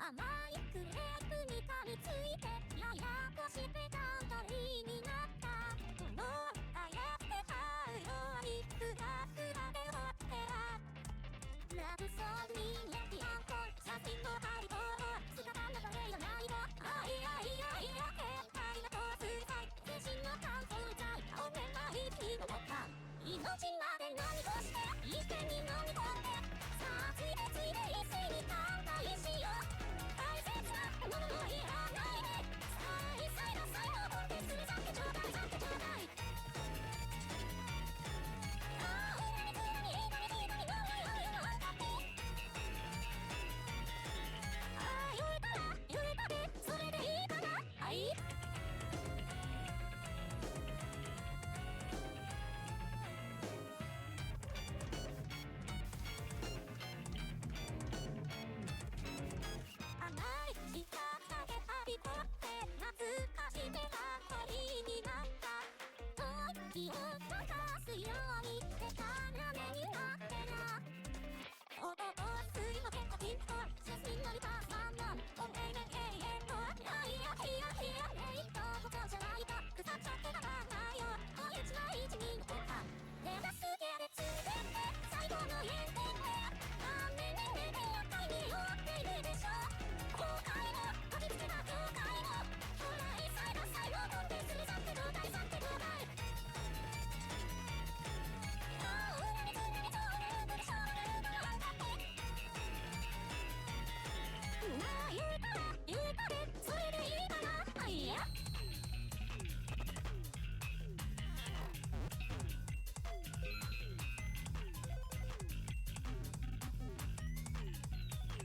甘いクレープに噛みついてややこしペタントリーになったもうあやって買うようにふらふらでほってらラブソングにレディアンコール写真のハリボー姿のバレがないのあいやいやいや携帯が遠すぎたい全身の乾燥剤青めまいにのボタン命まで飲み干していっぺんに飲み込んでさあついでついで一斉に乾杯しよう大切なものもいらないでさあ一切の才能コンテンツに酒ちょうだい酒ちょうだいああ裏に裏に左左のよかってああ酔えたら酔えたでそれでいいかなはい懐かしペタントリーになった時を溶かすようにでたらめになってなおとと水の結果ピンポン写真のリパーマンマンおめめ永遠といやいやいやいやメイトここじゃないか腐っちゃってたまんないよこういうちない一人のボタンレタス系でついてって最後の炎天で何年目で厄介に酔っているでしょ後悔のこじつけた境界のほら一切の才能コンテンツにさってどうだいさってどうだいああ裏に裏に超ルーブでしょルーブのハンカってまあ言うたら言うたでそれでいいかなあいや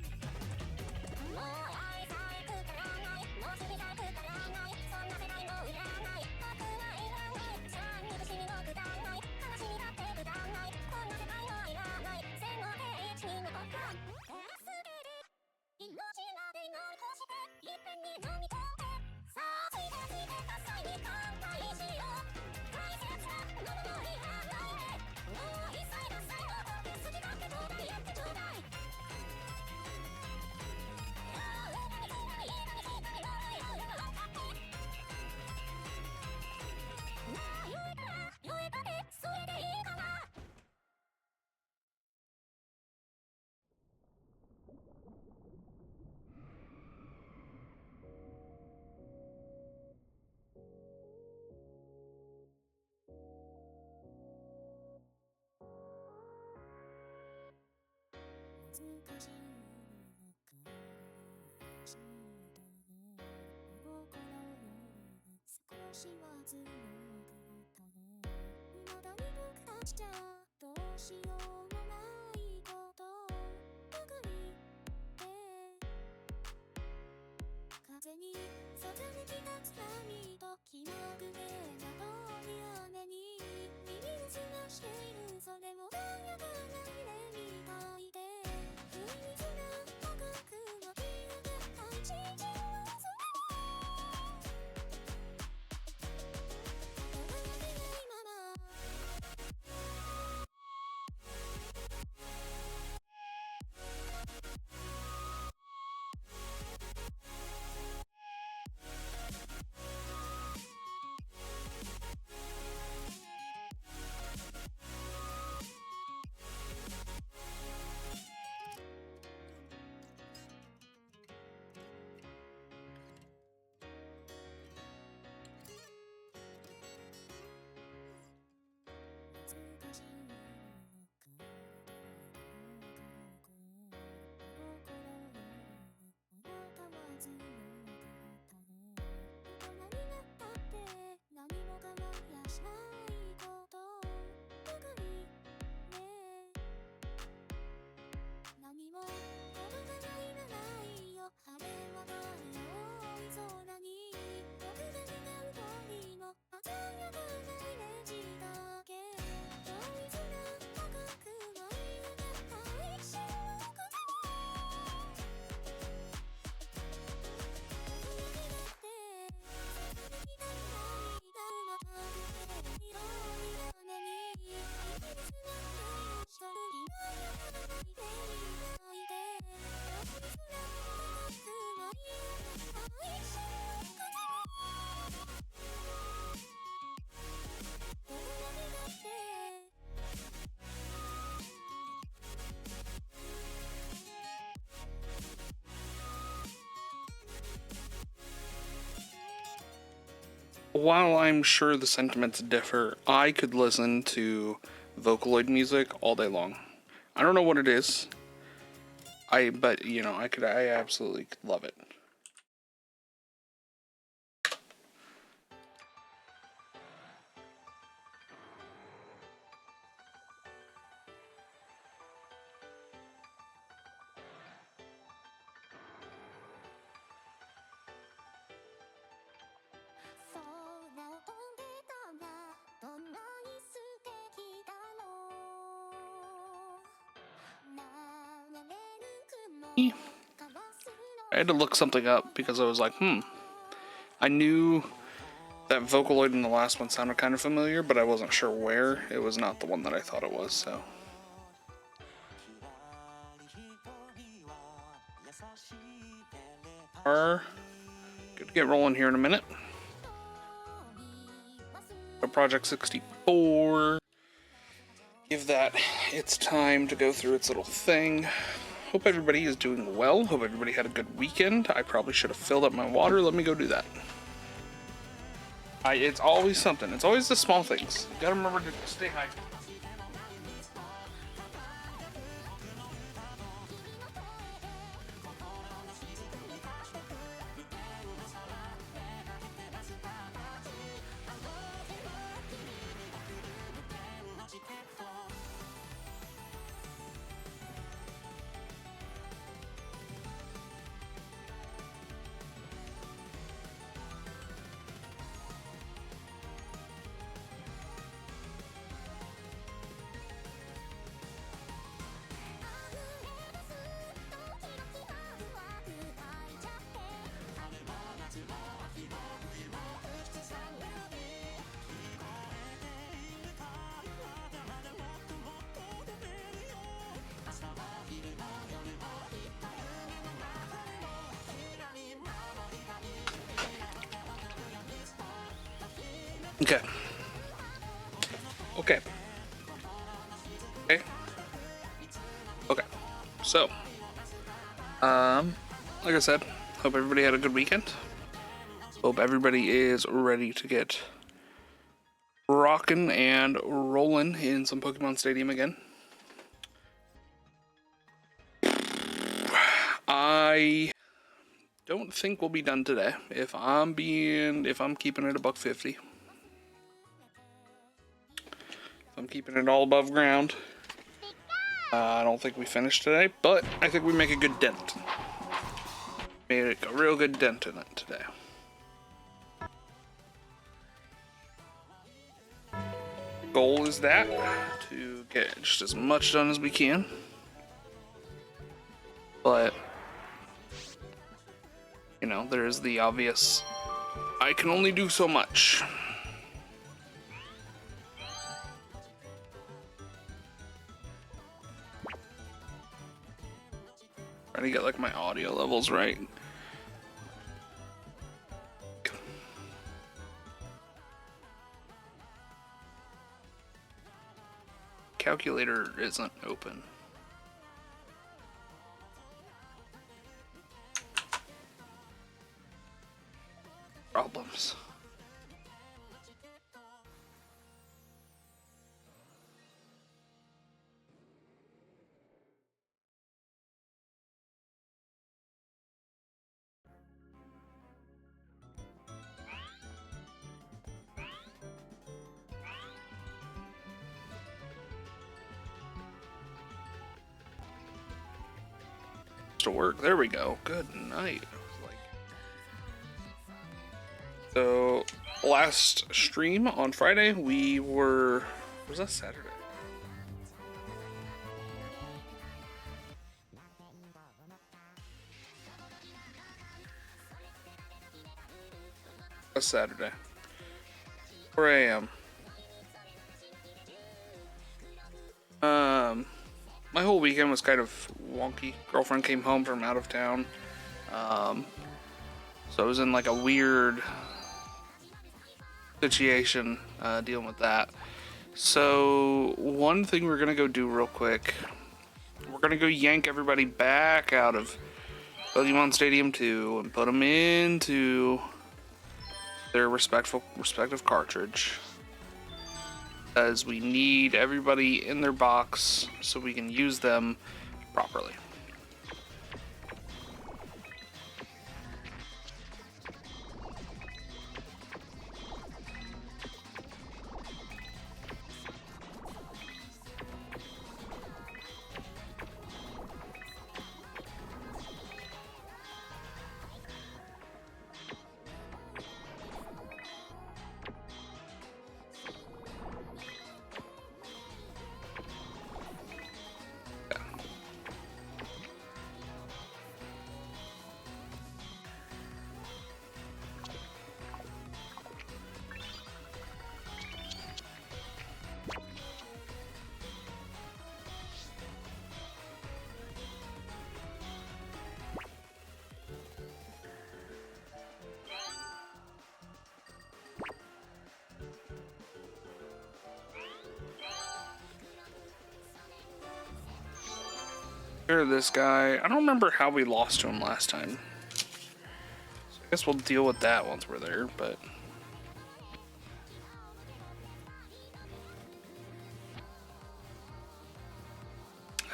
もう愛さえくからないもう過ぎさえくからないそんな世界もいらない僕はいらないじゃあ憎しみもくだらない悲しみだってくだらないこんな世界はいらない戦後で一人の僕はテラスで命まで飲み干していっぺんに飲み込んでさあついてついて喝采に乾杯しよう大切なものもいらないでもう一切の才能コンテンツ好き勝手どうだいやってちょうだいそれでいいかな難しいのかしいと心を少しは強くと未だに僕たちじゃどうしようもないことばかりで風にさざめき立つ波と気まぐれな通り雨に耳をすましているそれも穏やかな夢みたいで不意に綱高く伸び上がった一日の空 while I'm sure the sentiments differ, I could listen to Vocaloid music all day long. I don't know what it is. But you know, I absolutely could love it. I had to look something up because I was like, I knew that Vocaloid in the last one sounded kind of familiar, but I wasn't sure where. It was not the one that I thought it was, so. Are good to get rolling here in a minute. Project 64. Give that its time to go through its little thing. Hope everybody is doing well. Hope everybody had a good weekend. I probably should have filled up my water. Let me go do that. It's always something. It's always the small things. You gotta remember to stay hydrated. Okay. Okay. Okay. Okay. So, like I said, hope everybody had a good weekend. Hope everybody is ready to get rocking and rolling in some Pokemon Stadium again. I don't think we'll be done today. If I'm keeping it $1.50. If I'm keeping it all above ground. I don't think we finished today, but I think we make a good dent. Made a real good dent in it today. Goal is that, to get just as much done as we can. But, you know, there's the obvious, I can only do so much. Trying to get like my audio levels right. Calculator isn't open. Problems. To work. There we go. Good night. So, last stream on Friday, was that Saturday? That's Saturday. 4 a.m. My whole weekend was kind of wonky. Girlfriend came home from out of town. So I was in like a weird situation dealing with that. So one thing we're gonna go do real quick, we're gonna go yank everybody back out of Pokemon Stadium 2 and put them into their respective cartridge, as we need everybody in their box so we can use them properly. This guy, I don't remember how we lost to him last time, so I guess we'll deal with that once we're there. But it's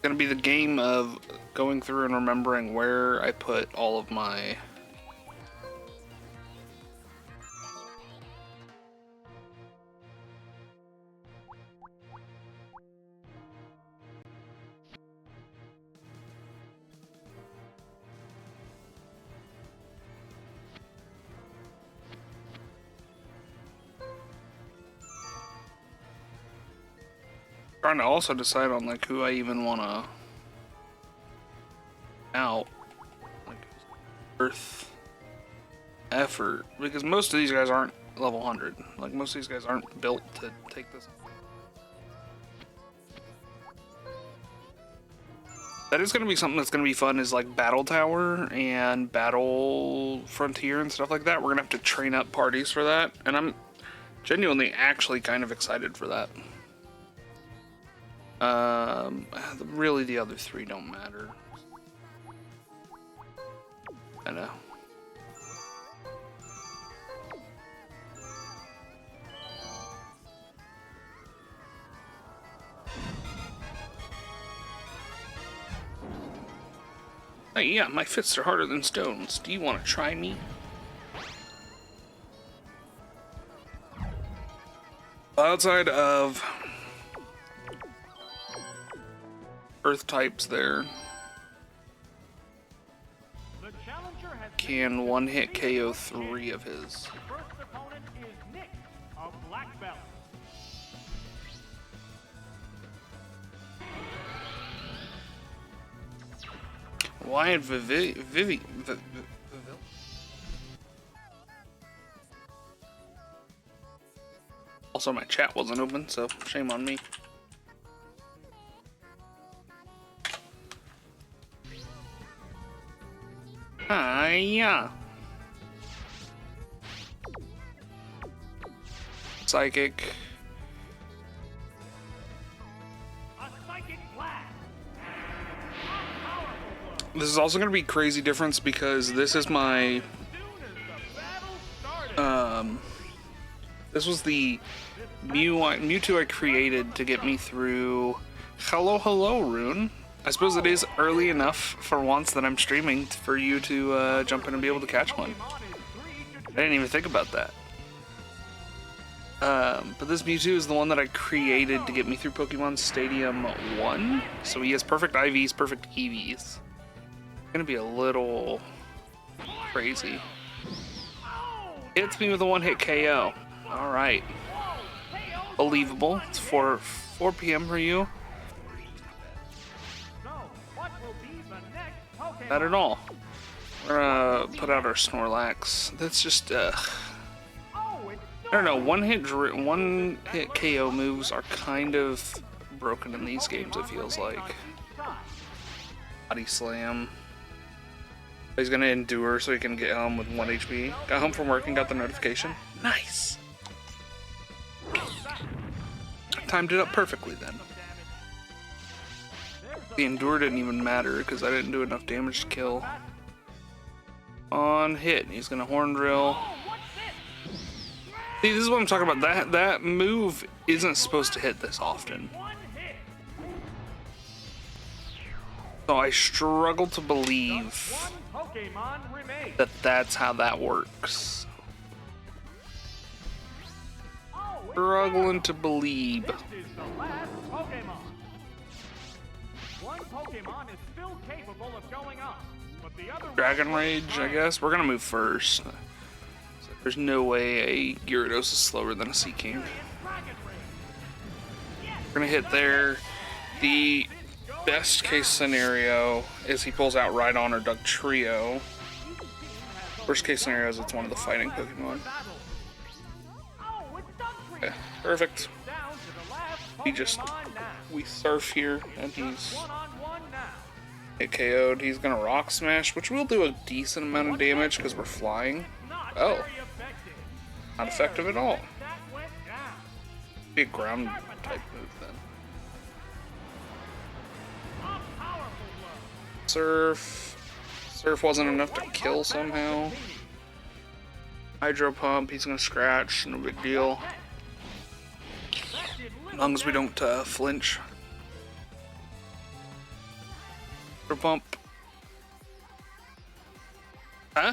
gonna be the game of going through and remembering where I put all of my trying to also decide on like who I even want to out, like Earth effort, because most of these guys aren't level 100. Like most of these guys aren't built to take this. That is going to be something that's going to be fun, is like Battle Tower and Battle Frontier and stuff like that. We're going to have to train up parties for that, and I'm genuinely actually kind of excited for that. Really the other three don't matter. I know. Hey, yeah, my fists are harder than stones. Do you want to try me? Outside of Earth types there, can one-hit KO 3 of his. First opponent is Nick of Black Belt. Wyatt Vivi. Also, my chat wasn't open, so shame on me. Hiya. Psychic. A psychic blast. This is also going to be crazy difference because this is my this was the Mewtwo I created to get me through Hello rune. I suppose it is early enough for once that I'm streaming for you to jump in and be able to catch one. I didn't even think about that. But this Mewtwo is the one that I created to get me through Pokemon Stadium 1. So he has perfect IVs, perfect EVs. It's gonna be a little crazy. Hits me with a one-hit KO. Alright. Believable. It's 4 p.m. for you. Not at all. We're gonna put out our Snorlax. That's just I don't know. One hit KO moves are kind of broken in these games. It feels like Body Slam. He's gonna endure so he can get home with 1 HP. Got home from work and got the notification. Nice. timed it up perfectly then. The endure didn't even matter because I didn't do enough damage to kill. On hit, he's gonna horn drill. See, this is what I'm talking about. That move isn't supposed to hit this often. So I struggle to believe that that's how that works. Struggling to believe. This is the last Pokemon. One Pokemon is still capable of going up, but the other Dragon Rage, I guess. We're gonna move first. There's no way a Gyarados is slower than a Seaking. We're gonna hit there. The best case scenario is he pulls out Rhydon or Dugtrio. Worst case scenario is it's one of the fighting Pokemon. Okay, perfect. We surf here and he's hit KO'd. He's gonna Rock Smash, which will do a decent amount of damage because we're flying. Oh, not effective at all. Be a ground type move then. Surf. Surf wasn't enough to kill somehow. Hydro Pump, he's gonna scratch, no big deal. As long as we don't flinch. Hydro Pump. Huh?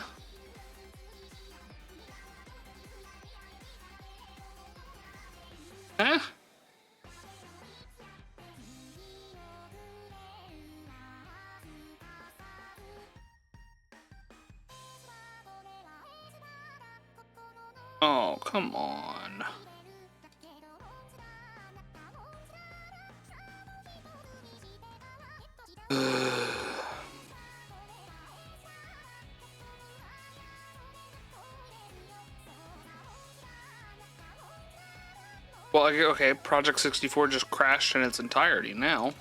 Huh? Oh, come on. Well, okay, Project 64 just crashed in its entirety now.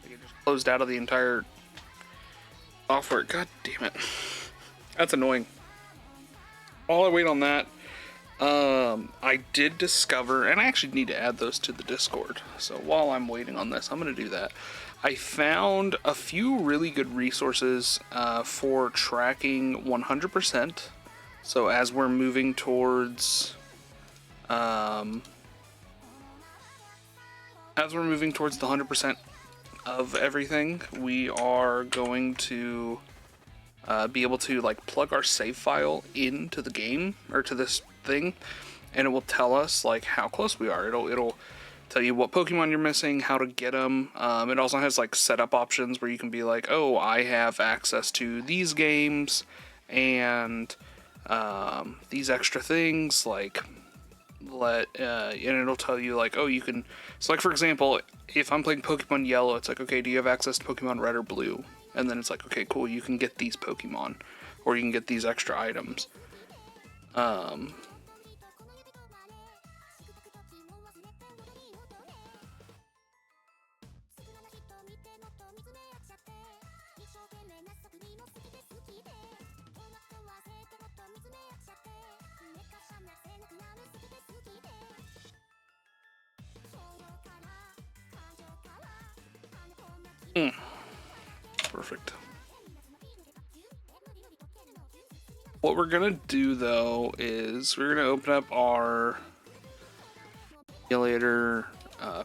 It just closed out of the entire software. God damn it. That's annoying. While I wait on that, I did discover, and I actually need to add those to the Discord. So while I'm waiting on this, I'm going to do that. I found a few really good resources for tracking 100%. So as we're moving towards... as we're moving towards the 100% of everything, we are going to be able to like plug our save file into the game or to this thing, and it will tell us like how close we are. It'll tell you what Pokemon you're missing, how to get them. It also has like setup options where you can be like, oh, I have access to these games and these extra things, like and it'll tell you like, oh, you can. So like for example, if I'm playing Pokemon Yellow, it's like, okay, do you have access to Pokemon Red or Blue? And then it's like, okay, cool, you can get these Pokemon, or you can get these extra items. Perfect. What we're gonna do though is we're gonna open up our emulator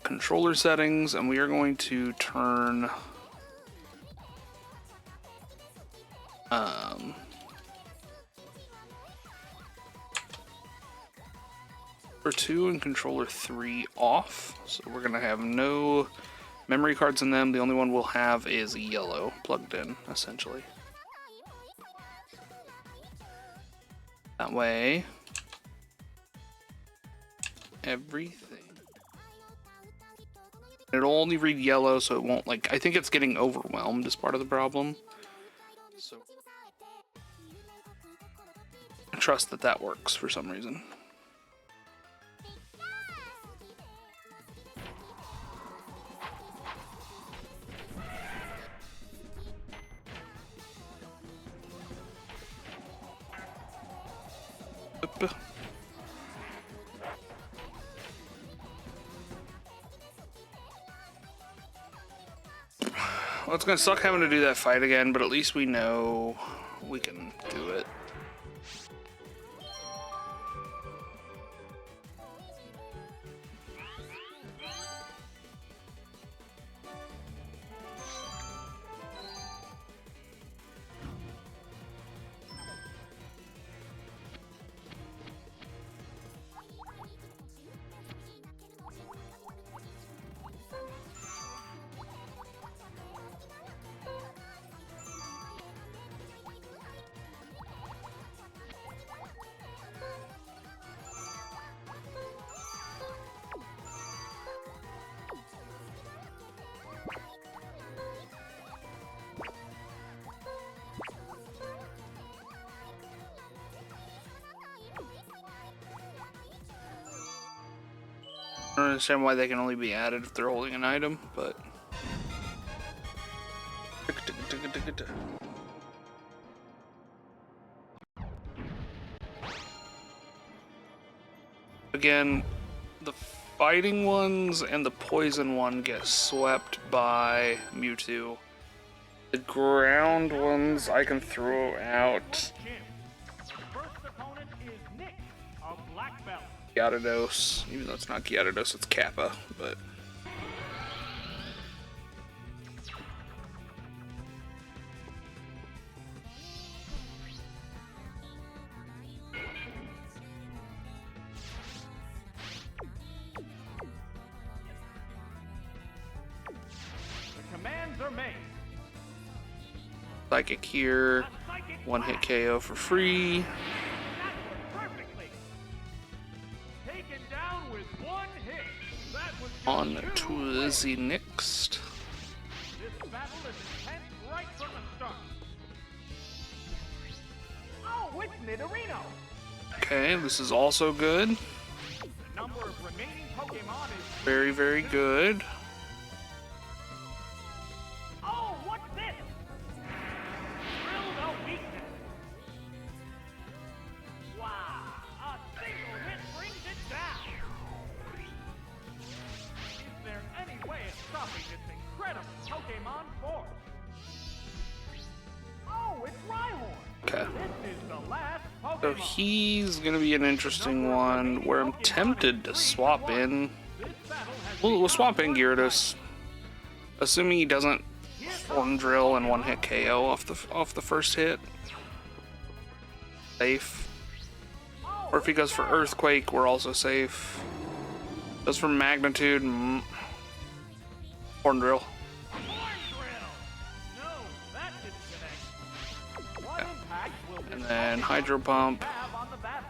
controller settings, and we are going to turn controller 2 and controller 3 off. So we're gonna have no memory cards in them. The only one we'll have is yellow plugged in, essentially. That way, everything. It'll only read yellow, so it won't, like, I think it's getting overwhelmed is part of the problem. So, I trust that that works for some reason. Well, it's gonna suck having to do that fight again, but at least we know we can do it. I don't understand why they can only be added if they're holding an item, but... Again, the fighting ones and the poison one get swept by Mewtwo. The ground ones I can throw out. First opponent is Nick, a black belt. Gyarados, even though it's not Gyarados, it's Kappa, but... The commands are made. Psychic here, one hit KO for free. That worked perfectly. Taken down with one hit. That was just On two to the next. This battle is intense right from the start. Oh, it's Nidorino. Okay, this is also good. The number of remaining Pokemon is Very, very good. Oh, what's this? Drill no weakness. Wow, a single hit brings it down. Is there any way of stopping this incredible Pokemon force? Oh, it's Rhyhorn. Okay. This is the last So Pokemon. he's gonna be an interesting one where I'm tempted to swap in. This battle has We'll swap in Gyarados, assuming he doesn't Horn Drill and one hit KO off the first hit. Safe. Or if he goes for Earthquake, we're also safe. Goes for Magnitude, Horn Drill. Horn Drill. No, that didn't connect. One impact will And then Hydro Pump. have on the battle.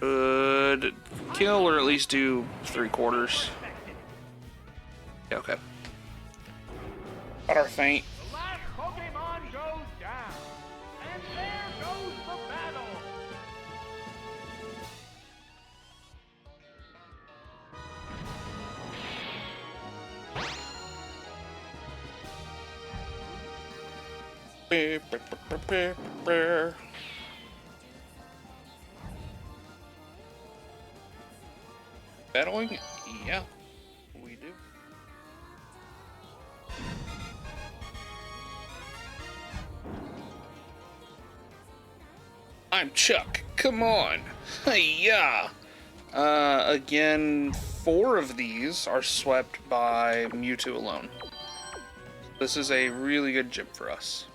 Could kill or at least do 3/4. Yeah, okay. Got our feint. The last Pokemon goes down. And there goes the battle. Battling? Yeah, we do. I'm Chuck. Come on. Yeah. Again, 4 of these are swept by Mewtwo alone. This is a really good gym for us.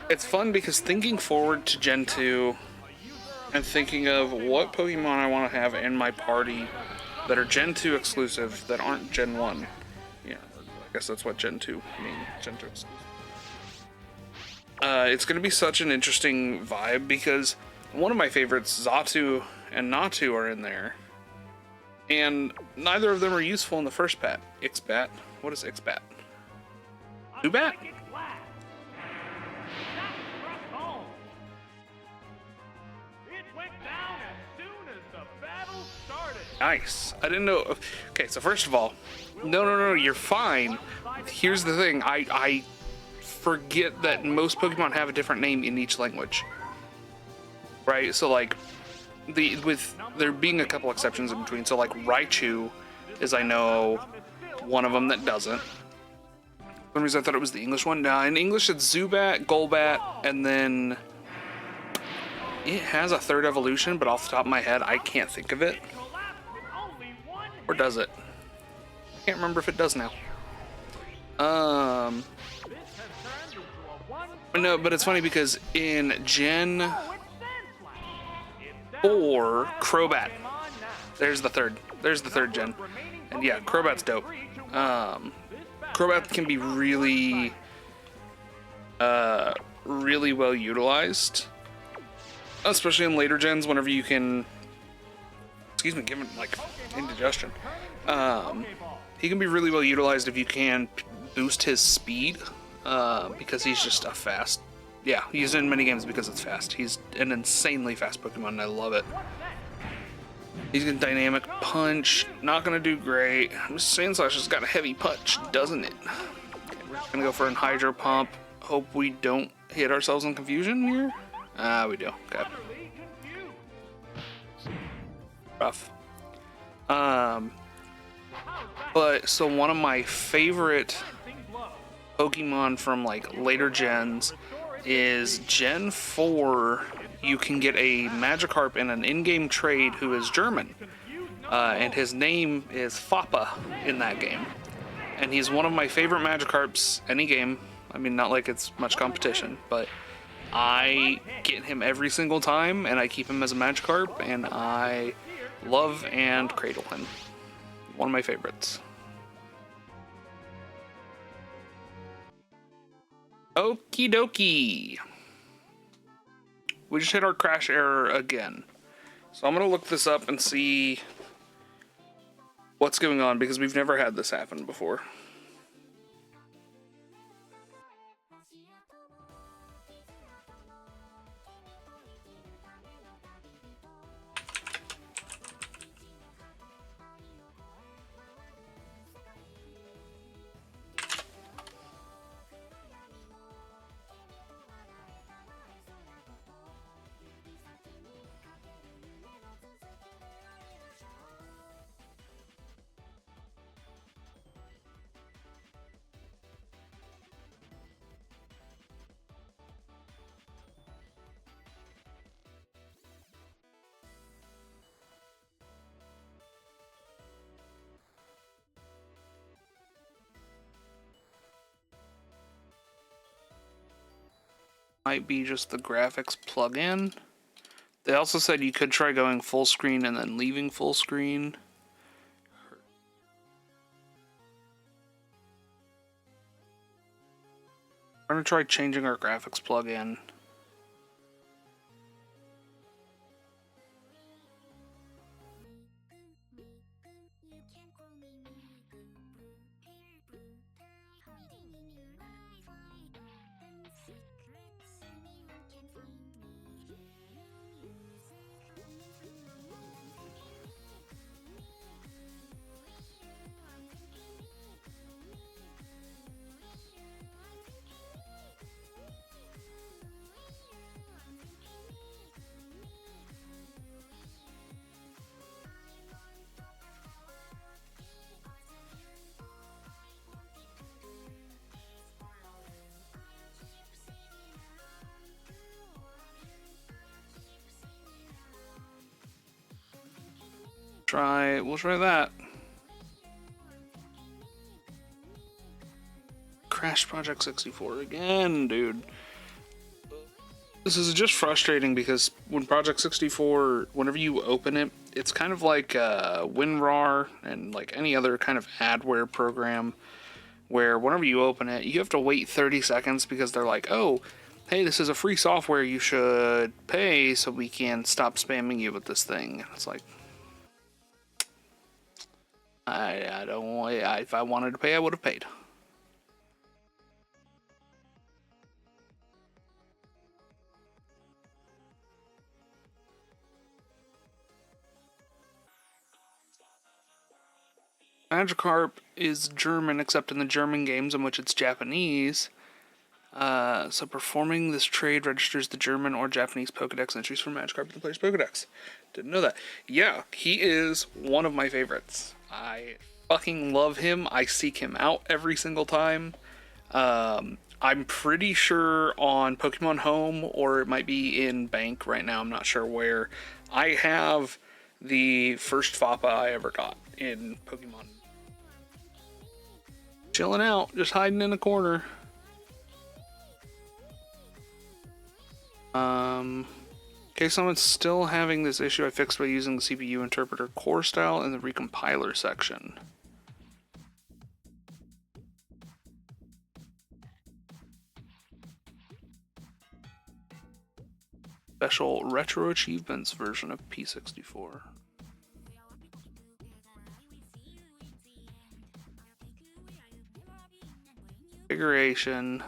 It's fun because thinking forward to Gen 2 and thinking of what Pokemon I want to have in my party that are Gen 2 exclusive, that aren't Gen 1. Yeah, I guess that's what Gen 2 means, Gen 2 exclusive. It's going to be such an interesting vibe because one of my favorites, Xatu and Natu, are in there. And neither of them are useful in the first pat. Ixbat? What is Ixbat? Zubat? Psychic Blast. That struck home. It went down as soon as the battle started. Nice. I didn't know. Okay, so first of all, no, you're fine. Here's the thing. I forget that most Pokemon have a different name in each language. Right? So like, with there being a couple exceptions in between. So like Raichu is, I know, one of them that doesn't. For some reason I thought it was the English one. Now in English it's Zubat, Golbat, and then it has a third evolution, but off the top of my head I can't think of it. Or does it? I can't remember if it does now. No, but it's funny because in Gen 4, Crobat. There's the third gen. And yeah, Crobat's dope. Crobat can be really, really well utilized. Especially in later gens, whenever you can, excuse me, give him like indigestion. He can be really well utilized if you can boost his speed, because he's just a fast. Yeah, he's in many games because it's fast. He's an insanely fast Pokemon, and I love it. He's gonna dynamic punch. Not gonna do great. Sandslash has got a heavy punch, doesn't it? Okay, we're just gonna go for an Hydro Pump. Hope we don't hit ourselves in confusion here. We do. Okay. Rough. But so one of my favorite Pokemon from like later gens is Gen 4. You can get a Magikarp in an in-game trade who is German, and his name is Fappa in that game. And he's one of my favorite Magikarps any game. I mean, not like it's much competition, but I get him every single time, and I keep him as a Magikarp, and I love and cradle him. One of my favorites. Okie dokie. We just hit our crash error again. So I'm gonna look this up and see what's going on, because we've never had this happen before. Might be just the graphics plugin. They also said you could try going full screen and then leaving full screen. I'm gonna try changing our graphics plugin. We'll try that. Crash Project 64 again, dude. This is just frustrating because when Project 64, whenever you open it, it's kind of like WinRAR and like any other kind of adware program, where whenever you open it, you have to wait 30 seconds because they're like, oh, hey, this is a free software, you should pay so we can stop spamming you with this thing. And it's like, I don't want. If I wanted to pay, I would have paid. Magikarp is German, except in the German games in which it's Japanese. So performing this trade registers the German or Japanese Pokedex entries for Magikarp in the player's Pokedex. Didn't know that. Yeah, he is one of my favorites. I fucking love him. I seek him out every single time. I'm pretty sure on Pokemon Home, or it might be in Bank right now, I'm not sure where, I have the first Fappa I ever got in Pokemon. Chilling out, just hiding in a corner. In case someone's still having this issue, I fixed by using the CPU interpreter core style in the recompiler section. Special retro achievements version of P64. Configuration.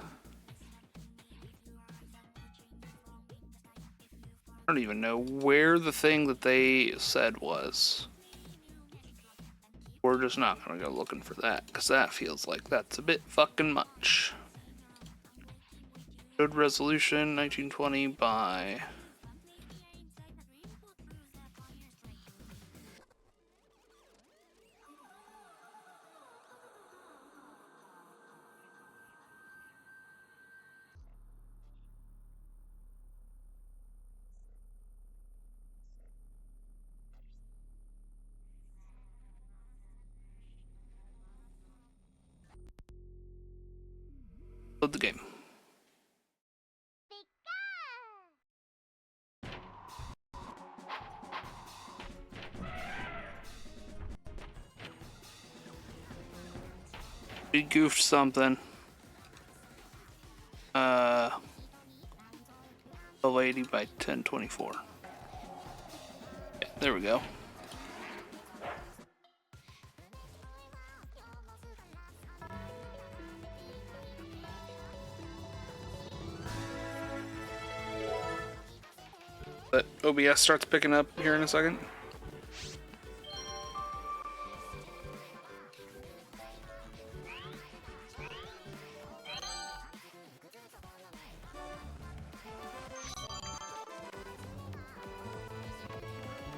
I don't even know where the thing that they said was. We're just not gonna go looking for that, because that feels like that's a bit fucking much. Good resolution, 1920 by... Load the game. We goofed something. 1280 by 1024. Yeah, there we go. But OBS starts picking up here in a second.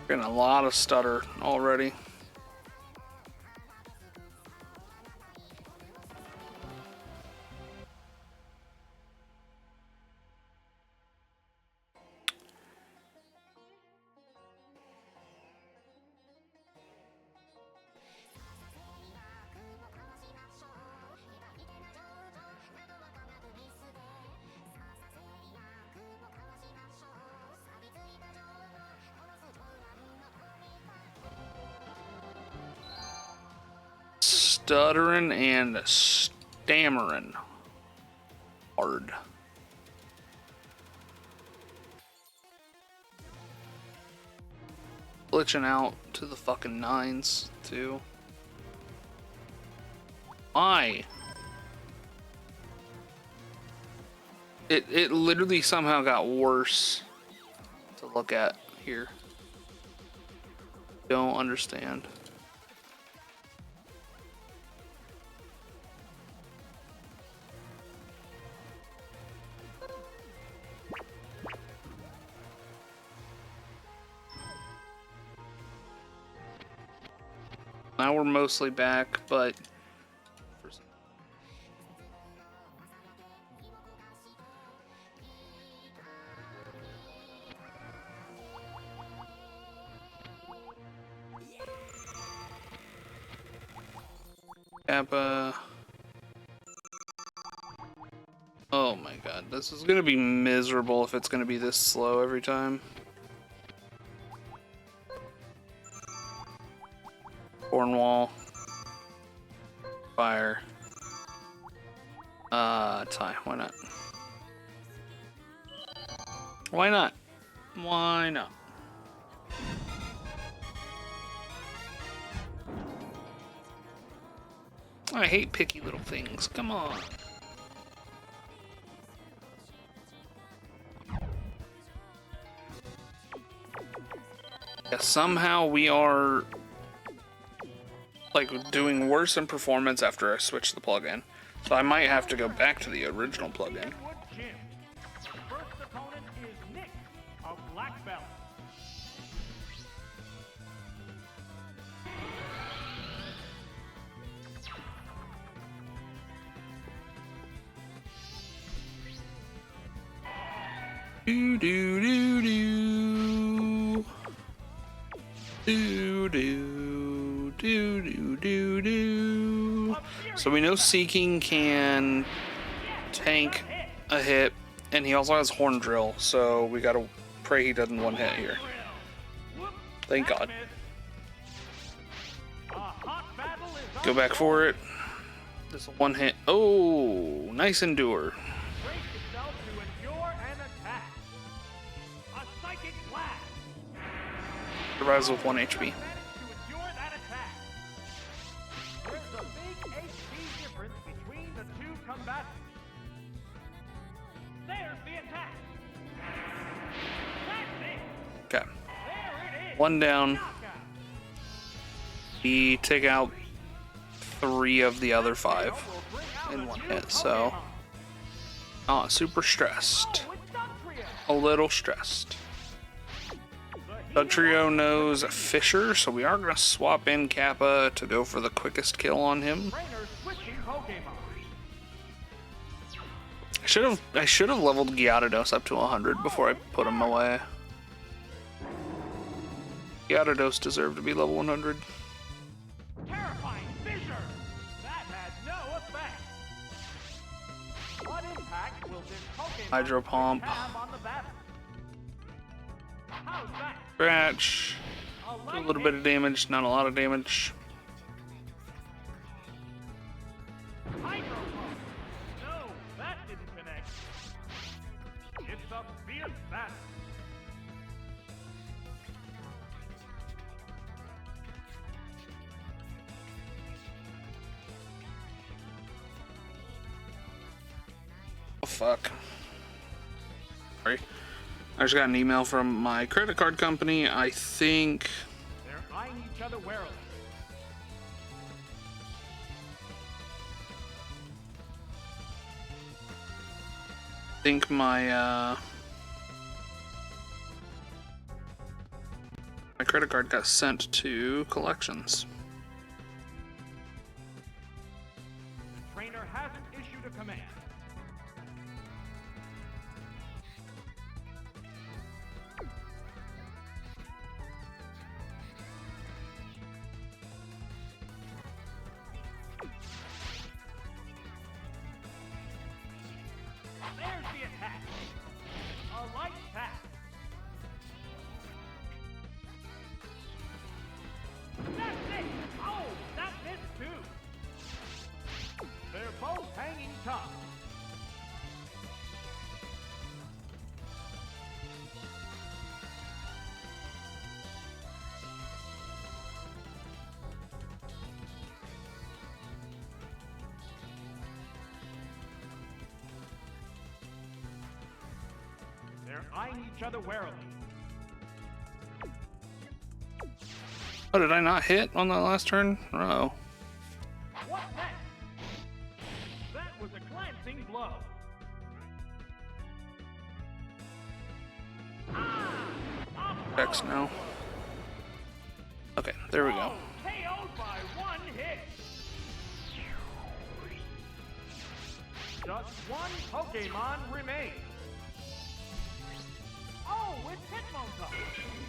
Getting a lot of stutter already. Stuttering and stammering hard. Glitching out to the fucking nines too. Why? It literally somehow got worse to look at here. Don't understand. Now we're mostly back, but Kappa. Oh my god, this is gonna be miserable if it's gonna be this slow every time. Cornwall. Fire. Tie. Why not? Why not? Why not? I hate picky little things. Come on. Yeah, somehow we are like doing worse in performance after I switch the plugin. So I might have to go back to the original plugin. First opponent is Nick of Black Belt. Do do do do. Do do do do do do. So we know Seeking can tank a hit, and he also has Horn Drill, so we gotta pray he doesn't one hit here. Thank God. Go back for it. This is a one hit. Oh, nice endure. Survives with 1 HP. There's a big HP difference between the two combatants. There's the attack. That's it. Okay. There it is. One down. Knockout. We take out 3 of the other 5 in 1 hit, so super stressed. A little stressed. Dugtrio knows Fisher, so we are going to swap in Kappa to go for the quickest kill on him. I should have leveled Gyarados up to 100 before I put him away. Gyarados deserved to be level 100. Terrifying fissure! That had no effect. What impact will this Pokemon Hydro Pump. have on the battle? How's that? Scratch. Do a little bit of damage, not a lot of damage. Hydro Pump. No, that didn't connect. It's a fierce battle. Oh, fuck. Sorry. I just got an email from my credit card company. I think They're eyeing each other warily. my credit card got sent to collections. The trainer hasn't issued a command. There's the attack. A light attack. That's it. Oh, that missed too. They're both hanging tough. They're eyeing each other warily. Oh, did I not hit on that last turn? Oh. What's that? That was a glancing blow. X now. Okay, there we go. KO'd by 1 hit. Just 1 Pokemon remains. Oh, it's Hitmonchan.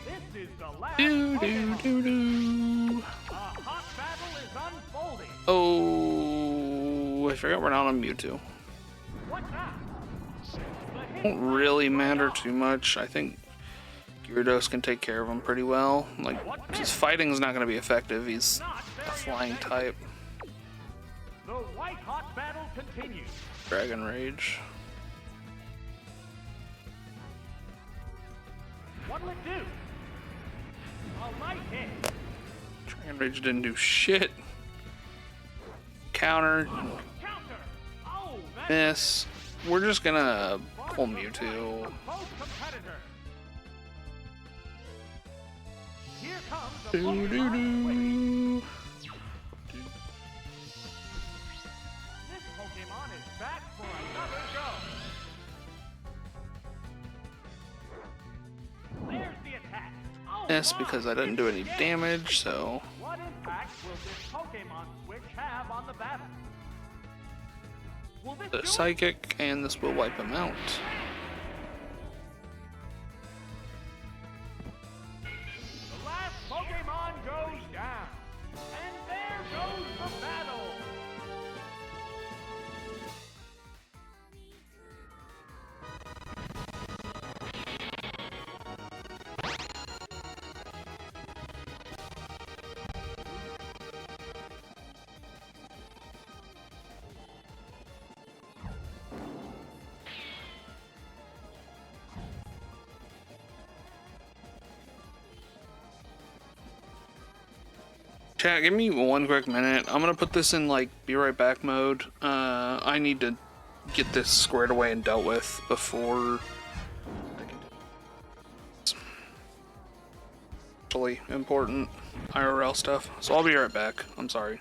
This is the last Do do Pokemon. do do. A hot battle is unfolding. Oh, I forgot we're not on Mewtwo. What now? Won't really matter too much. I think Gyarados can take care of him pretty well. Like, his fighting's not going to be effective. He's a flying type. The white hot battle continues. Dragon Rage. What'll it do? A light hit. Dragon Rage didn't do shit. Counter. Counter. Oh, that Miss. We're just gonna pull Mewtwo. both competitor. Here comes the Do do Pokemon switch. do. This Pokemon is back for another go. There's the attack. Oh, Miss my. because I didn't do any damage, so What impact will this Pokemon switch have on the battle? Will this the do it? Psychic, and this will wipe him out. Chat, give me one quick minute. I'm gonna put this in like be right back mode. I need to get this squared away and dealt with before I can do actually important IRL stuff. So I'll be right back. I'm sorry.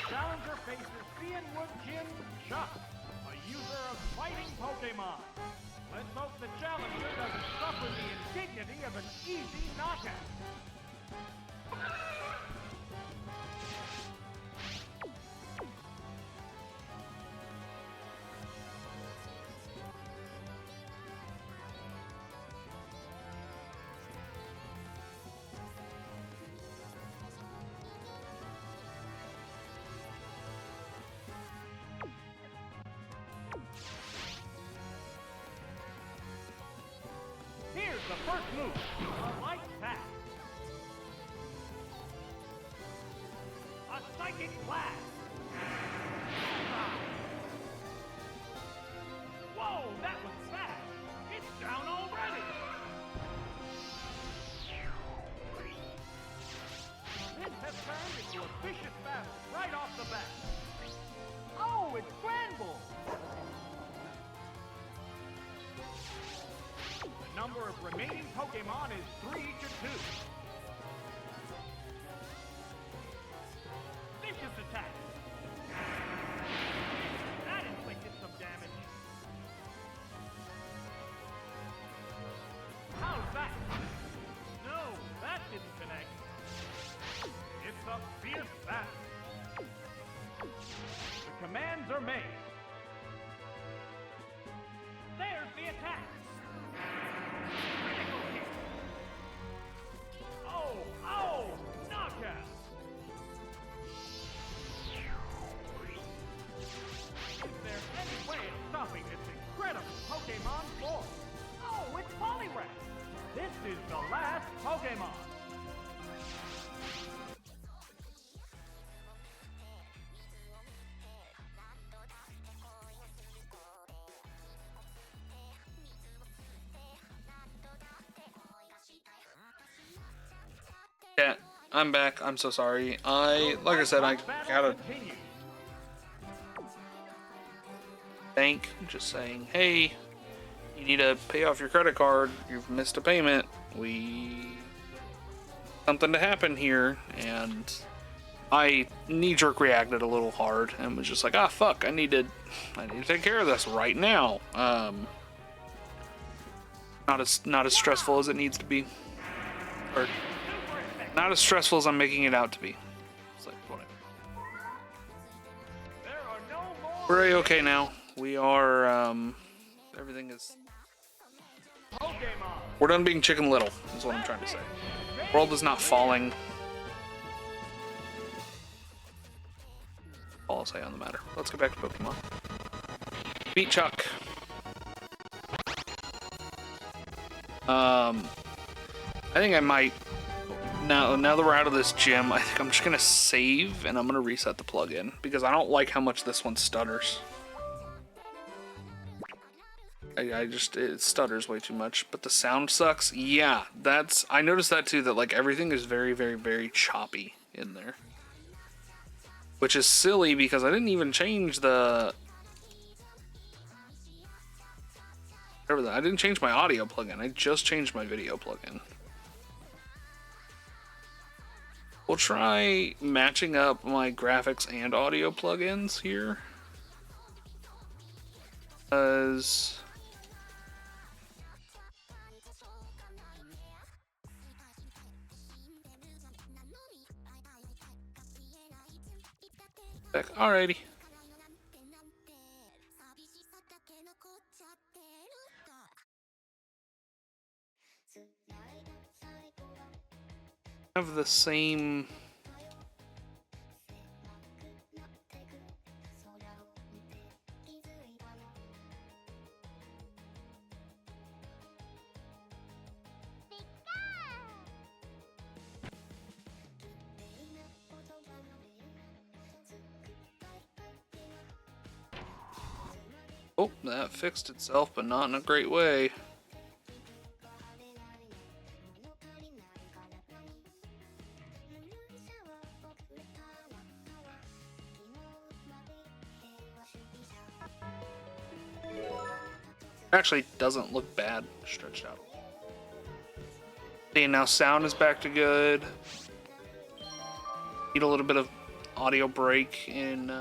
challenger faces Cianwood Jin Chuck, a user of fighting Pokemon. Let's hope the challenger doesn't suffer the indignity of an easy knockout. Here's the first move, a light pass. A psychic blast. Whoa, that was fast. It's down already. This has turned into a vicious battle right off the bat. Oh, it's Granbull. The number of remaining Pokemon is 3 to 2. Vicious attack. That inflicted some damage. How's that? No, that didn't connect. It's a fierce battle. The commands are made. There's the attack. Critical hit. Oh, knockout. Is there any way of stopping this incredible Pokemon force? Oh, it's Poliwrath. This is the last Pokemon. Yeah, I'm back. I'm so sorry. Like I said, I gotta bank. Just saying, hey, you need to pay off your credit card. You've missed a payment. Something to happen here, and I knee-jerk reacted a little hard and was just like, ah, fuck, I need to take care of this right now. Not as stressful as it needs to be, or not as stressful as I'm making it out to be. It's like, whatever. We're okay now. We are, everything is... We're done being Chicken Little, is what I'm trying to say. World is not falling. All I'll say on the matter. Let's get back to Pokemon. Beat Chuck. I think I might... Now that we're out of this gym, I think I'm just gonna save and I'm gonna reset the plugin because I don't like how much this one stutters. It stutters way too much, but the sound sucks. Yeah, I noticed that too, that like everything is very, very, very choppy in there. Which is silly because I didn't even change I didn't change my audio plugin, I just changed my video plugin. We'll try matching up my graphics and audio plugins here. Because... Alrighty. Have the same... Oh, that fixed itself, but not in a great way. Actually, doesn't look bad stretched out. See, now sound is back to good. Need a little bit of audio break in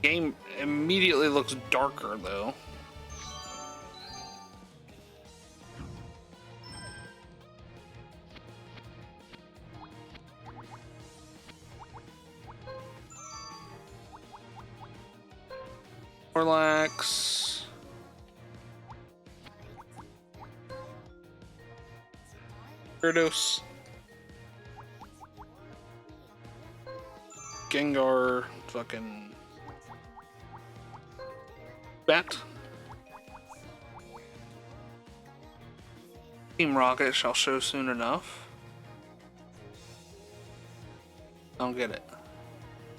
game immediately looks darker though. Relax. Gyarados. Gengar. Fucking. Bat. Team Rocket shall show soon enough. I don't get it.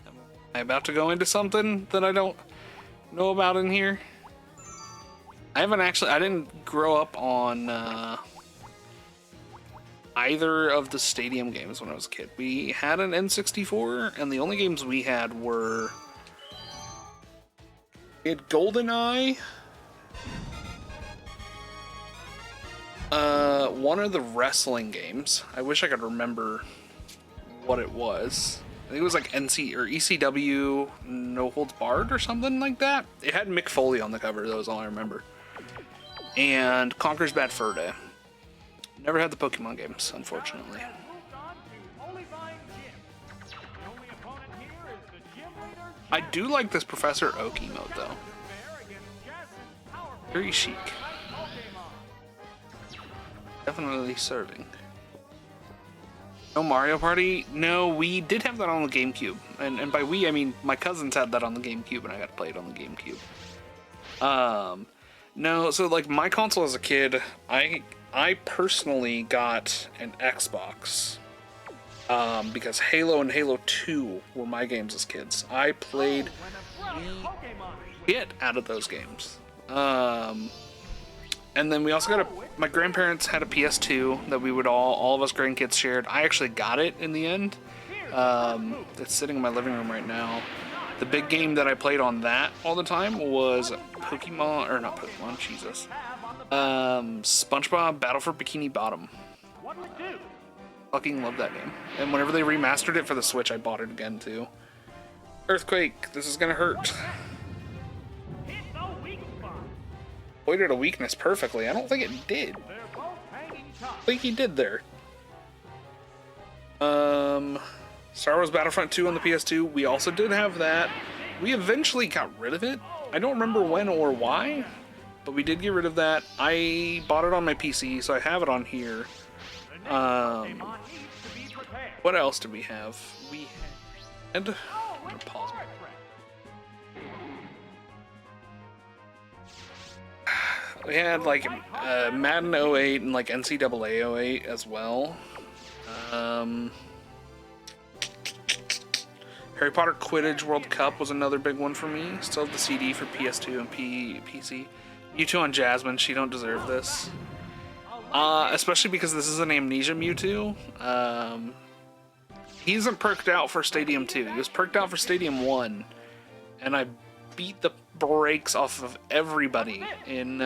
Am I about to go into something that I don't know about in here? I didn't grow up on either of the Stadium games when I was a kid. We had an N64, and the only games we had were... We had GoldenEye, one of the wrestling games. I wish I could remember what it was. I think it was like NC or ECW No Holds Barred or something like that. It had Mick Foley on the cover, that was all I remember. And Conker's Bad Fur Day. Never had the Pokemon games, unfortunately. I do like this Professor Oak emote, though. Very chic. Definitely serving. No Mario Party? No, we did have that on the GameCube. And by we, I mean my cousins had that on the GameCube, and I got to play it on the GameCube. No, so like my console as a kid, I personally got an Xbox. Because Halo and Halo 2 were my games as kids. I played shit out of those games. And then we also got my grandparents had a PS2 that we would all of us grandkids shared. I actually got it in the end. It's sitting in my living room right now. The big game that I played on that all the time was Pokemon, or not Pokemon, Jesus. SpongeBob Battle for Bikini Bottom. Fucking love that game. And whenever they remastered it for the Switch, I bought it again too. Earthquake, this is gonna hurt. Avoided a weakness perfectly. I don't think it did. I think he did there. Star Wars Battlefront 2 on the PS2. We also did have that. We eventually got rid of it. I don't remember when or why, but we did get rid of that. I bought it on my PC, so I have it on here. What else did we have? We had... I'm gonna pause. We had like Madden 08 and like NCAA 08 as well. Harry Potter Quidditch World Cup was another big one for me. Still have the CD for PS2 and PC. Mewtwo on Jasmine, she don't deserve this. Especially because this is an Amnesia Mewtwo. He isn't perked out for Stadium 2. He was perked out for Stadium 1. And I beat the brakes off of everybody in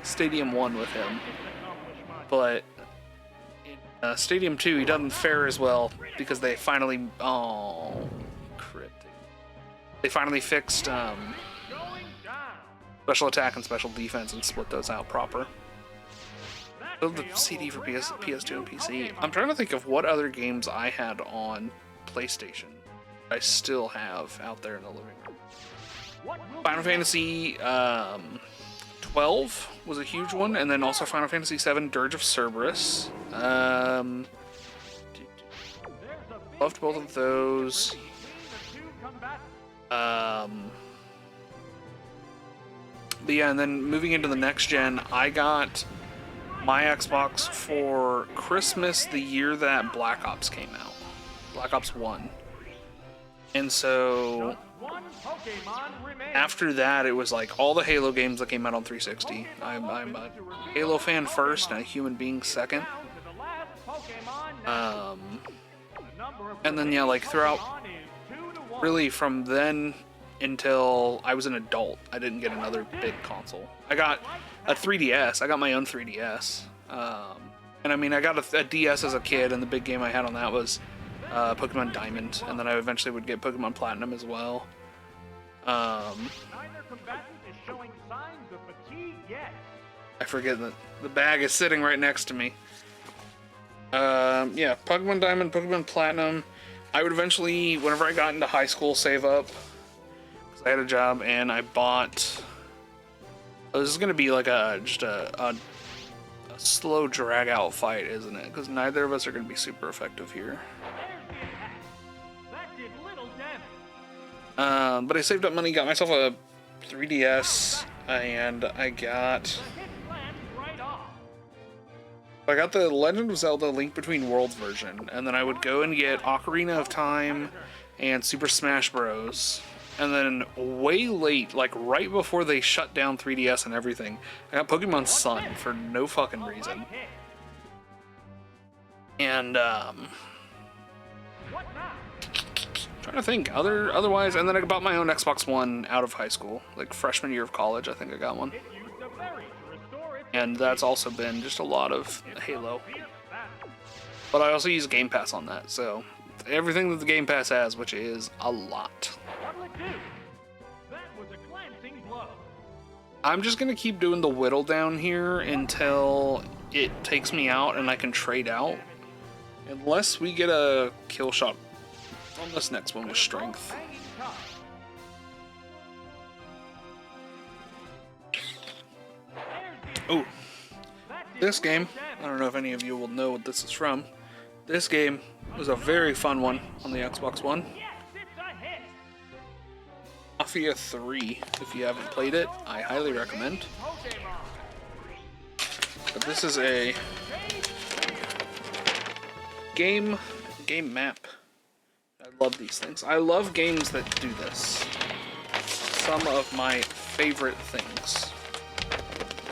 Stadium 1 with him. But in Stadium 2, he doesn't fare as well because they finally... Oh, cryptic. They finally fixed special attack and special defense and split those out proper. The CD for PS2 and PC. I'm trying to think of what other games I had on PlayStation I still have out there in the living room. Final Fantasy 12 was a huge one, and then also Final Fantasy 7 Dirge of Cerberus. Loved both of those. But yeah, and then moving into the next gen, I got my Xbox for Christmas the year that Black Ops came out. Black Ops 1. And so after that, it was like all the Halo games that came out on 360. I'm a Halo fan first and a human being second. And then yeah, like throughout, really from then until I was an adult, I didn't get another big console. I got a 3DS. I got my own 3DS. And I mean, I got a DS as a kid, and the big game I had on that was Pokemon Diamond, and then I eventually would get Pokemon Platinum as well. Neither combatant is showing signs of fatigue yet. I forget that the bag is sitting right next to me. Yeah, Pokemon Diamond, Pokemon Platinum. I would eventually, whenever I got into high school, save up. Because I had a job, and I bought... Oh, this is going to be like just a slow drag out fight, isn't it? Because neither of us are going to be super effective here. There's the attack. That did little damage. But I saved up money, got myself a 3DS, and I got... The hit lands right off. I got the Legend of Zelda Link Between Worlds version, and then I would go and get Ocarina of Time and Super Smash Bros. And then way late, like right before they shut down 3DS and everything, I got Pokemon Sun for no fucking reason. And What now? trying to think otherwise, and then I bought my own Xbox One out of high school, like freshman year of college. I think I got one, It used a berry to restore its and that's also been just a lot of Halo. fierce battle. But I also use Game Pass on that, so everything that the Game Pass has, which is a lot. What'll it do? That was a glancing blow. I'm just gonna keep doing the whittle down here until it takes me out and I can trade out. Unless we get a kill shot on this next one with strength. Banging tough. There's the Oh, attack. That did this game, little I damage. don't know if any of you will know what this is from. This game was a very fun one on the Xbox One. Yes, it's a hit. Mafia 3, if you haven't played it, I highly recommend. Pokemon. But this is a game map. I love these things. I love games that do this. Some of my favorite things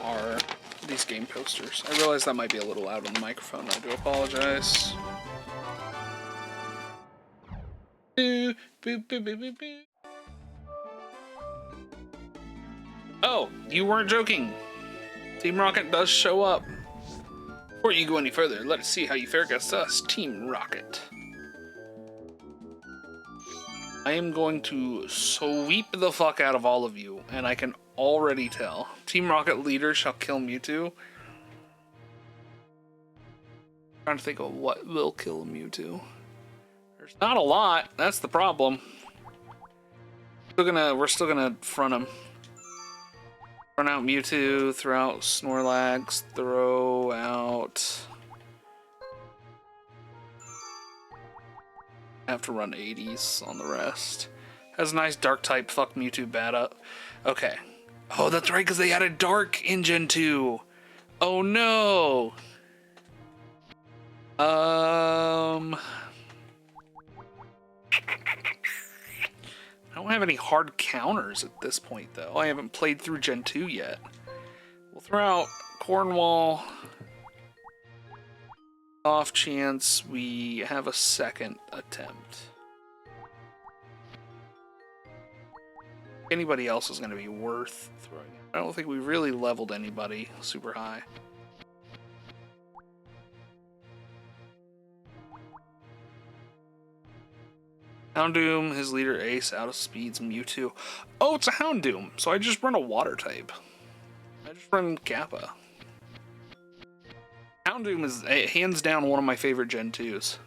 are these game posters. I realize that might be a little loud on the microphone. I do apologize. Boo, boo, boo, boo, boo, boo. Oh, you weren't joking. Team Rocket does show up. Before you go any further, let us see how you fare against us, Team Rocket. I am going to sweep the fuck out of all of you, and I can already tell. Team Rocket leader shall kill Mewtwo. Trying to think of what will kill Mewtwo. There's not a lot. That's the problem. We're still gonna front him. Front out Mewtwo. Throw out Snorlax. Throw out. I have to run 80s on the rest. Has a nice dark type. Fuck Mewtwo bad up. Okay. Oh, that's right, because they added dark in Gen 2. Oh no. I don't have any hard counters at this point, though. I haven't played through Gen 2 yet. We'll throw out Cornwall. Off chance we have a second attempt. Anybody else is going to be worth throwing out. I don't think we really leveled anybody super high. Houndoom, his leader Ace, out of speeds Mewtwo. Oh, it's a Houndoom, so I just run a water type. I just run Kappa. Houndoom is hands down one of my favorite Gen 2s.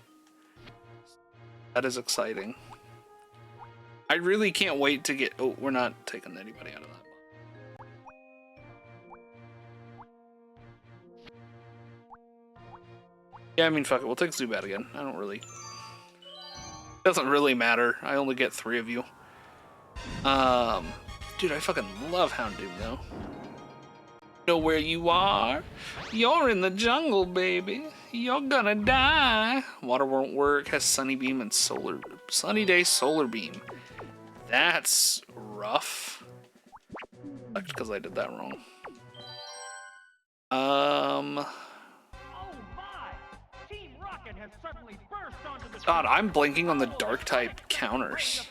That is exciting. I really can't wait to get... Oh, we're not taking anybody out of that. Yeah, I mean, fuck it. We'll take Zubat again. I don't really... Doesn't really matter. I only get 3 of you. Dude, I fucking love Houndoom, though. Know where you are? You're in the jungle, baby. You're gonna die. Water won't work. Has Sunny Beam and Solar... Sunny Day Solar Beam. That's rough. That's because I did that wrong. Oh my! Team Rocket has suddenly burst onto the God, I'm blanking on the dark type counters.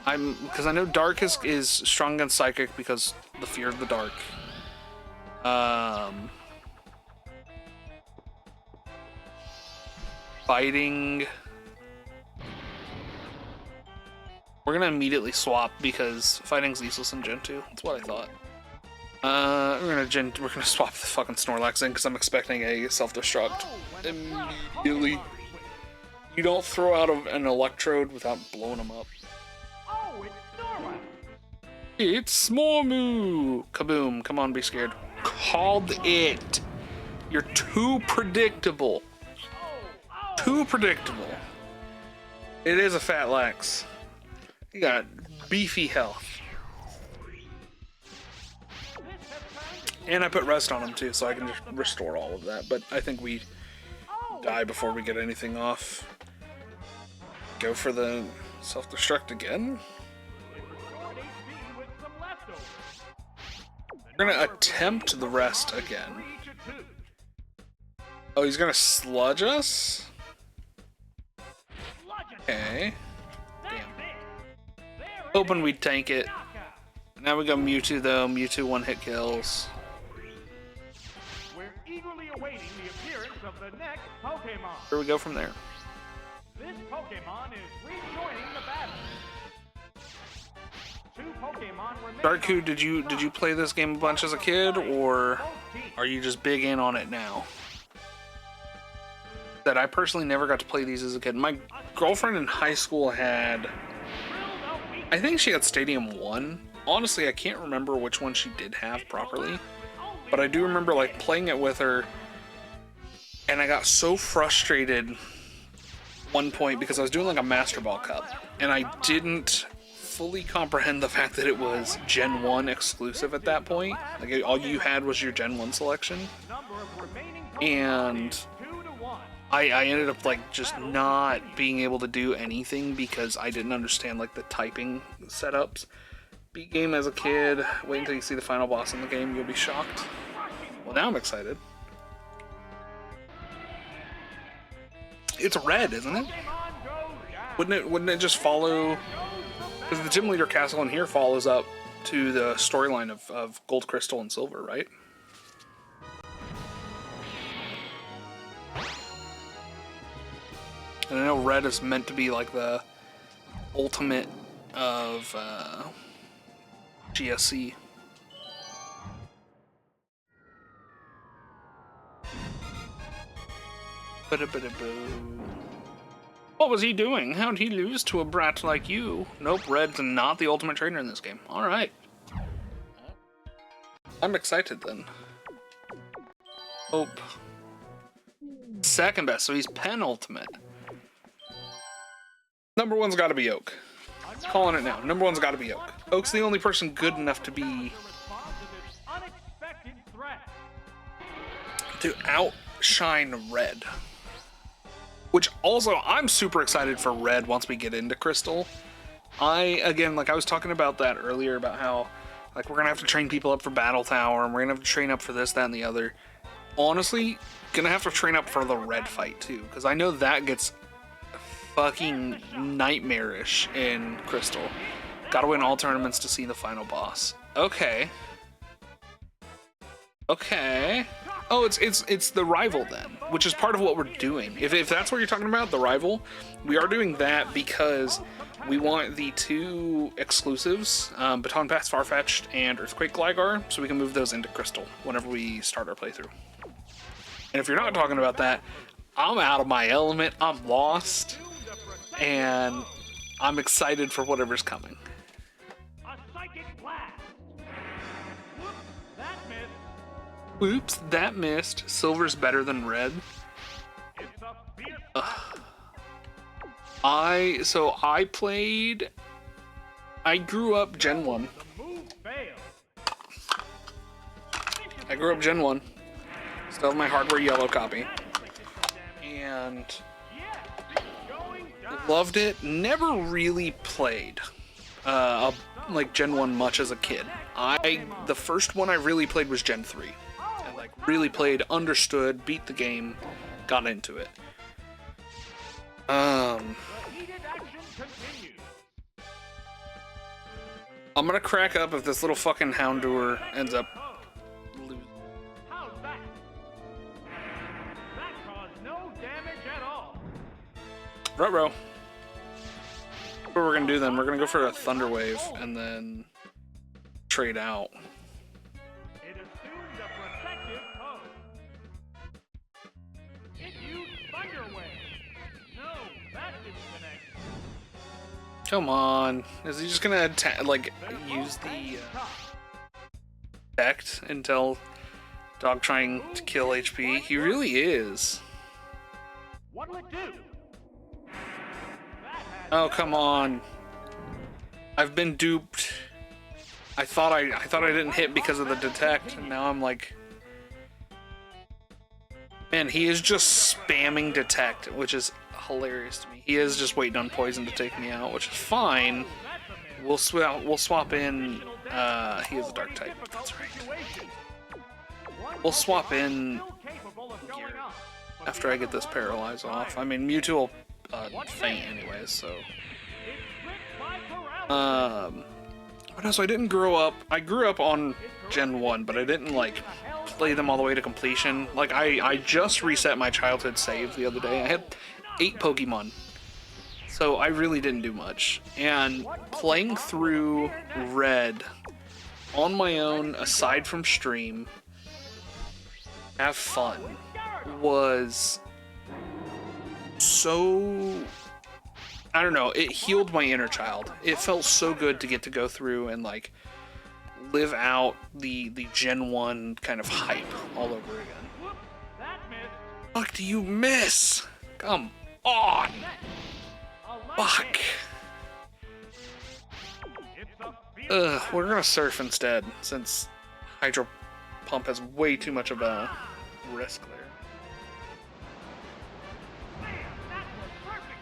Because I know dark is strong against psychic because the fear of the dark. fighting. We're gonna immediately swap because fighting's useless in Gen 2. That's what I thought. We're gonna swap the fucking Snorlax in because I'm expecting a self-destruct immediately. You don't throw out an Electrode without blowing them up. Oh, it's Snorlax. It's Snormoo! Kaboom! Come on, be scared. Called it. You're too predictable. Too predictable. It is a fat Lex. You got beefy health. And I put rest on him too, so I can just restore all of that. But I think we die before we get anything off. Go for the self-destruct again. We're gonna attempt the rest again. Oh, he's gonna sludge us? Okay. Damn. Hoping we'd tank it. Now we got Mewtwo though. Mewtwo one-hit kills. We're eagerly awaiting the appearance of the next Pokemon. Where we go from there? This Pokemon is rejoining the battle. Two Pokemon remain. Darku, did you play this game a bunch as a kid, or are you just big in on it now? That I personally never got to play these as a kid. My girlfriend in high school had, I think she had Stadium 1. Honestly, I can't remember which one she did have properly, but I do remember like playing it with her, and I got so frustrated one point because I was doing like a Master Ball Cup, and I didn't fully comprehend the fact that it was Gen 1 exclusive at that point. Like all you had was your Gen 1 selection, and I ended up like just not being able to do anything because I didn't understand like the typing setups. Beat game as a kid, wait until you see the final boss in the game, you'll be shocked. Well, now I'm excited. It's red, isn't it? Wouldn't it just follow? Because the Gym Leader Castle in here follows up to the storyline of Gold, Crystal, and Silver, right? And I know red is meant to be like the ultimate of GSC. What was he doing? How'd he lose to a brat like you? Nope, red's not the ultimate trainer in this game. Alright. I'm excited then. Hope. Second best, so he's penultimate. Number one's gotta be Oak. Calling it now. Number one's gotta be Oak. Oak's the only person good enough to be... to outshine Red. Which also, I'm super excited for Red once we get into Crystal. Again, like I was talking about that earlier, about how like we're gonna have to train people up for Battle Tower, and we're gonna have to train up for this, that, and the other. Honestly, gonna have to train up for the Red fight too, because I know that gets fucking nightmarish in Crystal. Gotta win all tournaments to see the final boss. Okay. Okay. Oh, it's the rival then, which is part of what we're doing. If that's what you're talking about, the rival, we are doing that because we want the two exclusives, Baton Pass Farfetch'd and Earthquake Gligar, so we can move those into Crystal whenever we start our playthrough. And if you're not talking about that, I'm out of my element, I'm lost, and I'm excited for whatever's coming. Oops, that missed. Silver's better than red. I grew up Gen 1. I grew up Gen 1. Still have my hardware yellow copy. And loved it. Never really played like Gen 1 much as a kid. The first one I really played was Gen 3. Really played, understood, beat the game, got into it. I'm gonna crack up if this little fucking Houndour ends up losing. How's that? That caused no damage at all. Ruh-roh. What we're gonna do then, we're gonna go for a Thunder Wave and then trade out. It assumed a protective pose. It used Thunder Wave. No, that didn't connect. Come on. Is he just gonna attack, like, use the effect until dog trying to kill HP? He really is. What'll it do? Oh, come on. I've been duped. I thought I didn't hit because of the detect, and now I'm like... Man, he is just spamming detect, which is hilarious to me. He is just waiting on poison to take me out, which is fine. We'll swap in... he is a dark type, that's right. We'll swap in gear after I get this paralyze off. I mean, Mewtwo will faint anyways, so... But also, I didn't grow up... I grew up on Gen 1, but I didn't, like, play them all the way to completion. Like, I just reset my childhood save the other day. I had 8 Pokemon. So I really didn't do much. And playing through Red on my own, aside from stream, have fun, was so... I don't know, it healed my inner child. It felt so good to get to go through and, like, live out the Gen 1 kind of hype all over again. Fuck, do you miss? Come on! Fuck. We're gonna surf instead, since Hydro Pump has way too much of a risk there.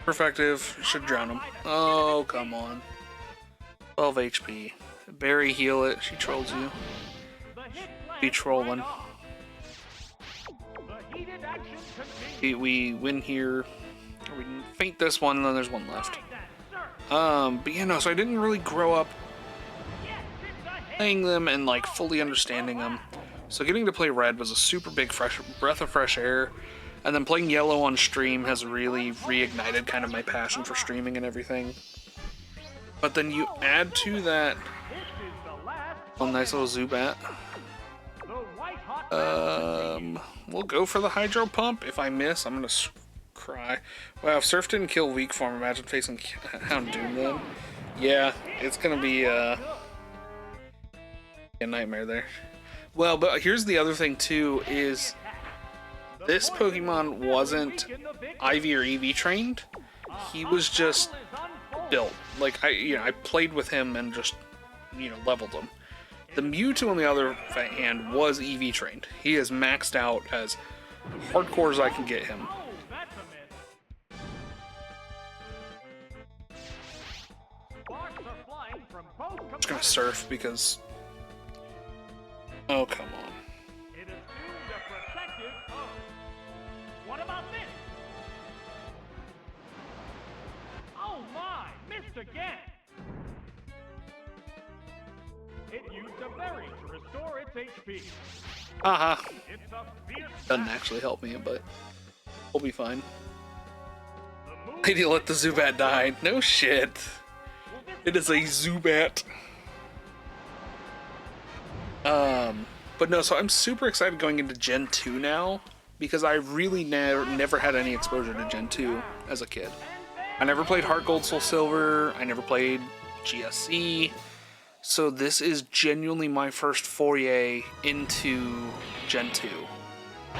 Perfective, should drown him. Oh, come on. 12 HP. Barry, heal it. She trolls you. Be trolling. We win here. We faint this one, and then there's one left. But you know, so I didn't really grow up playing them and like fully understanding them. So getting to play Red was a super big breath of fresh air. And then playing Yellow on stream has really reignited kind of my passion for streaming and everything. But then you add to that a nice little Zubat. We'll go for the Hydro Pump. If I miss, I'm gonna cry. Wow, if Surf didn't kill Weak Form, imagine facing Houndoom then. Yeah, it's gonna be a nightmare there. Well, but here's the other thing too, is this Pokemon wasn't IV or EV trained. He was just built. Like, I played with him and just, leveled him. The Mewtwo, on the other hand, was EV trained. He is maxed out as hardcore as I can get him. I'm just gonna surf because... Oh, come on. What about this? Oh my, missed again! It used a berry to restore its HP. Doesn't actually help me, but we'll be fine. Lady, let the Zubat die. No shit. It is a Zubat. But no, so I'm super excited going into Gen 2 now, because I really never had any exposure to Gen 2 as a kid. I never played Heart Gold, Soul Silver, I never played GSC, so this is genuinely my first foray into Gen 2.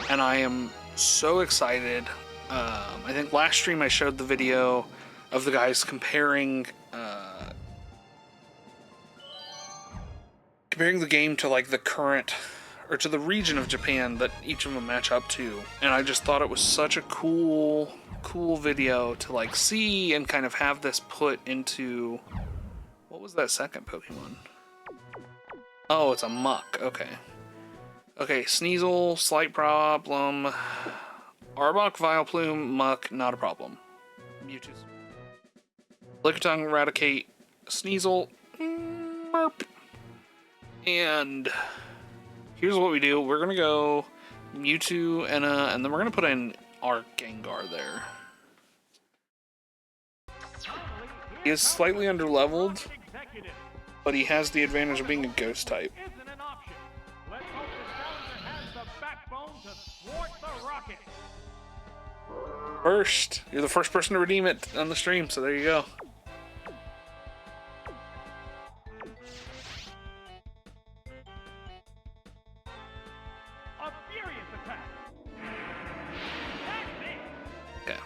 And I am so excited. I think last stream I showed the video of the guys comparing the game to like the current, or to the region of Japan that each of them match up to, and I just thought it was such a cool video to like see and kind of have this put into... What was that second Pokemon? Oh, it's a Muck. Okay, Sneasel, slight problem. Arbok, Vileplume, Muck, not a problem. Mewtwo's Lickitung, Eradicate, Sneasel, Merp. And here's what we do. We're going to go Mewtwo, and then we're going to put in our Gengar there. He is slightly underleveled, Executive but he has the advantage of being a ghost type. isn't an option. Let's hope the challenger has the backbone to thwart the rocket. First, you're the first person to redeem it on the stream, so there you go. A furious attack. That's it.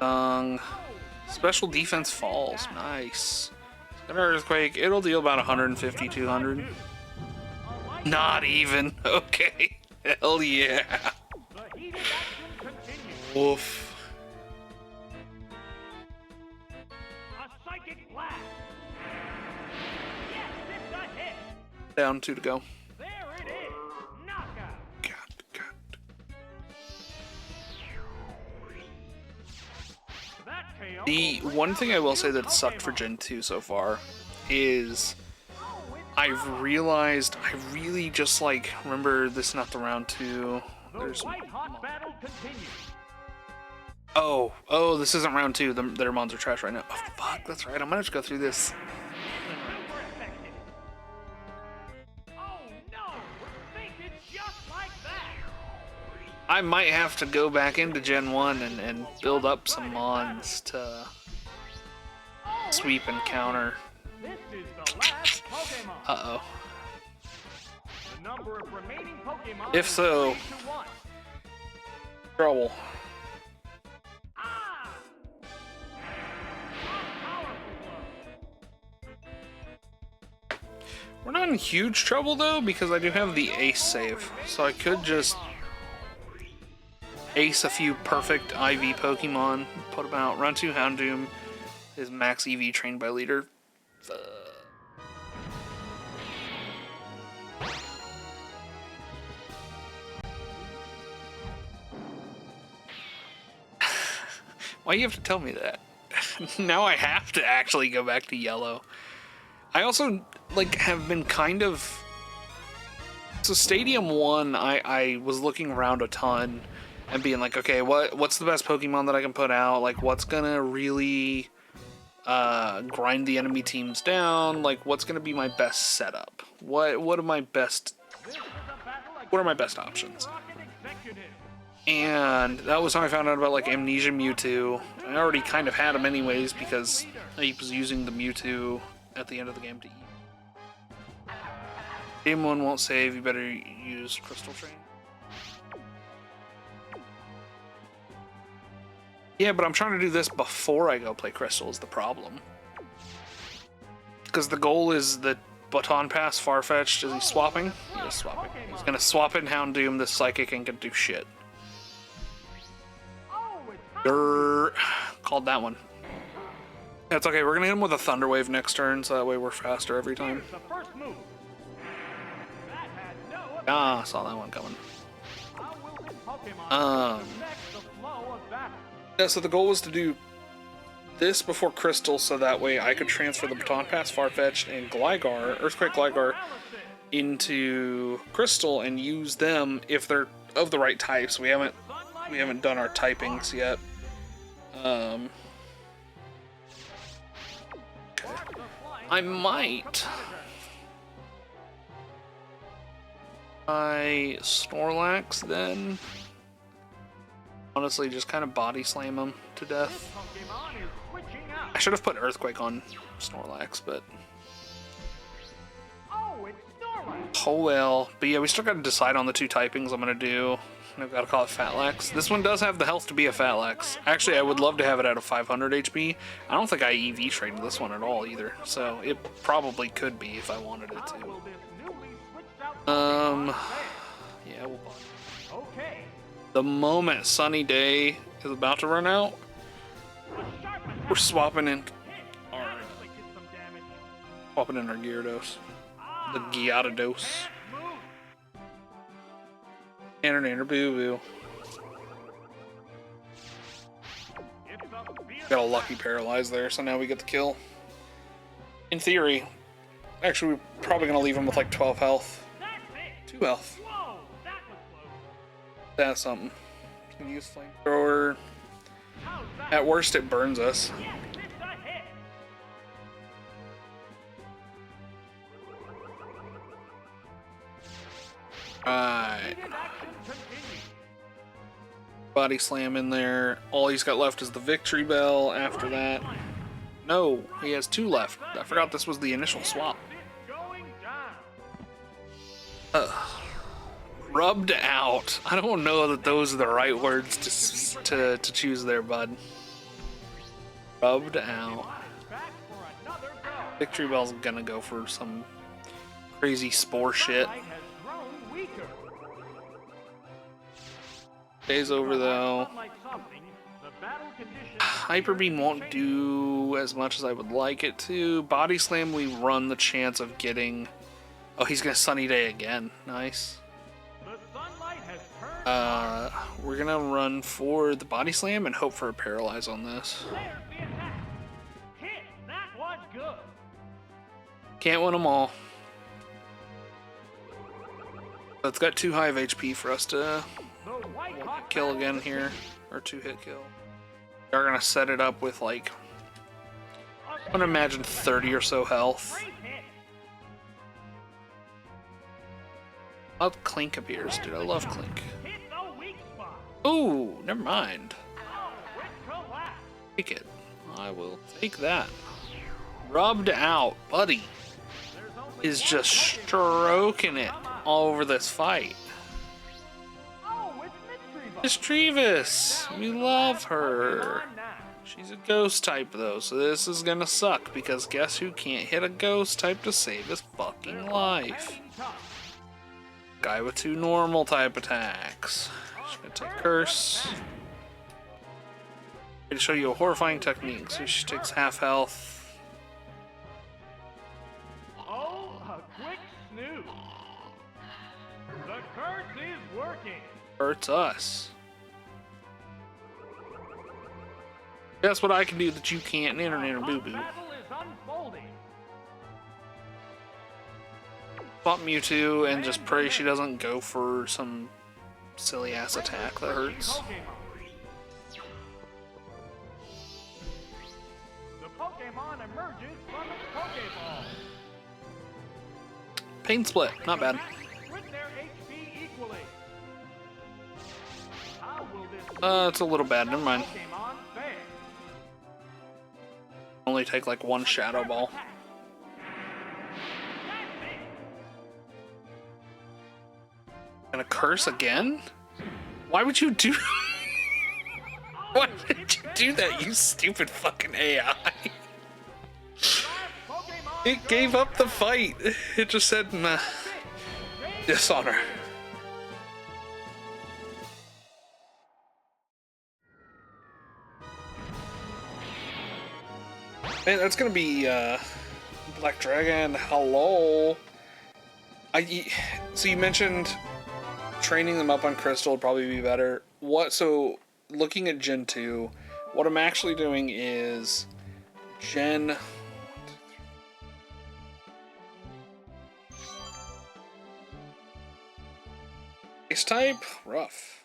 Yeah. Special defense falls. Nice. An earthquake. It'll deal about 150, 200. Not even. Okay. Hell yeah. The heated action continues. Woof. A psychic blast. Yes, it's a hit. Down 2 to go. There it is. Knockout. God. That KO The one thing I will say that sucked for Gen 2 so far is I've realized I really just like, remember this is not the round 2. The white hot battle continues. Oh, this isn't round 2. Their mons are trash right now. Oh, fuck, that's right. I'm gonna just go through this. Super effective. Oh no! Fainted just like that. I might have to go back into Gen 1 and build up some mons to sweep and counter. This is the last Pokemon. Uh-oh. The number of remaining Pokemon If is so, 3 to 1. trouble. Ah! A powerful blow. We're not in huge trouble though, because I do have the ace save. So I could just ace a few perfect IV Pokemon, put them out. Round 2 Houndoom is max EV trained by leader. Why you have to tell me that? Now I have to actually go back to yellow. I also like have been kind of, so Stadium 1 I was looking around a ton and being like, okay, what's the best Pokemon that I can put out? Like what's gonna really grind the enemy teams down? Like what's gonna be my best setup? What are my best options? And that was how I found out about like Amnesia Mewtwo. I already kind of had him anyways because I was using the Mewtwo at the end of the game to eat. Game 1 won't save, you better use Crystal Train. Yeah, but I'm trying to do this before I go play Crystal is the problem. Because the goal is that Baton Pass Farfetch'd, is he swapping? He is swapping. He's gonna swap in Houndoom, this Psychic ain't gonna do shit. Grrr. Called that one. That's okay, we're gonna hit him with a Thunder Wave next turn, so that way we're faster every time. Ah, saw that one coming. Yeah, so the goal was to do this before Crystal, so that way I could transfer the Baton Pass Farfetch'd and Gligar, Earthquake Gligar, into Crystal and use them if they're of the right types. We haven't done our typings yet. Okay. I might Snorlax then. Honestly, just kind of body slam him to death. I should have put Earthquake on Snorlax, but oh well. But yeah, we still got to decide on the 2 typings I'm gonna do. I've got to call it Fatlax. This one does have the health to be a Fatlax. Actually, I would love to have it at a 500 HP. I don't think I EV traded this one at all either, so it probably could be if I wanted it to. Yeah, we'll buy it. The moment Sunny Day is about to run out, we're swapping in our Gyarados. The Gyarados. Nanner boo boo. Got a lucky paralyze there, so now we get the kill. In theory, actually, we're probably gonna leave him with like 12 health. 2 health. That's something. Can use flamethrower. At worst, it burns us. Alright. Heated action continues. Body slam in there. All he's got left is the victory bell after that. No, he has 2 left. I forgot this was the initial swap. It's going down. Rubbed out. I don't know that those are the right words to choose there, bud. Rubbed out. Back for another go. Victory bell's gonna go for some crazy spore shit. Sunlight has grown weaker. Stays over though. Sunlight softening, the battle conditions Hyper beam won't do as much as I would like it to. Body slam, we run the chance of getting. Oh, he's gonna sunny day again. Nice. the sunlight has turned. We're gonna run for the body slam and hope for a paralyze on this. There's the attack. Hit. That was good. Can't win them all. But it's got too high of HP for us to The white hot kill battle again here, or 2-hit kill. They're gonna set it up with like, I'm gonna imagine 30 or so health. Great hit. Oh, Clink appears, dude. I love Clink. Hit the weak spot. Ooh, never mind. Oh, it collapsed. Take it. I will take that. Rubbed out, buddy, There's only is one just second. stroking it all over this fight. Oh, it's Mystery Miss Trevis, we love her. She's a ghost type though, so this is gonna suck because guess who can't hit a ghost type to save his fucking life? Guy with 2 normal type attacks. She's gonna take curse. To show you a horrifying technique, so she takes half health. Oh, a quick snooze. The curse is working. Hurts us. Guess what I can do that you can't, Nanner Boo Boo. Battle is unfolding. Swap Mewtwo and just pray she doesn't go for some silly ass attack that hurts. The Pokemon emerges from its Pokeball. Pain split, not bad. With their HP equally. How will this It's a little bad, never mind. Pokemon fare? Only take like 1 Shadow Ball. That's it. Gonna curse again? Why would you do Why did you do that, you stupid fucking AI? Pokemon It gave up the fight. It just said, nah. Dishonor. Man, that's gonna be Black Dragon. Hello. So you mentioned training them up on Crystal would probably be better. So looking at Gen 2, what I'm actually doing is Gen Base type? Rough.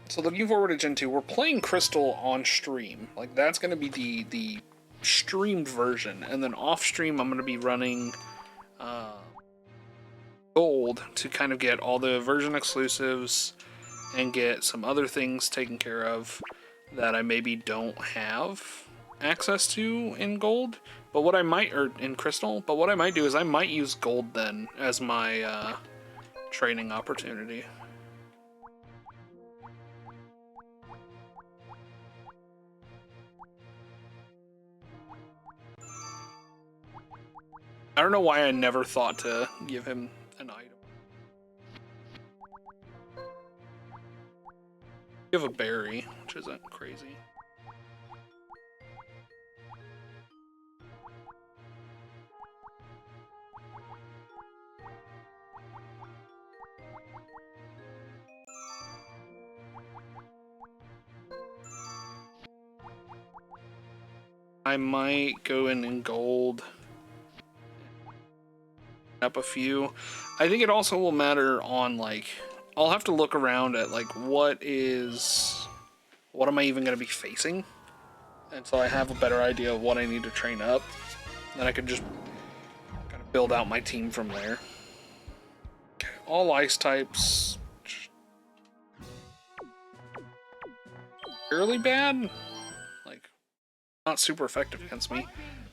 So looking forward to Gen 2, we're playing Crystal on stream. Like, that's going to be the streamed version. And then off stream, I'm going to be running Gold to kind of get all the version exclusives and get some other things taken care of that I maybe don't have access to in Gold. But what I might, or in Crystal, but what I might do is I might use Gold then as my training opportunity. I don't know why I never thought to give him an item. You have a berry, which isn't crazy. I might go in Gold. Up a few. I think it also will matter on, like, I'll have to look around at like what am I even going to be facing, and so I have a better idea of what I need to train up. Then I can just kind of build out my team from there. Okay, all ice types. Fairly bad. Like, not super effective against me.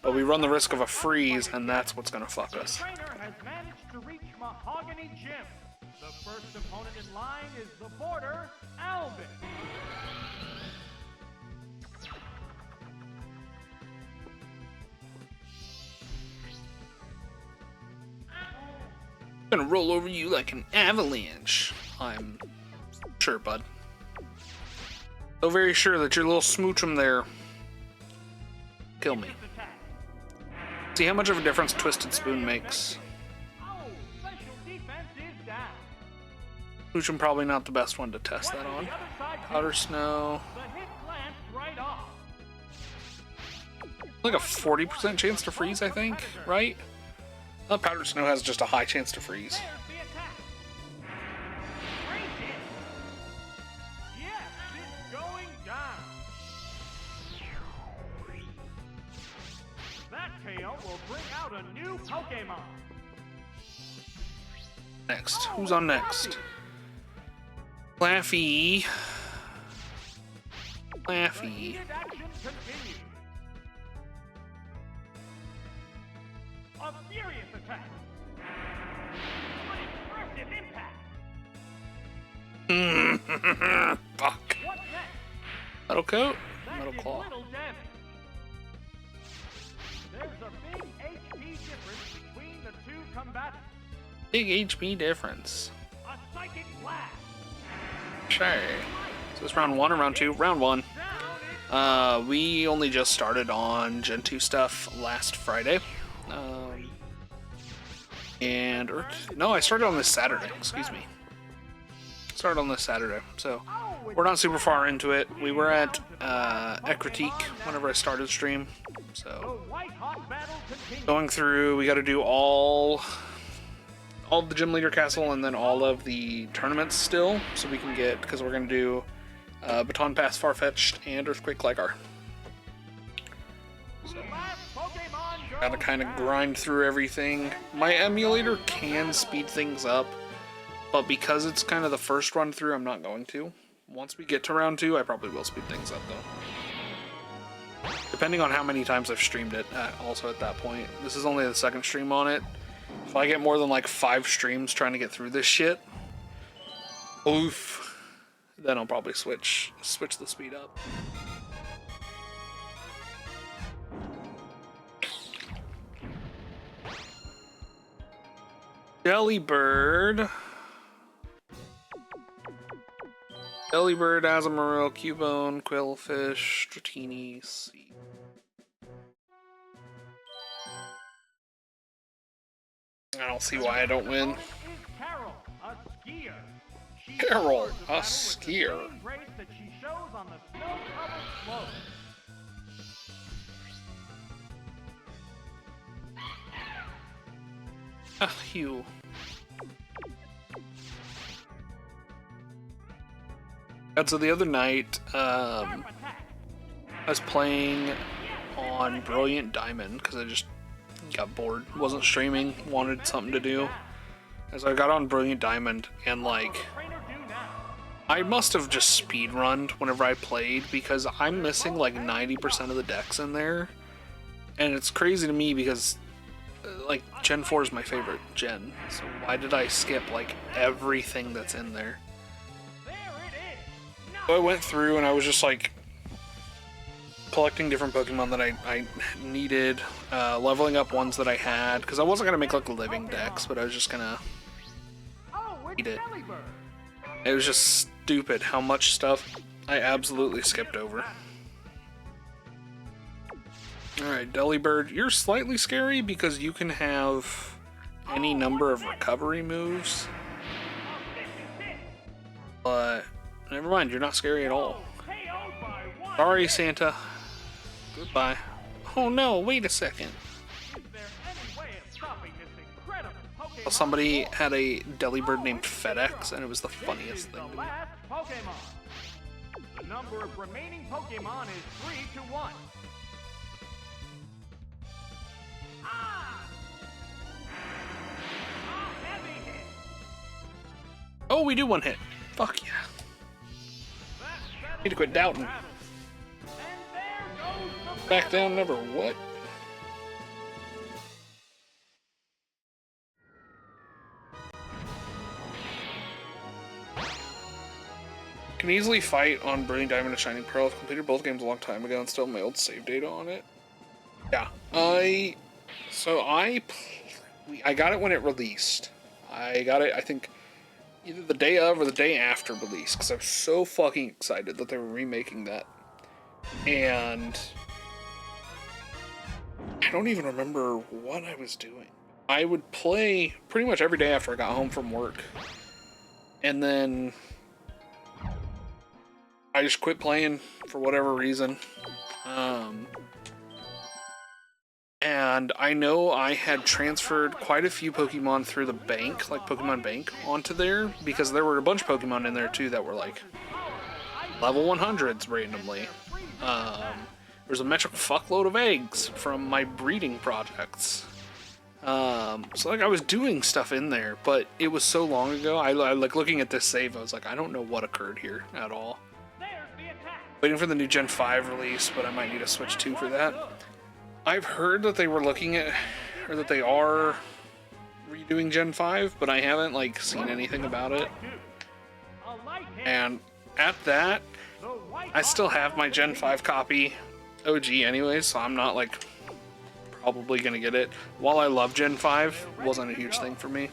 But we run the risk of a freeze, and that's what's gonna fuck us. The trainer has managed to reach Mahogany Gym. The first opponent in line is the border, Alvin. I'm gonna roll over you like an avalanche. I'm sure, bud. So very sure that your little smoochum there kill me. See how much of a difference Twisted Spoon makes. Oh, special defense is down. Smoochum probably not the best one to test that on. Powder Snow. The hit glanced right off. Like a 40% chance to freeze, I think, right? Powder Snow has just a high chance to freeze. There's the attack. Break it. Yes, it's going down. That KO will bring out a new Pokemon. Next. Who's on next? Laffy. The Laffy. heated action continues. A furious attack. What impressive impact. Fuck. What's next? Metal Coat? That Metal did Claw. little damage. There's a big HP difference between the two combatants. Big HP difference. A psychic blast. Sure. So it's round 1 or round 2? Round 1. Down it. We only just started on Gen 2 stuff last Friday. No, I started on this Saturday, excuse me. Started on this Saturday, so we're not super far into it. We were at Ecritique whenever I started stream, The so white hot battle continues. going through, we got to do all of the Gym Leader Castle and then all of the tournaments still, so we can get, because we're going to do Baton Pass Farfetch'd and Earthquake Gligar. The last Pokemon goes Gotta kind of down. grind through everything. My emulator can speed things up, but because it's kind of the first run through, I'm not going to. Once we get to round 2, I probably will speed things up though. Depending on how many times I've streamed it, also at that point. This is only the second stream on it. If I get more than like 5 streams trying to get through this shit, oof, then I'll probably switch the speed up. Delibird. Delibird, Azumarill, Cubone, Quillfish, Dratini, Sea. I don't see why I don't win. Is Carol, a skier. She Carol, soars a the battle with the skier. same grace that she shows on the snow-covered slopes. Ah, Hugh. And so the other night, Sharp attack. I was playing on Brilliant Diamond because I just got bored, wasn't streaming, wanted something to do. And so I got on Brilliant Diamond and like, Trainer do now. I must have just speedrunned whenever I played because I'm missing like 90% of the decks in there. And it's crazy to me because like Gen 4 is my favorite gen. So why did I skip like everything that's in there? There it is. So I went through and I was just like collecting different Pokemon that I needed, leveling up ones that I had, because I wasn't going to make like living decks, but I was just going to Oh, it's eat it. Delibird. It was just stupid how much stuff I absolutely skipped over. Alright, Delibird, you're slightly scary because you can have any number of recovery moves, but never mind, you're not scary at all. KO'd by one. Sorry, Santa. Goodbye. Oh no, wait a second. Is there any way of stopping this incredible Pokemon? Somebody had a Delibird named FedEx, and it was the funniest This thing is to the me. last Pokemon. The number of remaining Pokemon is 3 to 1. Ah! A heavy hit. Oh, we do one hit. Fuck yeah. Need to quit doubting. Back down, never what? Can easily fight on Brilliant Diamond and Shining Pearl. I've completed both games a long time ago and still have my old save data on it. Yeah, I got it when it released. I got it, I think, either the day of or the day after release, because I was so fucking excited that they were remaking that. And I don't even remember what I was doing. I would play pretty much every day after I got home from work. And then I just quit playing for whatever reason. And I know I had transferred quite a few Pokemon through the bank, like Pokemon Bank, onto there, because there were a bunch of Pokemon in there too that were like level 100s randomly. There's a metric fuckload of eggs from my breeding projects. So like I was doing stuff in there, but it was so long ago. I like looking at this save, I was like, I don't know what occurred here at all. Waiting for the new Gen 5 release, but I might need a Switch 2 for that. I've heard that they were looking at, or that they are redoing Gen 5, but I haven't like seen anything about it. And at that, I still have my Gen 5 copy OG anyways, so I'm not like probably gonna get it. While I love Gen 5, it wasn't a huge thing for me.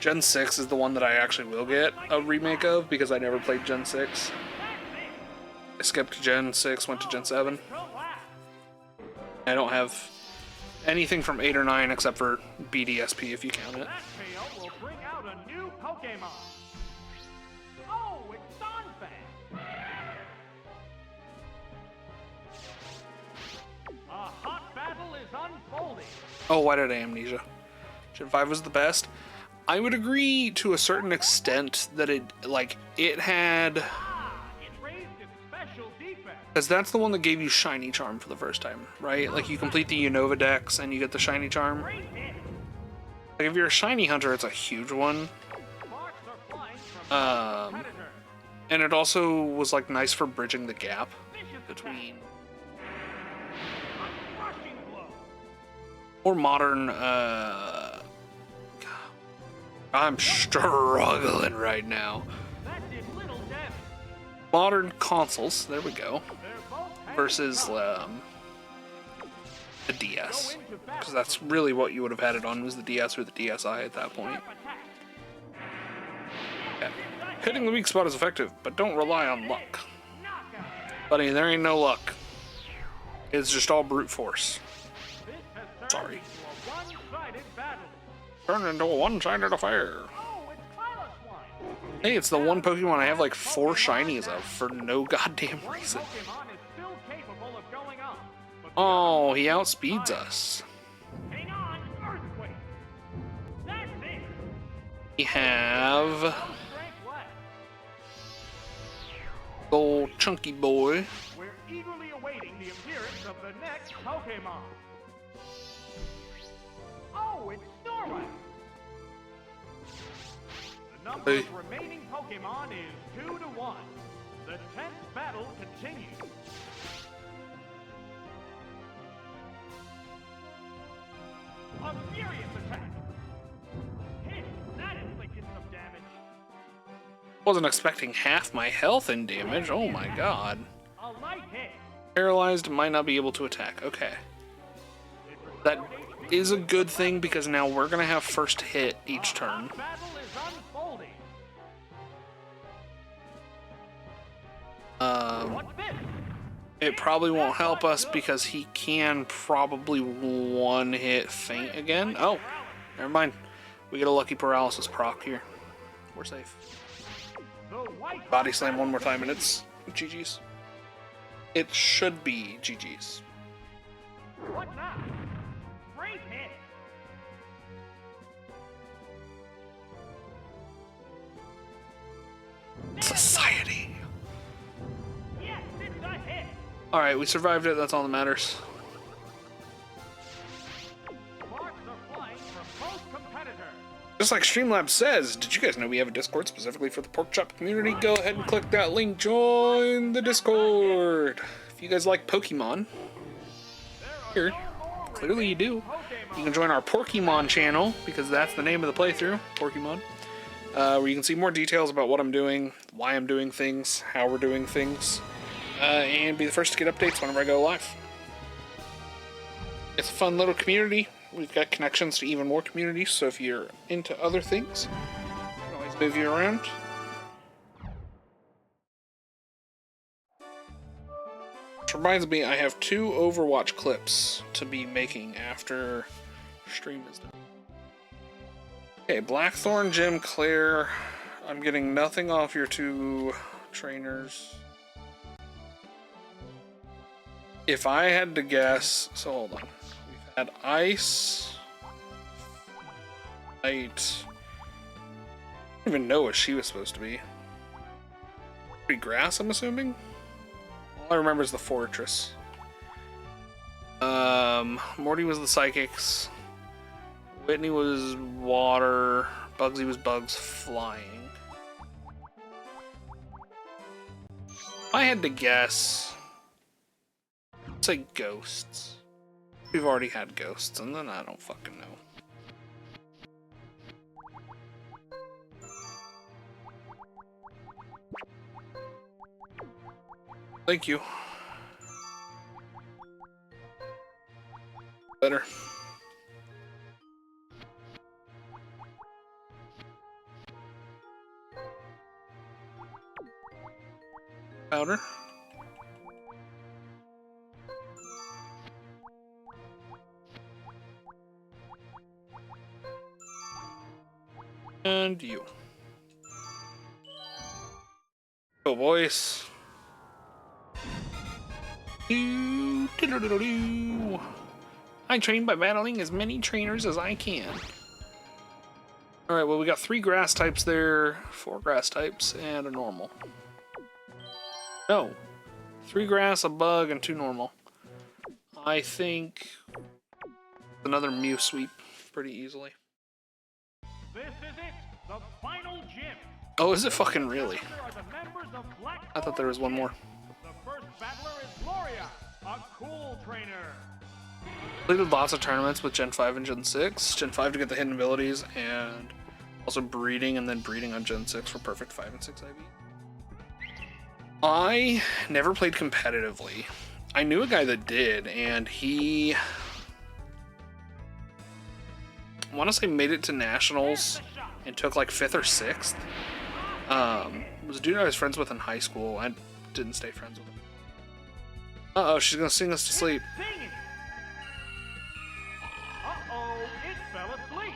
Gen 6 is the one that I actually will get a remake of because I never played Gen 6. I skipped Gen 6, went to Gen 7. I don't have anything from 8 or 9 except for BDSP if you count it. will bring out a new Pokemon. Oh, it's Donphan. A hot battle is unfolding. Oh, why did I amnesia? Gen 5 was the best. I would agree to a certain extent that it had... Because that's the one that gave you Shiny Charm for the first time, right? Like, you complete the Unova Dex and you get the Shiny Charm. Like, if you're a Shiny Hunter, it's a huge one. And it also was, like, nice for bridging the gap between more modern, I'm struggling right now. Modern consoles, there we go, versus the DS, because that's really what you would have had it on, was the DS or the DSi at that point. Yeah. Hitting the weak spot is effective, but don't rely on luck. Buddy, there ain't no luck. It's just all brute force. Sorry. Turned into a one-sided affair. Hey, it's the one Pokemon I have like 4 shinies of for no goddamn reason. Oh, he outspeeds us. We have old chunky boy. We're eagerly awaiting the appearance of the next Pokemon. Oh, it's Snorlax. The number of remaining Pokemon is 2 to 1. The 10th battle continues. A furious attack. Hit. That inflicted some damage. Wasn't expecting half my health in damage. Oh my god. A light hit. Paralyzed, might not be able to attack. Okay. That is a good thing because now we're gonna have first hit each turn. It probably won't help us because he can probably one-hit faint again. Oh, never mind. We get a lucky paralysis proc here. We're safe. Body slam one more time and it's GG's. It should be GG's. What now? Great hit. Society. Yes, it's a hit. Alright, we survived it, that's all that matters. Marks are flying from both competitors. Just like Streamlabs says, did you guys know we have a Discord specifically for the Pork Chop community? Go ahead and click that link, join the Discord. If you guys like Pokemon, here, clearly you do. You can join our Porkymon channel, because that's the name of the playthrough, Porkymon, where you can see more details about what I'm doing, why I'm doing things, how we're doing things, and be the first to get updates whenever I go live. It's a fun little community. We've got connections to even more communities, so if you're into other things, we can always move you around. Which reminds me, I have 2 Overwatch clips to be making after stream is done. Okay, Blackthorn, Jim, Claire. I'm getting nothing off your 2 trainers. If I had to guess, so hold on. We've had Ice, Light. I don't even know what she was supposed to be. Pretty Grass, I'm assuming? All I remember is the Fortress. Morty was the Psychics. Whitney was Water. Bugsy was Bugs Flying. If I had to guess, I'd say Ghosts. We've already had Ghosts, and then I don't fucking know. Thank you. Better. Powder. And you. Go, boys. I train by battling as many trainers as I can. Alright, well, we got 3 grass types there, 4 grass types, and a normal. No. 3 grass, a bug, and 2 normal. I think another Mew sweep pretty easily. This is it, the final gym. Oh, is it fucking really? I thought there was one more. The first battler is Gloria, a cool trainer. Completed lots of tournaments with Gen 5 and Gen 6. Gen 5 to get the hidden abilities, and also breeding, and then breeding on Gen 6 for perfect 5 and 6 IV. I never played competitively. I knew a guy that did, and he, I want to say, made it to nationals and took like 5th or 6th. It was a dude I was friends with in high school. I didn't stay friends with him. Uh-oh, she's gonna sing us to sleep. Uh-oh, it fell asleep.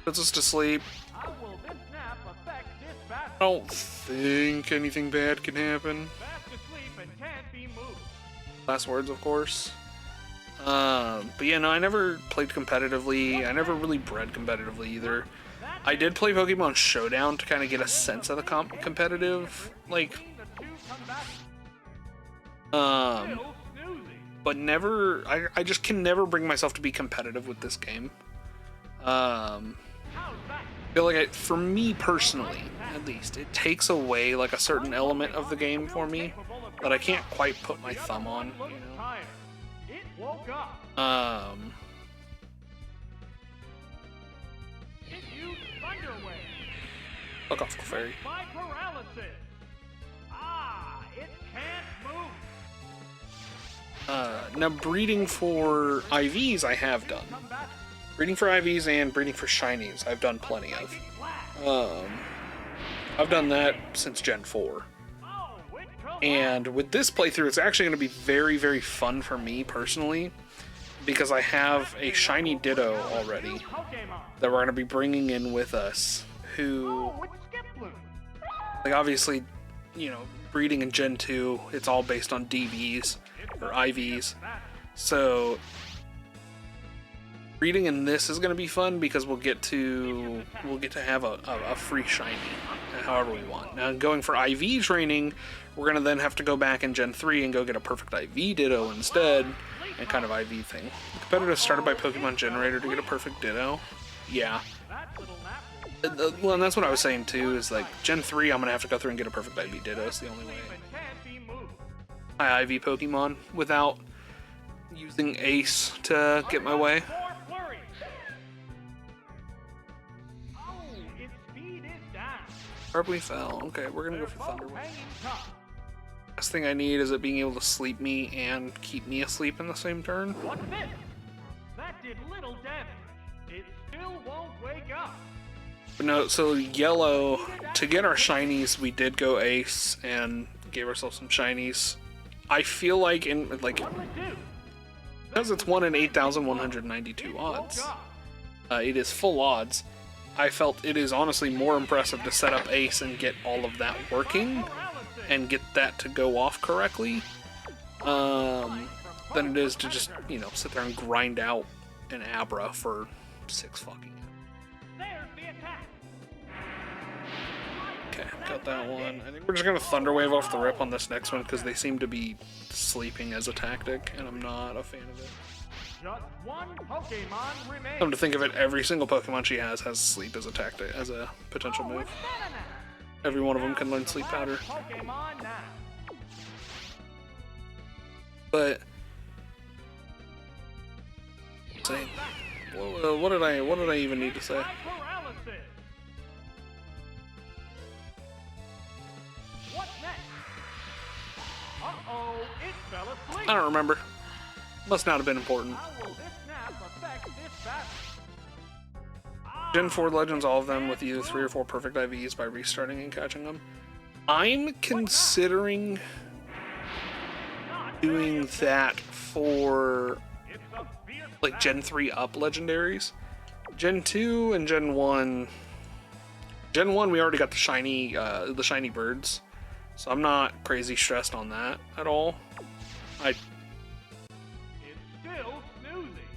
Puts us to sleep. How will this nap affect this battle? I don't think anything bad can happen. Fast asleep and can't be moved. Last words, of course. But yeah, no, I never played competitively. I never really bred competitively either. I did play Pokemon Showdown to kind of get a sense of the competitive, like, but never, I just can never bring myself to be competitive with this game. I feel like for me personally, at least, it takes away like a certain element of the game for me that I can't quite put my thumb on, you know? Fuck off, Fairy. Now breeding for IVs I have done. Breeding for IVs and breeding for shinies I've done plenty of. I've done that since Gen 4. And with this playthrough, it's actually going to be very, very fun for me personally, because I have a shiny Ditto already that we're going to be bringing in with us, who, like, obviously, you know, breeding in Gen 2, it's all based on DVs or IVs. So breeding in this is going to be fun because we'll get to have a free shiny however we want. Now going for IV training, we're going to then have to go back in Gen 3 and go get a perfect IV Ditto instead, and kind of IV thing. The competitive started by Pokemon Generator to get a perfect Ditto. Yeah. Well, and that's what I was saying too, is like Gen 3, I'm gonna have to go through and get a perfect IV Ditto. It's the only way I IV Pokemon without using Ace to get my way. Sharply fell. Okay, we're gonna go for Thunder Wave. Last thing I need is it being able to sleep me and keep me asleep in the same turn. What's this? That did little damage. It still won't wake up. No, so yellow, to get our shinies, we did go Ace and gave ourselves some shinies. I feel like because it's 1 in 8,192 odds, it is full odds. I felt it is honestly more impressive to set up Ace and get all of that working and get that to go off correctly than it is to just, you know, sit there and grind out an Abra for 6 fucking. Okay, got that one. I think we're just gonna Thunder Wave off the rip on this next one because they seem to be sleeping as a tactic, and I'm not a fan of it. Just one Pokemon remains. Come to think of it, every single Pokemon she has sleep as a tactic, as a potential move. Every one of them can learn Sleep Powder. But say, what did I even need to say? I don't remember. Must not have been important. Gen 4 Legends, all of them with either 3 or 4 perfect IVs by restarting and catching them. I'm considering doing that for like Gen 3 up legendaries. Gen 2 and Gen 1. Gen 1 we already got the shiny birds. So I'm not crazy stressed on that at all. I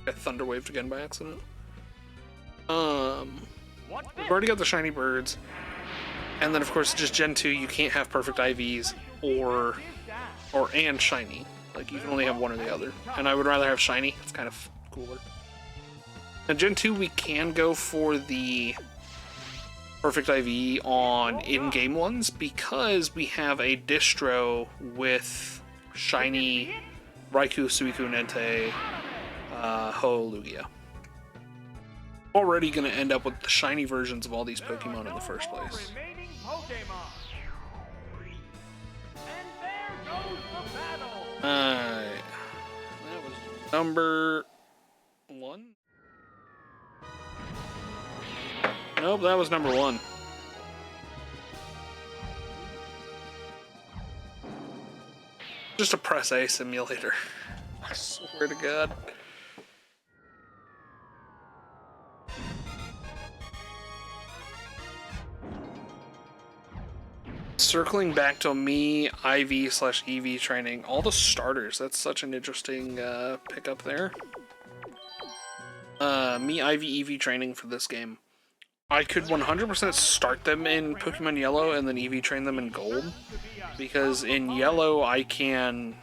got Thunder Waved again by accident. We've already got the shiny birds. And then of course just Gen 2 you can't have perfect IVs and shiny. Like you can only have one or the other. And I would rather have shiny. It's kind of cooler. And Gen 2 we can go for the perfect IV on in-game ones because we have a distro with shiny Raikou, Suicune, Entei, Ho-Lugia. Already going to end up with the shiny versions of all these Pokemon in the first place. Alright. That was number 1. Nope, that was number 1. Just a press A simulator. I swear to God. Circling back to me, IV/EV training, all the starters. That's such an interesting pickup there. Me IV/EV training for this game. I could 100% start them in Pokemon Yellow and then EV train them in Gold. Because in Yellow, I can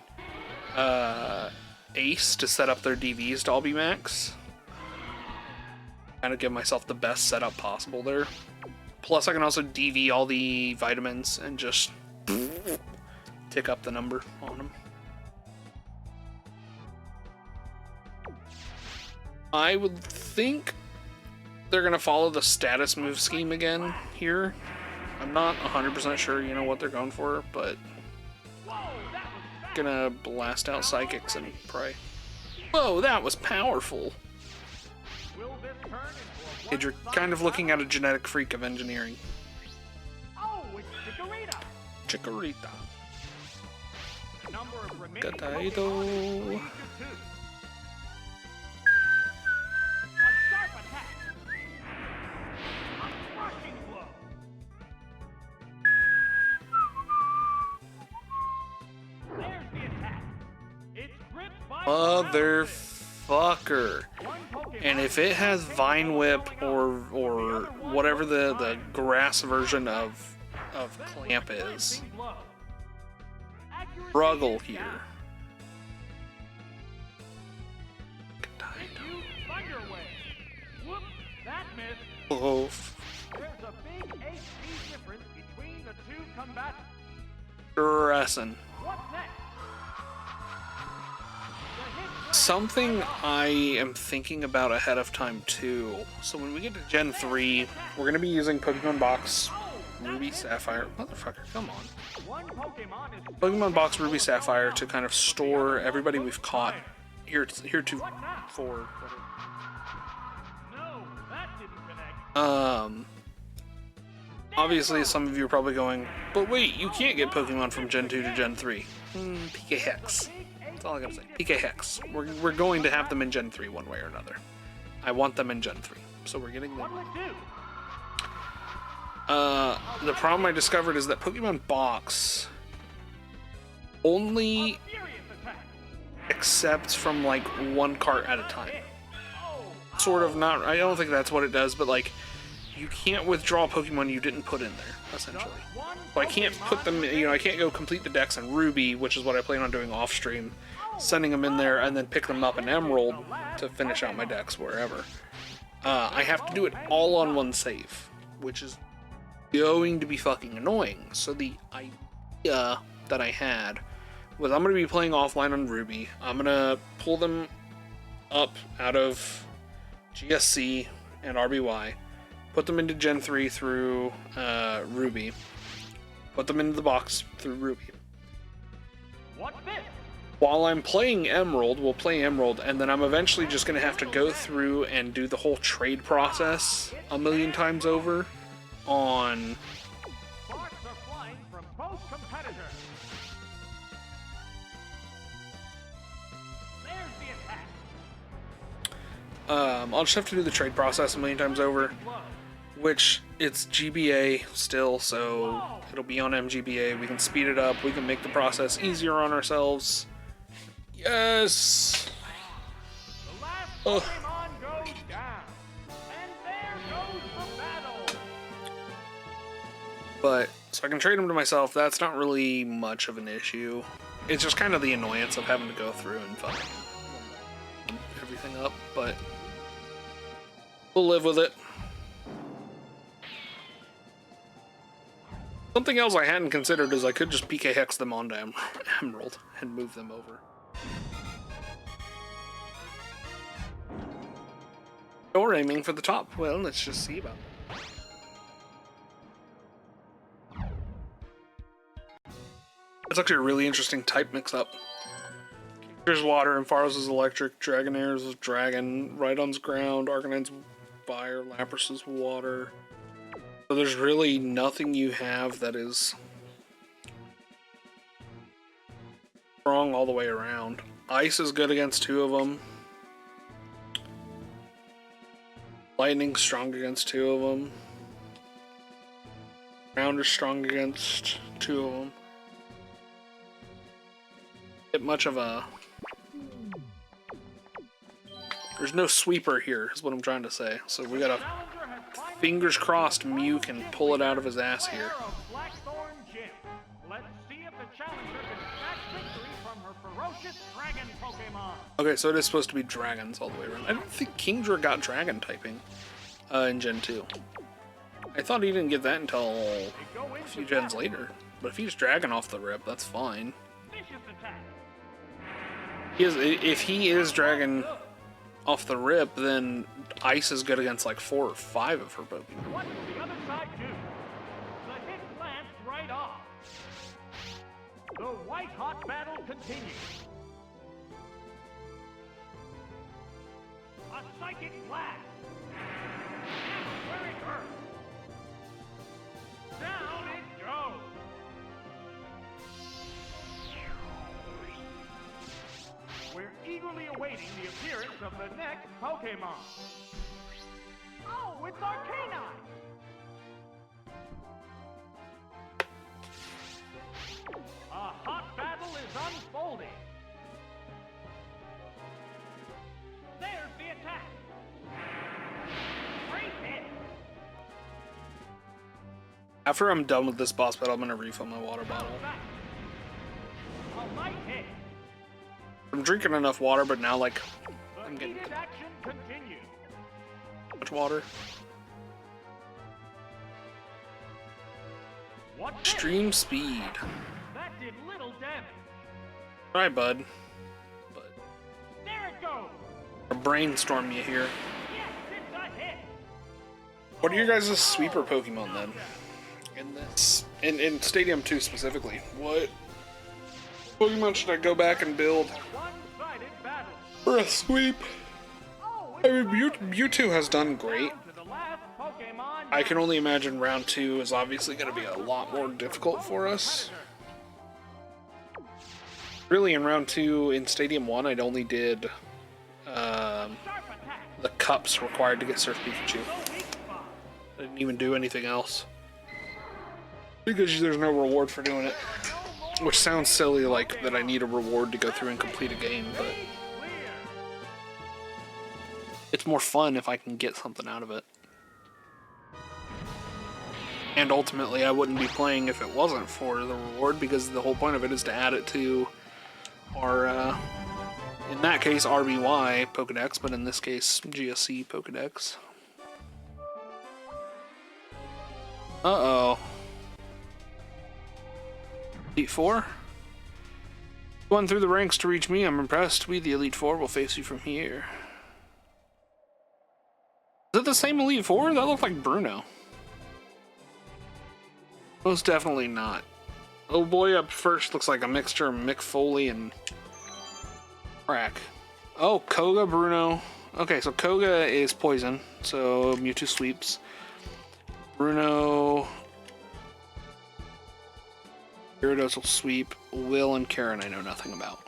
Ace to set up their DVs to all be max. Kind of give myself the best setup possible there. Plus, I can also DV all the vitamins and just tick up the number on them. I would think they're going to follow the status move scheme again here. I'm not 100% sure, you know, what they're going for, but gonna blast out Psychics and pray. Whoa, that was powerful. Kid, you're kind of looking at a genetic freak of engineering. Oh, it's Chikorita. Chikorita. Number of remaining Gataido. Pokemon is 3 to 2. A sharp attack. A crushing blow. There's the attack. It's gripped by Motherfucker. And if it has Vine Whip or whatever the grass version of Clamp is, struggle here. Oh, combat. Stressing. What's next? The hit Something I am thinking about ahead of time too. So when we get to Gen 3, we're gonna be using Pokemon Box Ruby Sapphire. Motherfucker, come on. one Pokemon is Pokemon Box Ruby Sapphire to kind of store everybody we've caught heretofore. no, that didn't connect. Obviously some of you are probably going, but wait, you can't get Pokemon from Gen 2 to Gen 3. PK Hex. That's all I gotta say. PK Hex. We're going to have them in Gen 3 one way or another. I want them in Gen 3, so we're getting them. What'll it do? The problem I discovered is that Pokemon Box only Furious attack. accepts from like one cart at a time. Oh, Sort of not, I don't think that's what it does, but like you can't withdraw Pokemon you didn't put in there, essentially. one So I can't put them, I can't go complete the decks in Ruby, which is what I plan on doing off stream, sending them in there and then pick them up in Emerald to finish out my decks wherever. I have to do it all on one save, which is going to be fucking annoying. So the idea that I had was I'm going to be playing offline on Ruby. I'm going to pull them up out of GSC and RBY, put them into Gen 3 through Ruby, put them into the box through Ruby. what's this? While I'm playing Emerald, we'll play Emerald, and then I'm eventually just going to have to go through and do the whole trade process a million times over on... Sparks are flying from both competitors. There's the attack. I'll just have to do the trade process a million times over, which it's GBA still, so it'll be on MGBA. We can speed it up. We can make the process easier on ourselves. Yes! The last Ugh. Pokemon goes down. And there goes the battle. But, so I can trade them to myself. That's not really much of an issue. It's just kind of the annoyance of having to go through and fucking everything up, but we'll live with it. Something else I hadn't considered is I could just PK Hex them onto Emerald and move them over. Or aiming for the top. Well, let's just see about that. That's actually a really interesting type mix-up. Here's water, Ampharos is electric, Dragonair's is dragon, Rhydon's ground, Arcanine's fire, Lapras is water. So there's really nothing you have that is strong all the way around. Ice is good against two of them. Lightning's strong against two of them. Ground is strong against two of them. Get much of a... There's no sweeper here, is what I'm trying to say. So we gotta... Fingers crossed Mew can pull it out of his ass here. Let's see if the challenger can snatch victory from her ferocious dragon Pokemon. Okay, so it is supposed to be dragons all the way around. I don't think Kingdra got dragon typing in Gen 2. I thought he didn't get that until a few gens later. But if he's dragon off the rip, that's fine. Vicious attack. If he is dragon off the rip, then ice is good against like 4 or 5 of her Pokemon. What does the other side do? The hit glanced right off. The white-hot battle continues. A psychic blast. And where it hurts. Down it goes. We're eagerly awaiting the appearance of the next Pokemon. Oh, it's Arcanine! A hot battle is unfolding. There's the attack. Great hit. After I'm done with this boss battle, I'm gonna refill my water bottle. A light hit. I'm drinking enough water, but now like I'm The getting heated action continues. too much water. What's this? Extreme speed. That did little damage. Try, bud. But There it goes. a brainstorm you here. Yes, it's a hit. What are your guys' sweeper Pokemon then? In this, in Stadium 2 specifically, what Pokemon should I go back and build One-sided battle. for a sweep? Oh, I mean, Mewtwo has done great. to the last Pokemon. I can only imagine round 2 is obviously going to be a lot more difficult for us. Really, in round 2 in Stadium 1, I'd only did Sharp attack. the cups required to get Surf Pikachu. No weak spot. I didn't even do anything else. Because there's no reward for doing it. Which sounds silly, like that I need a reward to go through and complete a game, but Clear. it's more fun if I can get something out of it. And ultimately, I wouldn't be playing if it wasn't for the reward, because the whole point of it is to add it to our, in that case, RBY Pokedex, but in this case, GSC Pokedex. Uh-oh. Elite Four? Going through the ranks to reach me, I'm impressed. We, the Elite Four, will face you from here. Is it the same Elite Four? That looked like Bruno. Most definitely not. Oh boy, up first looks like a mixture of Mick Foley and Crack. Oh, Koga, Bruno. Okay, so Koga is poison, so Mewtwo sweeps. Bruno, Gyarados will sweep. Will and Karen I know nothing about.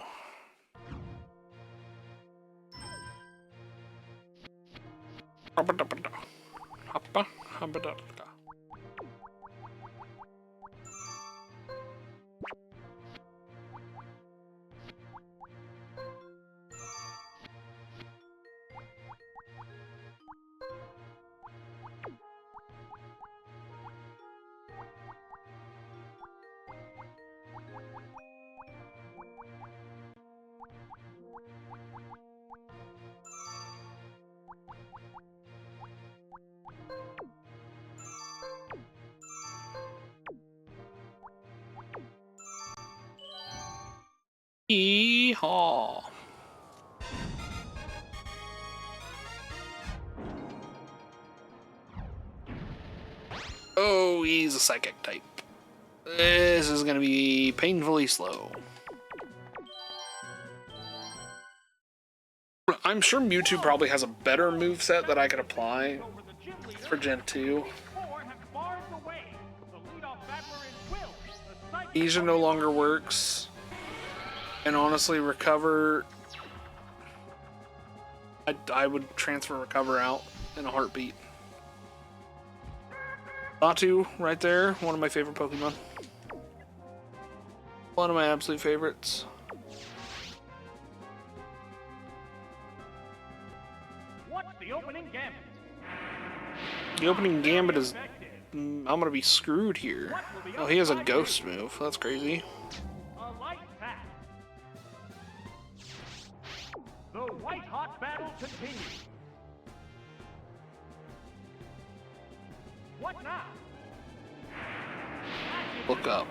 Yeehaw. Oh, he's a psychic type. This is gonna be painfully slow. I'm sure Mewtwo probably has a better moveset that I could apply for Gen 2. Asia no longer works. And honestly, Recover... I would transfer Recover out in a heartbeat. Latu, right there. One of my favorite Pokemon. One of my absolute favorites. What's the opening gambit? The opening gambit is... I'm gonna be screwed here. Oh, he has a ghost move. That's crazy. A light pack. The white hot battle continues. What now? Look up.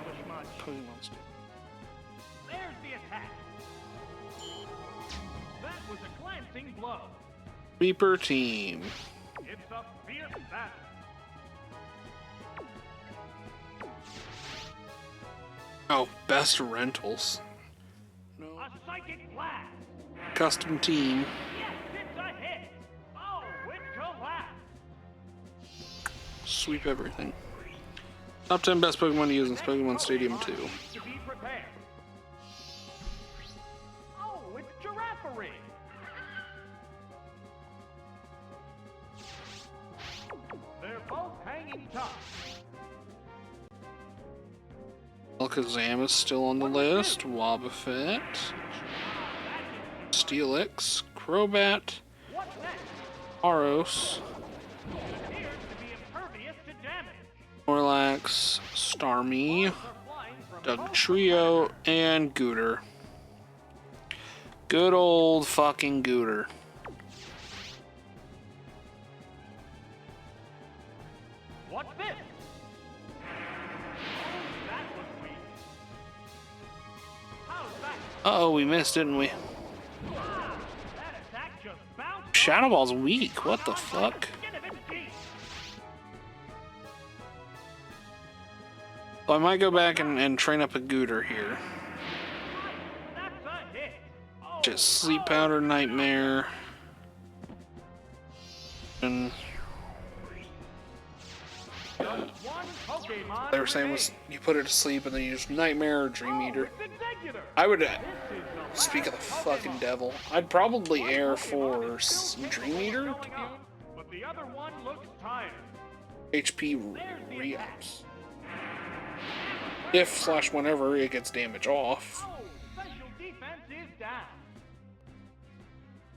Pokemon Stadium. There's the attack. That was a glancing blow. Reaper team. It's a fierce battle. Oh, best rentals. No. A psychic blast. Custom team. Yes, it's a hit. Oh, it collapsed. Sweep everything. Top 10 best Pokemon to use in Pokemon Stadium 2. To be prepared. Oh, it's Giraffary. They're both hanging tough. Alakazam is still on the list. Wobbuffet. Steelix. Crobat. What's next? Aros. It appears to be impervious to damage. Snorlax. Starmie. Are flying from Doug both Trio. And Gooter. Good old fucking Gooter. What's this? Uh-oh, we missed, didn't we? That attack just bounced Shadow Ball's weak. What the fuck? skin of its teeth. Well, I might go back and train up a Gooter here. That's a hit. Oh, Just Sleep Powder, Nightmare. And just one Pokemon they were saying remains. was you put it to sleep and then you use Nightmare or Dream Eater. It's Executor. I would, This is the speak of the last fucking Pokemon. devil, I'd probably One air Pokemon for is still Dream capable of Eater. going up, but the other one looks tired. HP There's the attack. re-ups. If / whenever it gets damage off. Oh, special defense is down.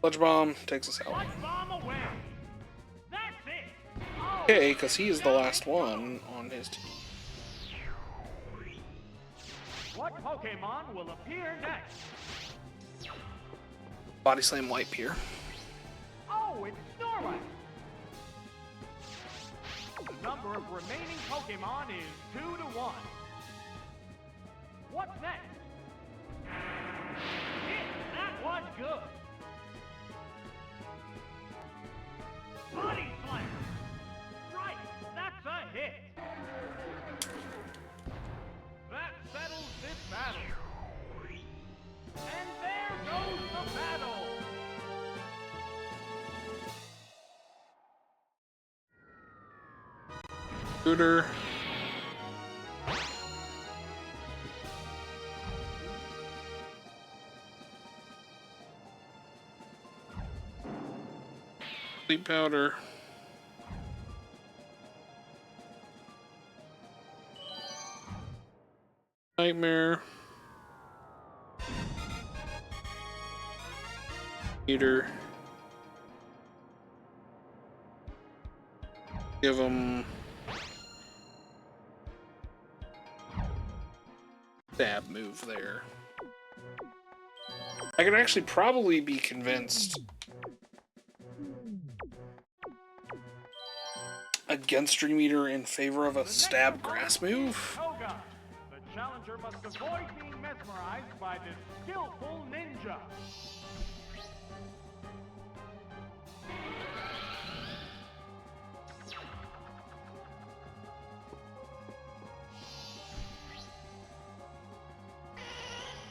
Sludge Bomb takes us out. Sludge Bomb away. That's it. Oh, Okay, because he is the last one on his team. what Pokemon will appear next? Body Slam Wipe here. Oh, it's Snorlax. The number of remaining Pokemon is 2 to 1. What's next? Hit! That was good. Body Slam. Right, that's a hit. That settles this battle. And there goes the battle. Gooter. Sleep Powder. Nightmare. Eater. Give him stab move there. I could actually probably be convinced against Dream Eater in favor of a stab grass move. Toga. The challenger must avoid being mesmerized by this skillful ninja.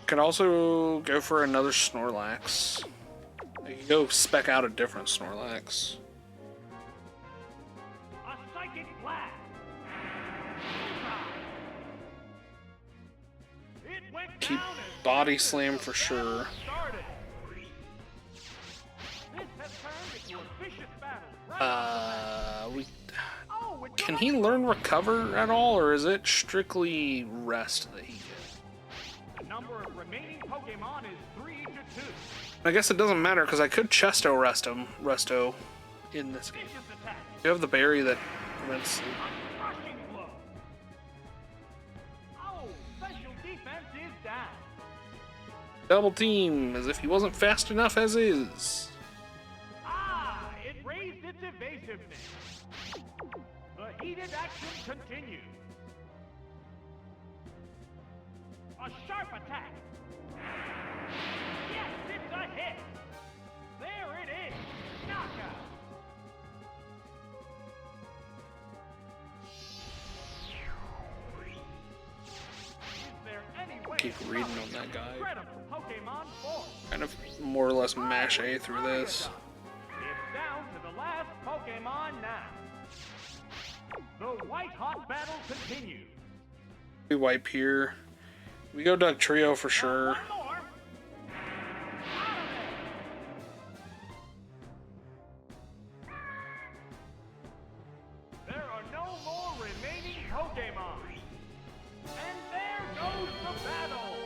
Could also go for another Snorlax. I could go spec out a different Snorlax. A psychic blast. It went Keep down as Body fast as Slam the for battle sure. started. This has turned into a vicious battle. Right off We the bat. Oh, it can got he learn Recover at all, or is it strictly Rest that he gets? The number of remaining Pokemon is 3 to 2. I guess it doesn't matter because I could Chesto Resto in this game. Vicious attack. You have the berry that prevents. A crushing blow. Oh, special defense is down. Double team, as if he wasn't fast enough as is. Ah, it raised its evasiveness. The heated action continues. A sharp attack. Yes, it's a hit. There it is. Knockout. Is there any way Keep of reading stopping on that guy. incredible Pokemon force? Kind of more or less mash A through this. It's down to the last Pokemon now. The white-hot battle continues. We wipe here. We go Doug Trio for sure. One more. Out of there. There are no more remaining Pokemon. And there goes the battle.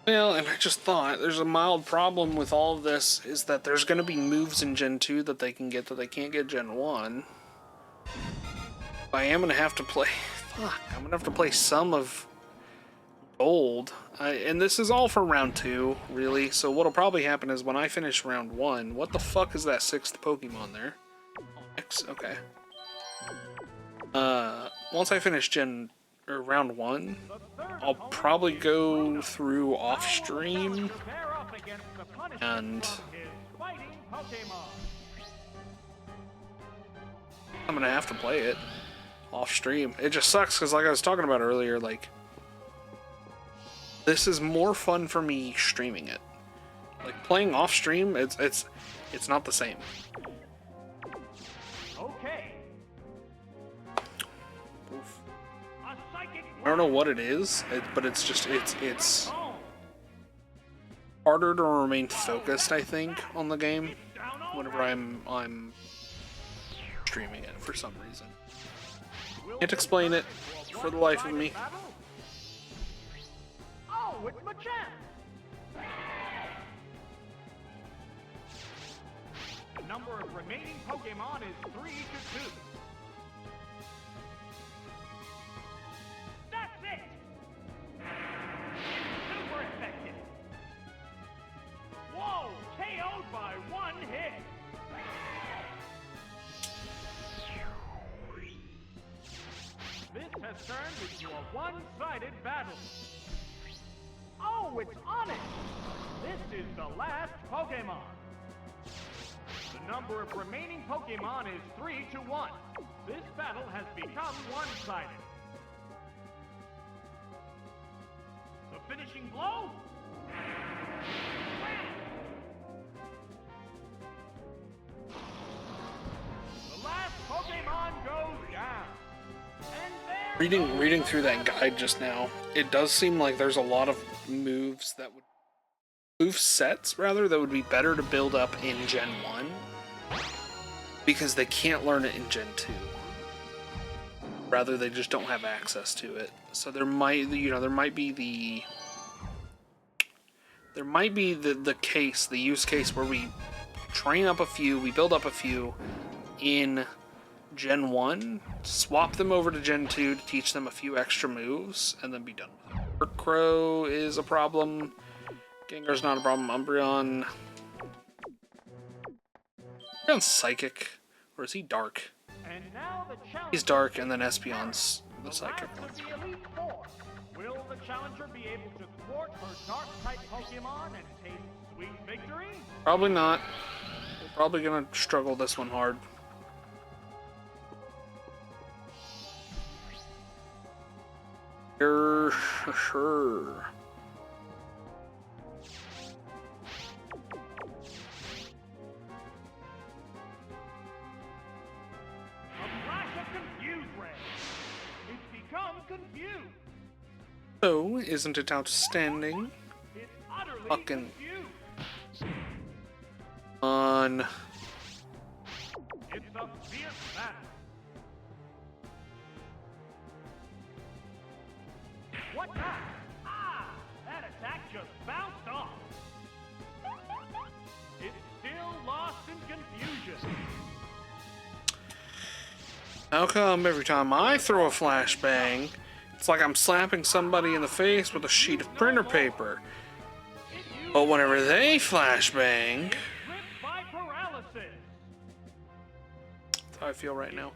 Well, and I just thought there's a mild problem with all of this is that there's going to be moves in Gen 2 that they can get that they can't get Gen 1. I am going to have to play. Fuck, I'm going to have to play some of gold. And this is all for round 2, really. So what'll probably happen is when I finish round 1, what the fuck is that 6th Pokemon there? X, okay. Once I finish round 1, I'll probably go through off stream and I'm gonna have to play it off stream. It just sucks because, like I was talking about earlier, like, this is more fun for me streaming it. Like, playing off stream, it's not the same. Okay. Oof. I don't know what it is, but it's just it's harder to remain focused, I think, on the game whenever I'm streaming it for some reason. Can't explain it for the life of me. Oh, it's Machamp! The number of remaining Pokemon is 3 to 2. That's it! Super effective! Whoa! KO'd by 1 hit! This has turned into a one-sided battle. Oh, it's on it! This is the last Pokemon. The number of remaining Pokemon is 3 to 1. This battle has become one-sided. The finishing blow? The last Pokemon goes down. Reading through that guide just now, it does seem like there's a lot of move sets that would be better to build up in Gen 1 because they can't learn it in Gen 2. Rather, they just don't have access to it. So there might be the use case where we train up a few, we build up a few in Gen 1, swap them over to Gen 2 to teach them a few extra moves, and then be done with it. Murkrow is a problem. Gengar's not a problem. Umbreon's Psychic. Or is he Dark? He's Dark, and then Espeon's the Psychic one. Will the challenger be able to thwart her Dark-type Pokemon and taste sweet victory? Probably not. We're probably gonna struggle this one hard. Sure. So, isn't it outstanding? Fucking on. It's a fierce battle. What now? Ah! That attack just bounced off. It's still lost in confusion. How come every time I throw a flashbang, it's like I'm slapping somebody in the face with a sheet of printer paper? But whenever they flashbang, that's how I feel right now.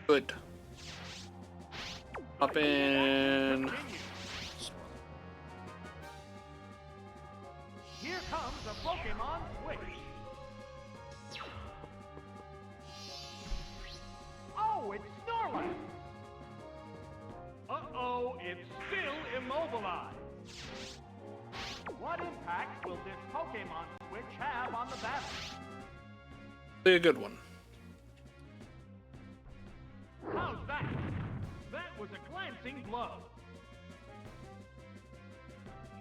Good. Up in. Here comes a Pokemon switch. Oh, it's Snorlax. Uh-oh, it's still immobilized. What impact will this Pokemon switch have on the battle? Be a good one. How's that? That was a glancing blow.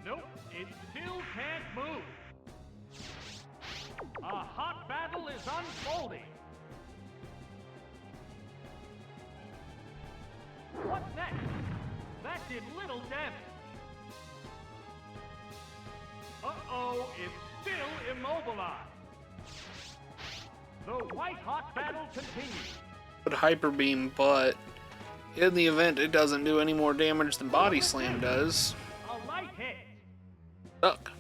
Nope, it still can't move. A hot battle is unfolding. What's next? That did little damage. Uh-oh, it's still immobilized. The white-hot battle continues. But Hyper Beam, but in the event it doesn't do any more damage than Body Slam does, A light hit. duck.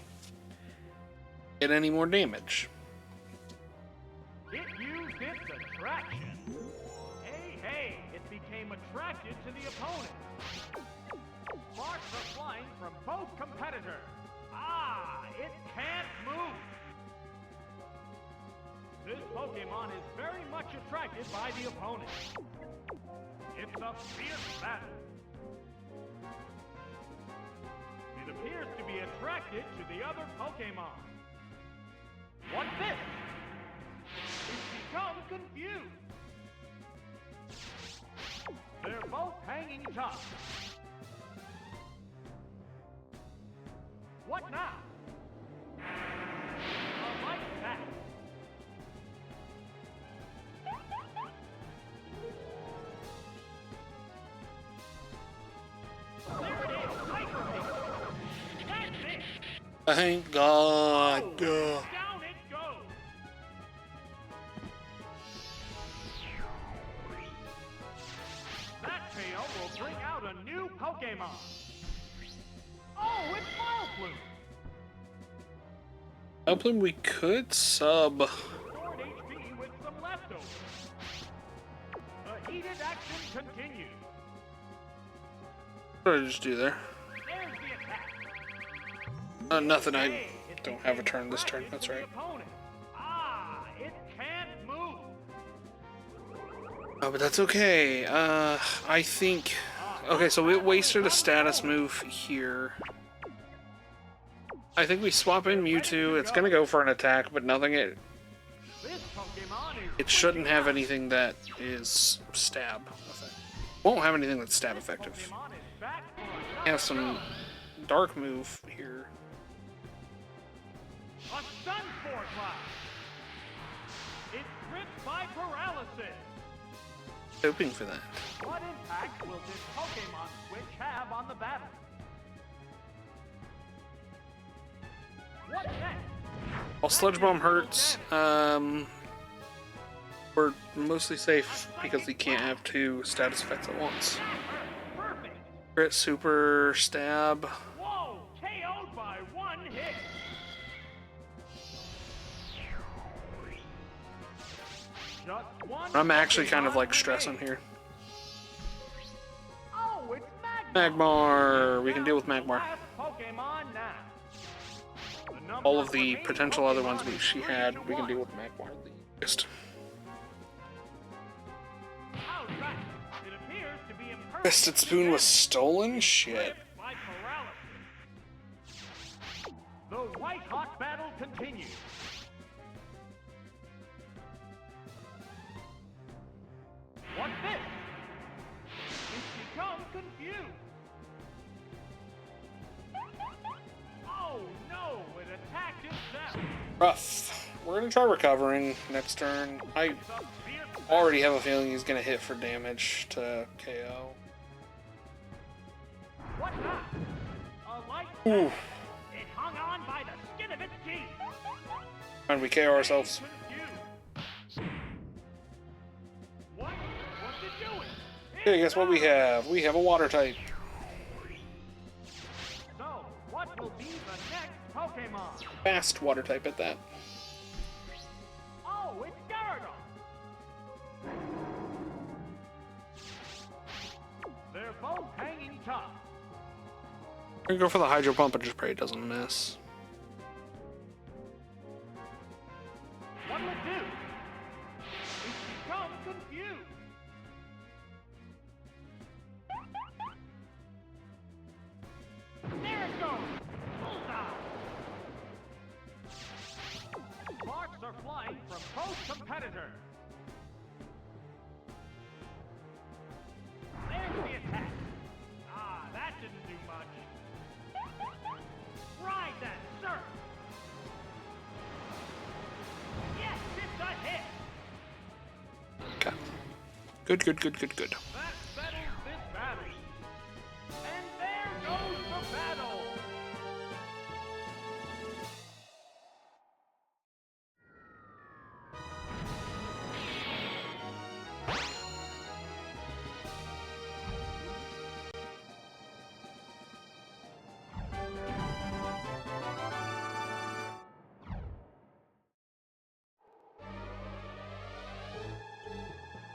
Get any more damage. It used its attraction. Hey, it became attracted to the opponent. Sparks are flying from both competitors. It can't move. This Pokemon is very much attracted by the opponent. It's a fierce battle. It appears to be attracted to the other Pokemon. What's this? It's become confused. They're both hanging tough. What now? A light attack. There it is, Hyper Beam. That's it. Thank God. Down it goes. That KO will bring out a new Pokemon. Oh, it's Mileplume. Mileplume, we could sub. Restored HP with some leftovers. The heated action continues. What did I just do there? There's the attack. Nothing. I Hey, it don't have a became turn this turn. attracted That's to the right. opponent. It can't move. Oh, but that's okay. I think... Okay, so we wasted a status move here. I think we swap in Mewtwo. It's gonna go for an attack, but nothing... This Pokemon is It shouldn't have anything that is stab effective. Won't have anything that's stab effective. Pokemon is back for We have some dark move here. a Sun Spore Cloud. It's gripped by paralysis. Hoping for that. What impact will this Pokemon switch have on the battle? What's next? While Sludge Bomb hurts, we're mostly safe because he can't have two status effects at once. Perfect. Crit, super, stab. Whoa! KO'd by one hit. Just one. I'm actually kind of Pokemon like stressing remains. here. Oh, it's Magmar. Magmar! We can deal with Down to the Magmar. last Pokemon now. The number All of the remaining potential other ones Pokemon is she 3 had, to we can 1. deal with Magmar the easiest. How's that? It appears to be impervious Twisted to Spoon was damage. stolen? Shit. Gripped by paralysis. The White Hot battle continues. What's this? It's become confused. Oh no, it attacked itself. Rough. We're gonna try recovering next turn. I It's a fierce already have a feeling he's gonna hit for damage to KO. What now? A light Ooh. attack. It hung on by the skin of its teeth. And we KO ourselves. Confused. What? What's it doing? Okay, guess what we have? We have a water type. So, what will be the next Pokemon? Fast water type at that. Oh, it's Gyarados. They're both hanging tough. We're gonna go for the Hydro Pump and just pray it doesn't miss. What'll it do? It's become confused. There it goes! Bullseye! Sparks are flying from both competitors. There's the attack. That didn't do much. Ride that surf! Yes, it's a hit! Okay. Good, good, good, good, good. That settles this battle. And there goes the battle.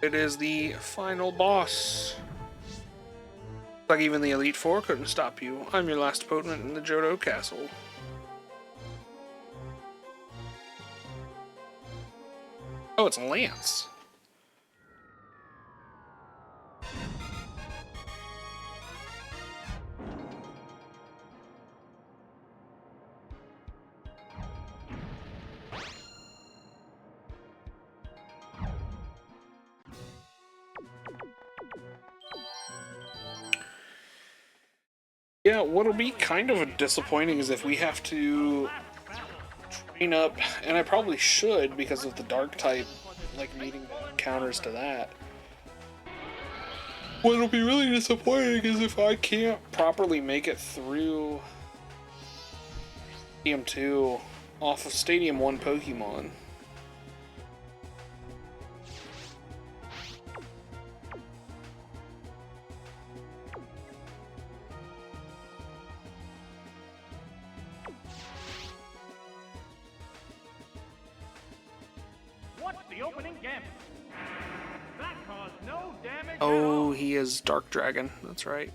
It is the final boss. Like even the Elite Four couldn't stop you. I'm your last opponent in the Johto Castle. Oh, it's Lance. Yeah, what'll be kind of disappointing is if we have to train up, and I probably should because of the dark type, like needing counters to that. What'll be really disappointing is if I can't properly make it through Stadium 2 off of Stadium 1 Pokemon. Oh, he is Dark Dragon. That's right.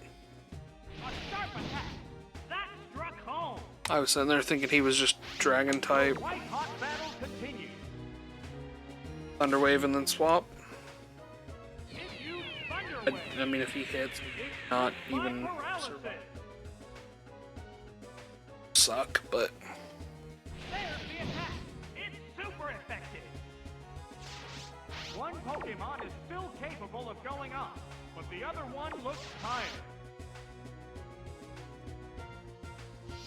I was sitting there thinking he was just Dragon type. Thunderwave and then swap. I mean, if he hits, not even survive. Suck, but. One Pokemon is still capable of going up, but the other one looks tired.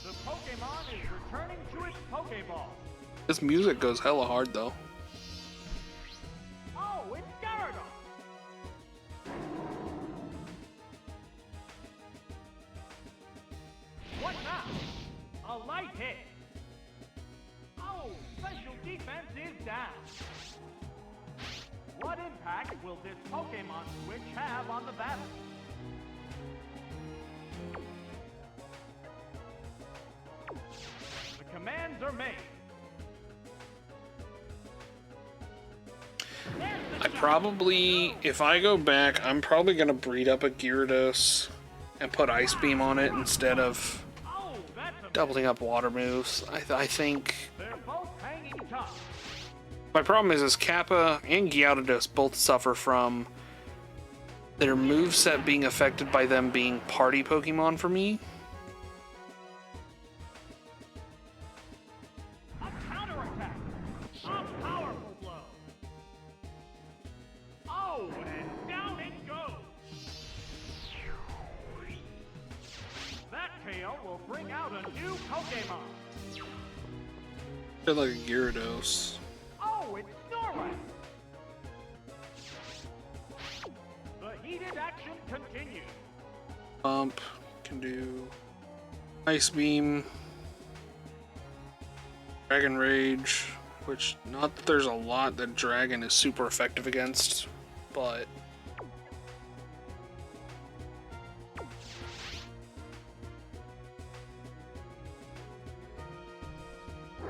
The Pokemon is returning to its Pokeball. This music goes hella hard, though. Oh, it's Gyarados! What now? A light hit. Oh, special defense is down. What impact will this Pokemon switch have on the battle? The commands are made. I probably, if I go back, I'm probably going to breed up a Gyarados and put Ice Beam on it instead of doubling up water moves. I think... They're both hanging tough. My problem is Kappa and Gyarados both suffer from their moveset being affected by them being party Pokemon for me. A counterattack. A powerful blow. Oh, and down it goes. That KO will bring out a new Pokemon. I feel like a Gyarados. Oh, it's Snorlax. The heated action continues. Pump, can do Ice Beam, Dragon Rage, which not that there's a lot that Dragon is super effective against, but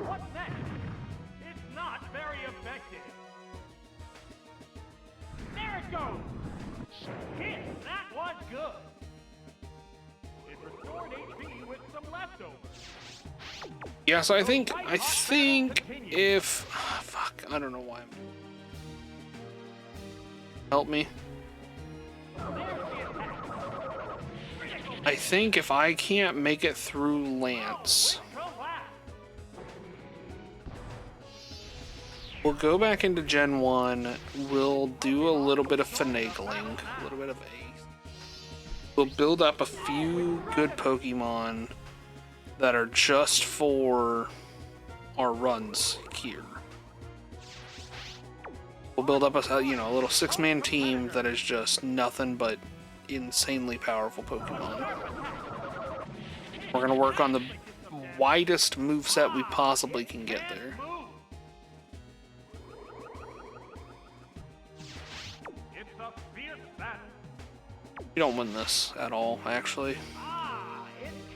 What's next? It's not very effective. There it goes. Hit, that was good. It restored HP with some leftovers. yeah, so I think if fuck, I don't know why I'm help me. I think if I can't make it through Lance, we'll go back into Gen 1, we'll do a little bit of finagling, a little bit of Ace. We'll build up a few good Pokemon that are just for our runs here. We'll build up a, you know, a little 6-man team that is just nothing but insanely powerful Pokemon. We're gonna work on the widest moveset we possibly can get there. We don't win this at all, actually. It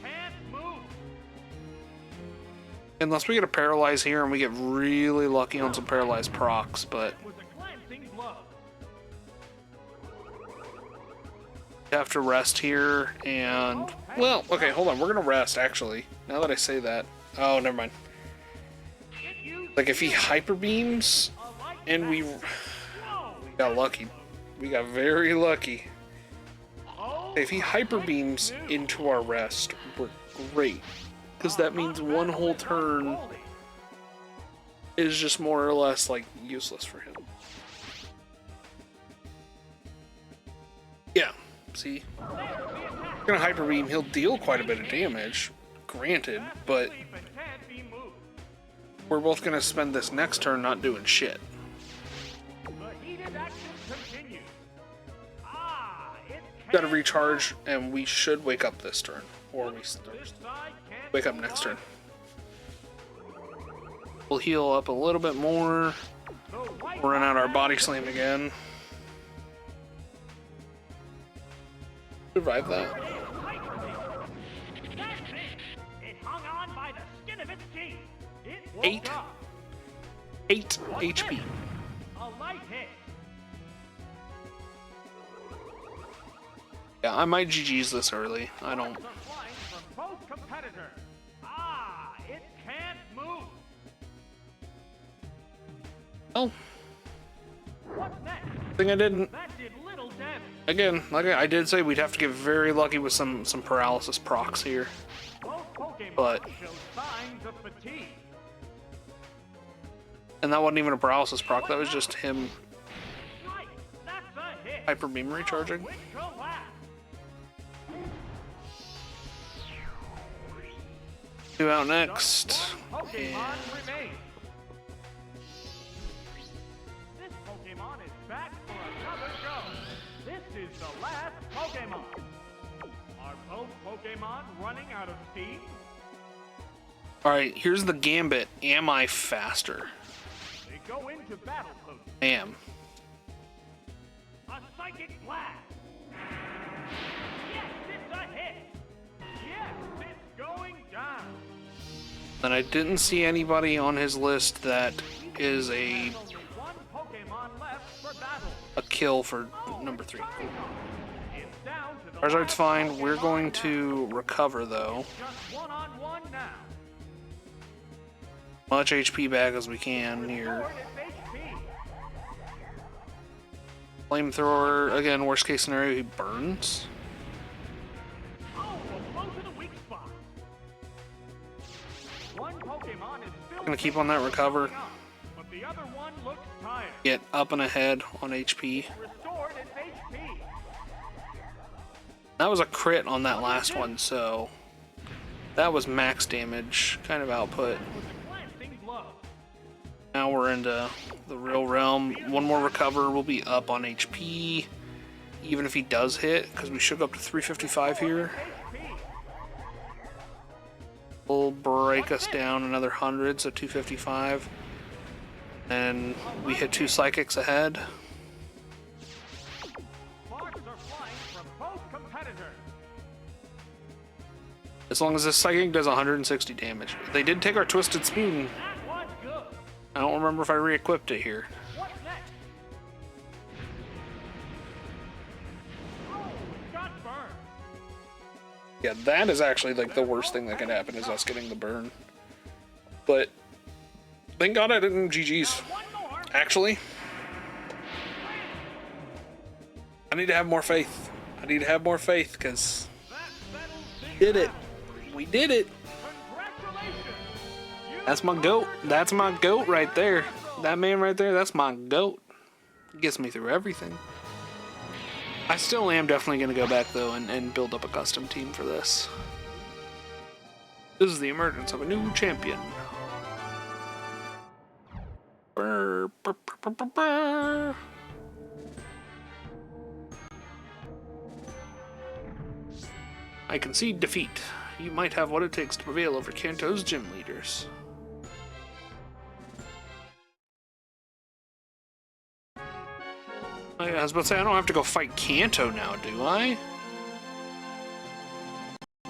can't move. Unless we get a Paralyze here and we get really lucky on some Paralyzed procs, but... With a glancing blow. have to rest here, and... Well, okay, hold on. We're gonna rest, actually. Now that I say that. Oh, never mind. Like, if he hyper beams, and we got lucky. We got very lucky. If he hyper beams into our rest, we're great. Because that means one whole turn is just more or less, like, useless for him. Yeah, see? We're gonna hyper beam, he'll deal quite a bit of damage, granted, but we're both gonna spend this next turn not doing shit. Gotta recharge, and we should wake up this turn, or we wake up next turn. We'll heal up a little bit more. We'll run out our body slam again. Survive that. Eight HP. Yeah, I might GG's this early. I don't. Oh. I think I didn't. Again, like I did say, we'd have to get very lucky with some paralysis procs here. But. And that wasn't even a paralysis proc, that was just him hyper beam recharging. Two out next. And This Pokemon is back for another show. This is the last Pokemon. Are both Pokemon running out of steam? Alright, here's the gambit. Am I faster? They go into battle pose. I am. A psychic blast. Yes, it's a hit. Yes, it's going down. And I didn't see anybody on his list that is a One Pokemon left for battle. kill for number 3. It's down to the Charizard's fine. We're going to recover though. just one-on-one now. Much HP back as we can here. Forward its HP. Flamethrower, again, worst case scenario, he burns. Oh, a blow to the weak spot. One Pokemon is still Gonna keep on that recover. but the other one looks tired. Get up and ahead on HP. Restored its HP. That was a crit on that last one, so that was max damage kind of output. With a glancing blow. Now we're into the real realm. One more recover, we'll be up on HP. Even if he does hit, because we should go up to 355 here. HP. Will break us down another 100, so 255. And we hit 2 psychics ahead. Sparks are flying from both competitors. As long as this psychic does 160 damage. They did take our Twisted Spoon. That was good. I don't remember if I re-equipped it here. What's next? Oh, it got burned. Yeah, that is actually like the worst thing that could happen is us getting the burn. But thank God I didn't GG's. One more. Actually, I need to have more faith. I need to have more faith because That settles things did it. out. We did it. Congratulations. You That's my goat. That's my goat right there. That man right there, that's my goat. Gets me through everything. I still am definitely going to go back though and build up a custom team for this. This is the emergence of a new champion. Brr, brr, brr, brr, brr, brr. I concede defeat. You might have what it takes to prevail over Kanto's gym leaders. I was about to say, I don't have to go fight Kanto now, do I?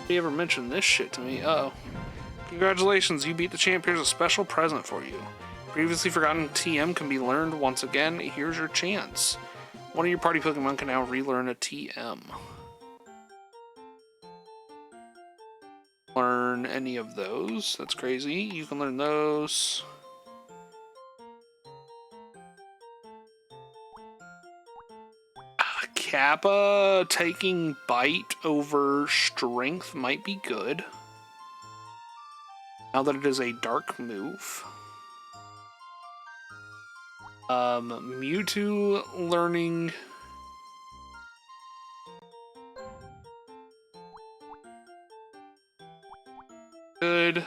He ever mentioned this shit to me? Uh-oh. Congratulations, you beat the champ. Here's a special present for you. Previously forgotten TM can be learned once again. Here's your chance. One of your party Pokemon can now relearn a TM. learn any of those. That's crazy. You can learn those. Kappa taking bite over strength might be good. Now that it is a dark move. Mewtwo learning good.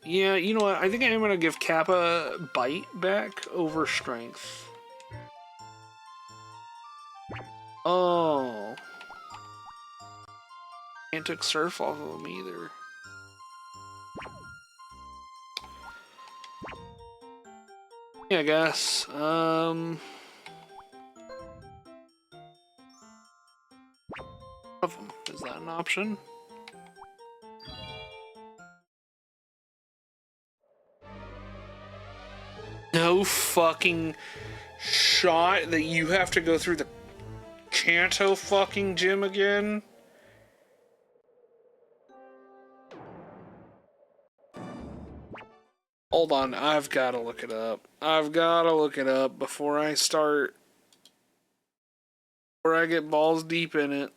Yeah, you know what? I think I'm gonna give Kappa bite back over strength. Oh. Can't take surf off of him either. Yeah, I guess. Of them. Is that an option? No fucking shot that you have to go through the Kanto fucking gym again? Hold on, I've gotta look it up. I've gotta look it up before I start. Before I get balls deep in it.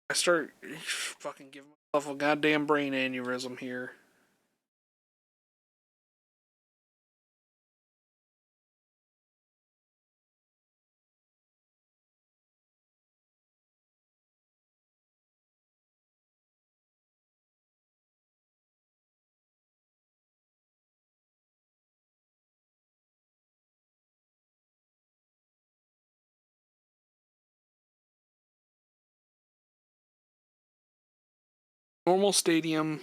I start fucking giving myself a goddamn brain aneurysm here. Normal stadium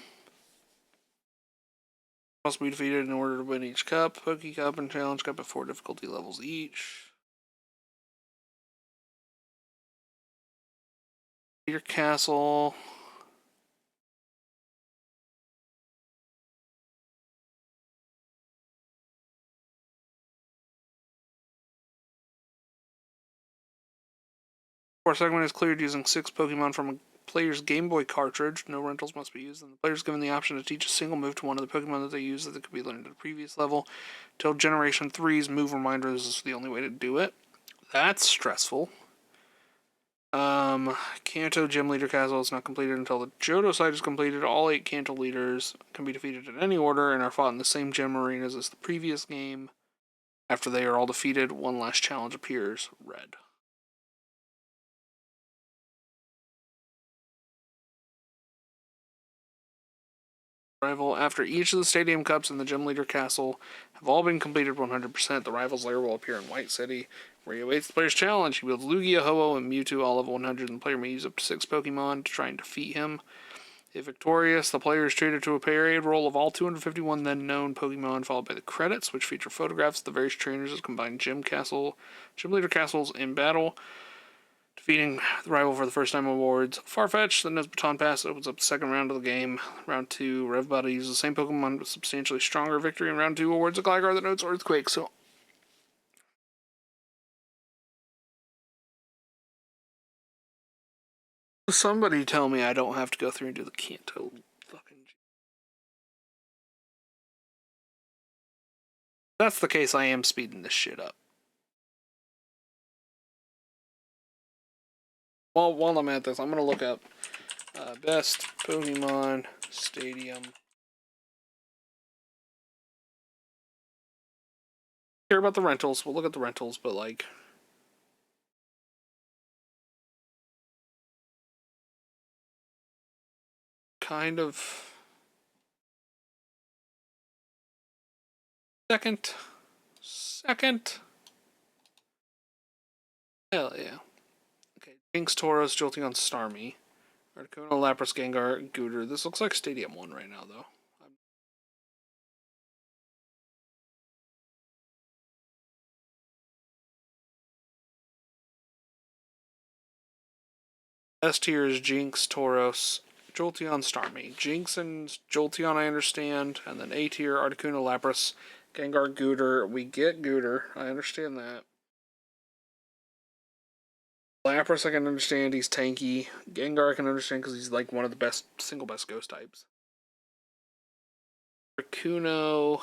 must be defeated in order to win each cup. Poke Cup and Challenge Cup at 4 difficulty levels each. Your castle. Core segment is cleared using 6 Pokemon from a player's Game Boy cartridge. No rentals must be used, and the player is given the option to teach a single move to one of the Pokemon that they use that could be learned at a previous level. Till Generation 3's move reminders is the only way to do it. That's stressful. Kanto Gym Leader Castle is not completed until the Johto site is completed. All 8 Kanto leaders can be defeated in any order and are fought in the same gym arenas as the previous game. After they are all defeated, one last challenge appears. Red. Rival after each of the Stadium Cups in the Gym Leader Castle have all been completed 100%. The rival's lair will appear in White City, where he awaits the player's challenge. He wields Lugia, Ho-Oh, and Mewtwo all level 100, and the player may use up to 6 Pokemon to try and defeat him. If victorious, the player is treated to a parade roll of all 251 then known Pokemon, followed by the credits, which feature photographs of the various trainers as combined Gym Leader Castles in battle. Defeating the rival for the first time awards Farfetch, then as Baton Pass opens up the second round of the game. Round 2, Revbody uses the same Pokemon with substantially stronger victory. In round 2, awards a Gligar that notes Earthquake. So somebody tell me I don't have to go through and do the Kanto fucking. If that's the case, I am speeding this shit up. Well, while I'm at this, I'm gonna look up best Pokemon Stadium. Care about the rentals. We'll look at the rentals, but like. Kind of. Second. Hell yeah. Okay, Jinx, Tauros, Jolteon, Starmie. Articuno, Lapras, Gengar, Gooter. This looks like Stadium 1 right now, though. S tier is Jinx, Tauros, Jolteon, Starmie. Jinx and Jolteon I understand. And then A tier, Articuno, Lapras, Gengar, Gooter. We get Gooter. I understand that. Lapras I can understand. He's tanky. Gengar I can understand because he's like one of the best, single best ghost types. Articuno.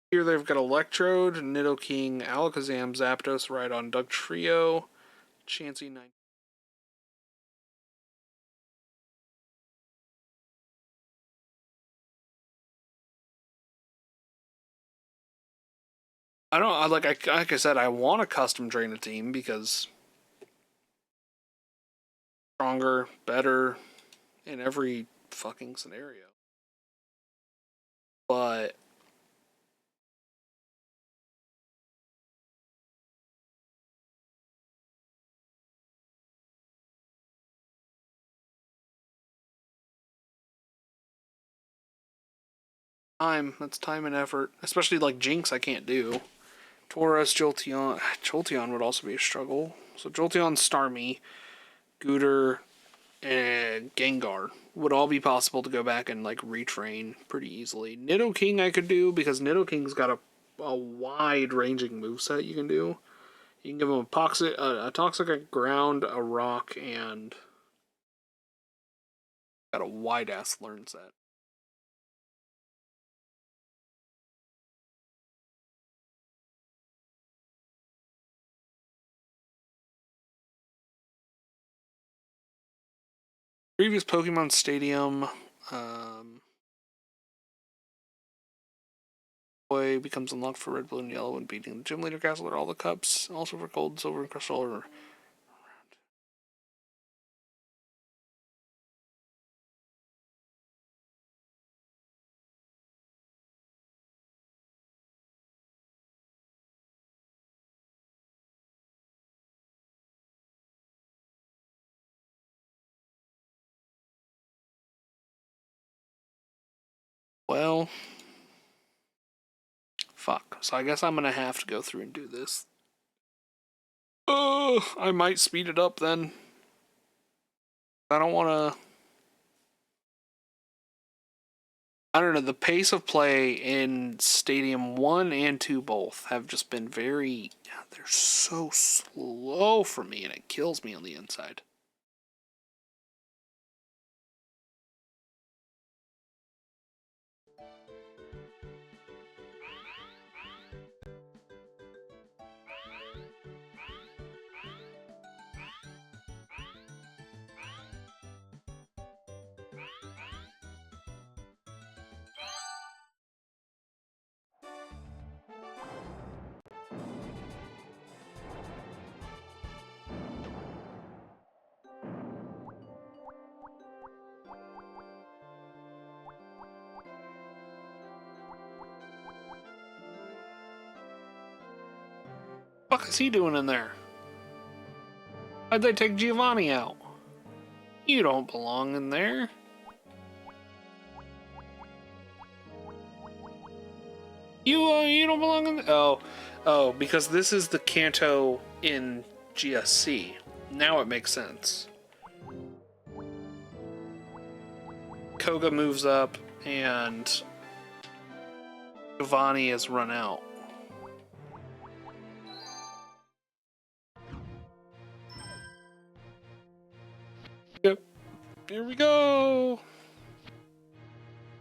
Here they've got Electrode, Nidoking, Alakazam, Zapdos, Rhydon, Dugtrio, Chansey, 9. I don't like I said I want to custom train a team because stronger, better in every fucking scenario. But that's time and effort. Especially like Jinx I can't do. Tauros, Jolteon would also be a struggle. So Jolteon, Starmie, Gooter, and Gengar would all be possible to go back and like retrain pretty easily. Nidoking I could do because Nidoking's got a wide ranging moveset you can do. You can give him a toxic, a ground, a rock, and got a wide ass learn set. Previous Pokemon Stadium, boy becomes unlocked for Red, Blue, and Yellow when beating the Gym Leader Castle at all the cups. Also for Gold, Silver, and Crystal. Or well, fuck. So I guess I'm gonna have to go through and do this. I might speed it up then. I don't want to. I don't know. The pace of play in Stadium 1 and 2 both have just been very. They're so slow for me, and it kills me on the inside. What the fuck is he doing in there? Why'd they take Giovanni out? You don't belong in there. You don't belong in. Oh, because this is the Kanto in GSC. Now it makes sense. Koga moves up, and Giovanni is run out. Yep. Here we go.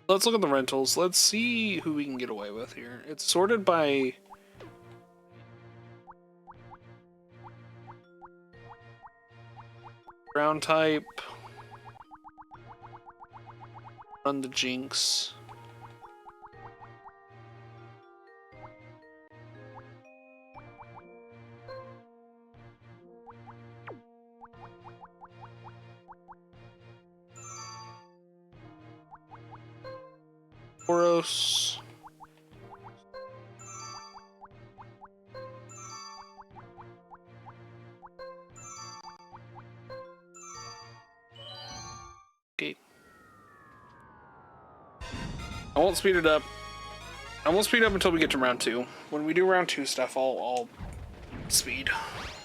Let's look at the rentals. Let's see who we can get away with here. It's sorted by ground type. Run the Jinx. Boros. Okay. I won't speed it up. I won't speed up until we get to round 2. When we do round 2 stuff, I'll speed.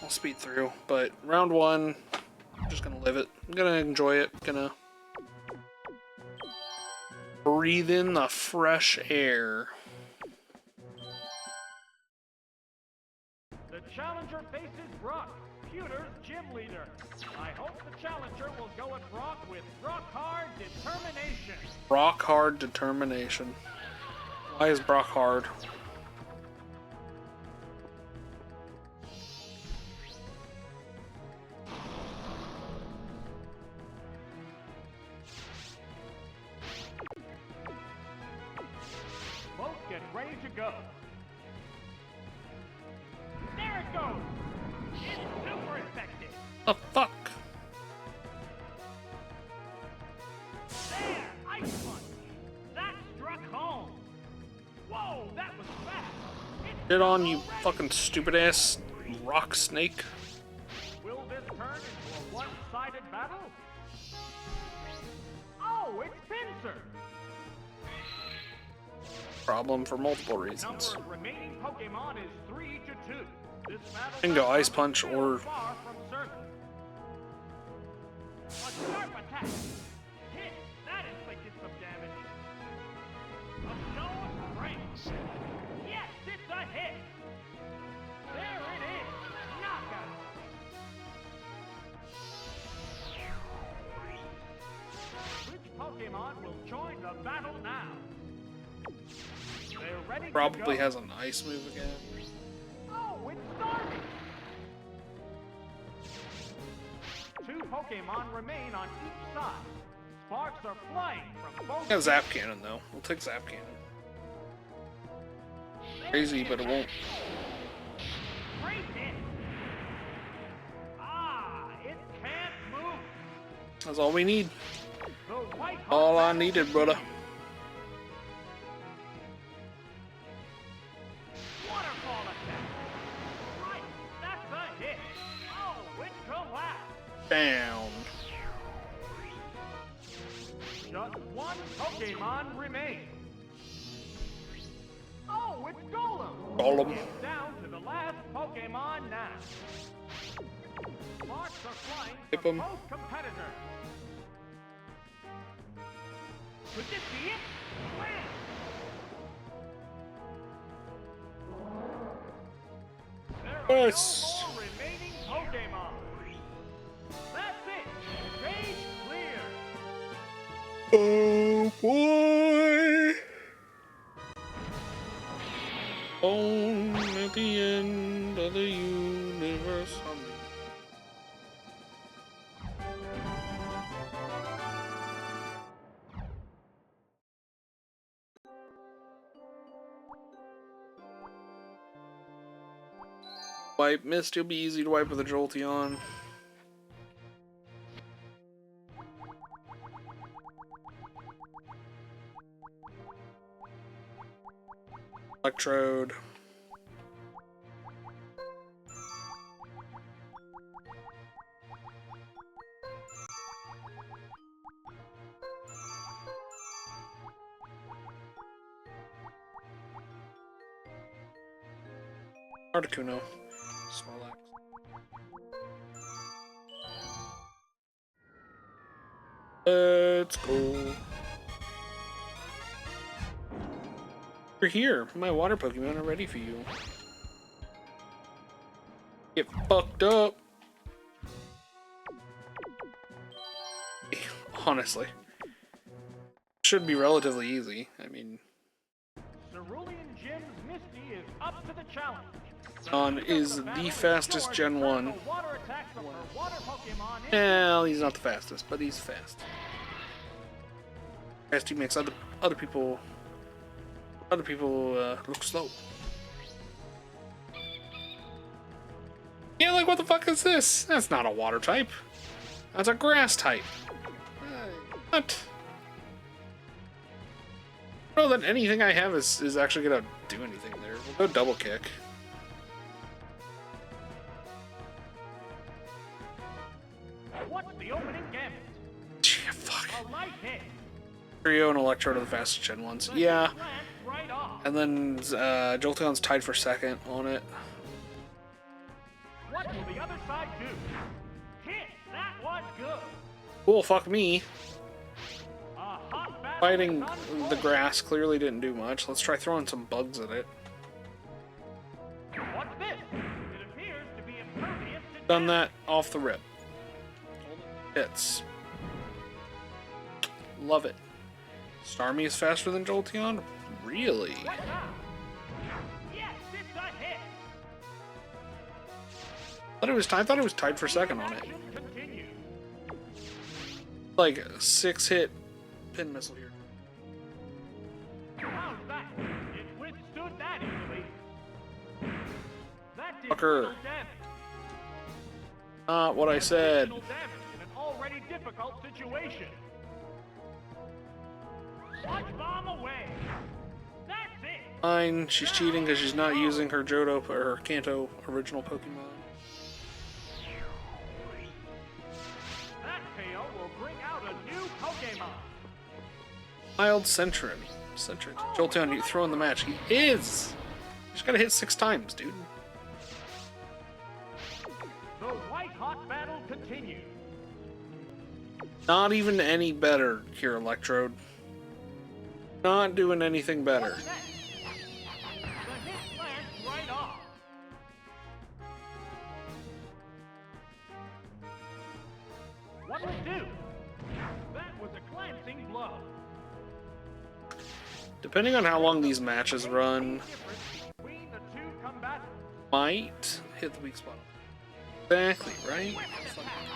I'll speed through, but round one, I'm just gonna live it. I'm gonna enjoy it. Gonna breathe in the fresh air. The challenger faces Brock, Pewter's gym leader. I hope the challenger will go at Brock with rock hard determination. Rock hard determination. Why is Brock hard? Both get ready to go. There it goes! It's super effective! The fuck? There! Ice punch! That struck home! Whoa, that was fast! Get on, you fucking stupid ass rock snake. Will this turn into a one-sided battle? Oh, it's Pincer! Problem for multiple reasons. Number of remaining Pokemon is 3 to 2. This battle Can go Ice Punch or far from certain. A sharp attack. Hit. That inflicted some damage. A show of strength. Yes, it's a hit. There it is. Knockout. Which Pokemon will join the battle now? They're ready probably to go. has an ice move again. Oh, it's starting! 2 Pokemon remain on each side. Sparks are flying from both. Yeah, Zap Cannon though. We'll take Zap Cannon. Crazy, but it won't. Great hit! Ah, it can't move. That's all we need. Those white All I Pokemon needed, brother. Waterfall attack. Right, that's a hit. Oh, it collapsed. Down. Just 1 Pokemon remains. Oh, it's Golem. Golem. It's down to the last Pokemon now. Sparks are flying Hip from 'em. both competitors. Could this be it? Wham! There are Yes. no more remaining Pokemon. That's it. Stage clear. Oh boy. On at the end of the universe. Wipe. Mist, you'll be easy to wipe with a Jolteon. Electrode. Articuno. Snorlax. Let's go. You're here. My water Pokemon are ready for you. Get fucked up. Honestly. Should be relatively easy. I mean, Cerulean Gym's Misty is up to the challenge. On is the fastest Gen 1. The water attacks of her water Pokemon in. Well, he's not the fastest, but he's fast. Fast he makes other people look slow. Yeah, like what the fuck is this? That's not a water type. That's a grass type. What? I don't know that anything I have is actually gonna do anything there. We'll go double kick. What's the opening gambit? Fuck. A light hit. Trio and Electrode are the fastest Gen 1s. But Yeah. it glanced right off. And then Jolteon's tied for second on it. What will the other side do? Hit! That was good! Cool, fuck me. A hot battle Fighting is unfolding. the grass clearly didn't do much. Let's try throwing some bugs at it. What's this? It appears to be impervious to Done damage. that off the rip. Hits. Love it. Starmie is faster than Jolteon? Really? What now? Yes, it's a hit! I thought it was tied for second on it. Action continues. Like 6-hit pin missile here. How's that? It withstood that easily. That did Fucker. little damage. Not what I said. Additional damage in an already difficult situation. Sludge bomb away. That's it. Fine, she's cheating because she's not using her Johto or her Kanto original Pokemon. That KO will bring out a new Pokemon. Mild Centric. Jolteon, you throw in the match. He is! You just gotta hit 6 times, dude. The white-hot battle continues. Not even any better here, Electrode. Not doing anything better. What's next? The hit lands right off. What'll it do? That was a glancing blow. Depending on how long these matches run, Difference between the two combatants. might hit the weak spot. Exactly, right?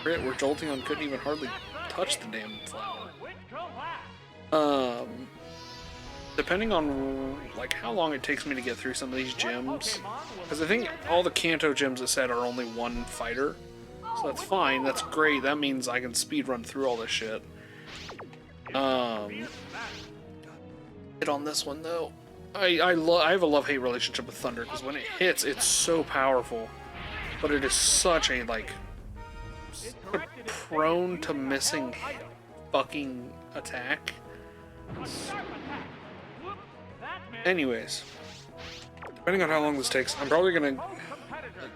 Crit where Jolteon couldn't even hardly touch the damn flower. Quick collapse. Depending on like how long it takes me to get through some of these gyms, because I think all the Kanto gyms it said are only one fighter, so that's fine. That's great. That means I can speed run through all this shit. Hit on this one though. I have a love-hate relationship with Thunder because when it hits, it's so powerful, but it is such a like prone to missing fucking attack. Anyways, depending on how long this takes, I'm probably gonna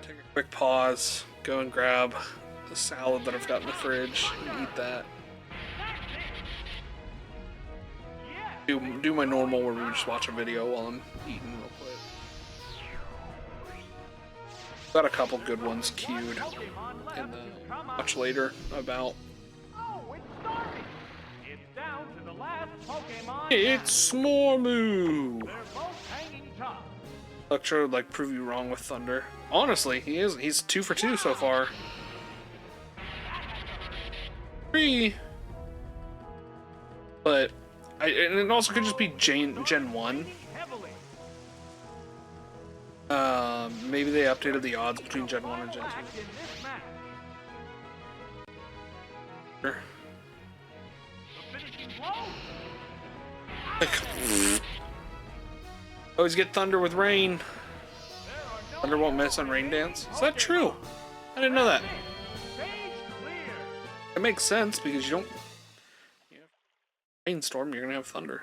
take a quick pause, go and grab the salad that I've got in the fridge and eat that. Do my normal where we just watch a video while I'm eating real quick. Got a couple good ones queued in the much later about. Oh, it's starting. It's down to the last Pokemon. It's Snormoo! They're both hanging tough. Electrode like prove you wrong with Thunder. Honestly, he's 2 for 2 so far. 3. But and it also could just be Gen 1. Heavily. Maybe they updated the odds between Gen 1 and Gen Back in this match. 2. The finishing blow. Like, always get Thunder with Rain. Thunder won't miss on Rain Dance. Is that true? I didn't know that. Stage clear. It makes sense because you don't. Rainstorm, you're gonna have Thunder.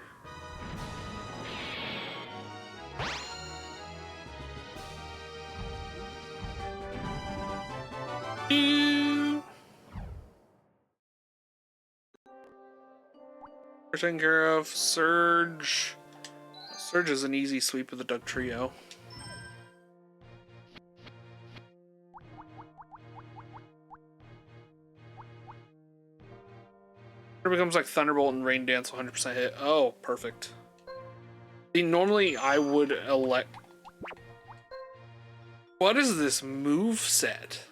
We're taking care of Surge. Surge is an easy sweep of the Doug Trio. It becomes like Thunderbolt and Rain Dance 100% hit. Oh, perfect. See, normally I would elect. What is this move set?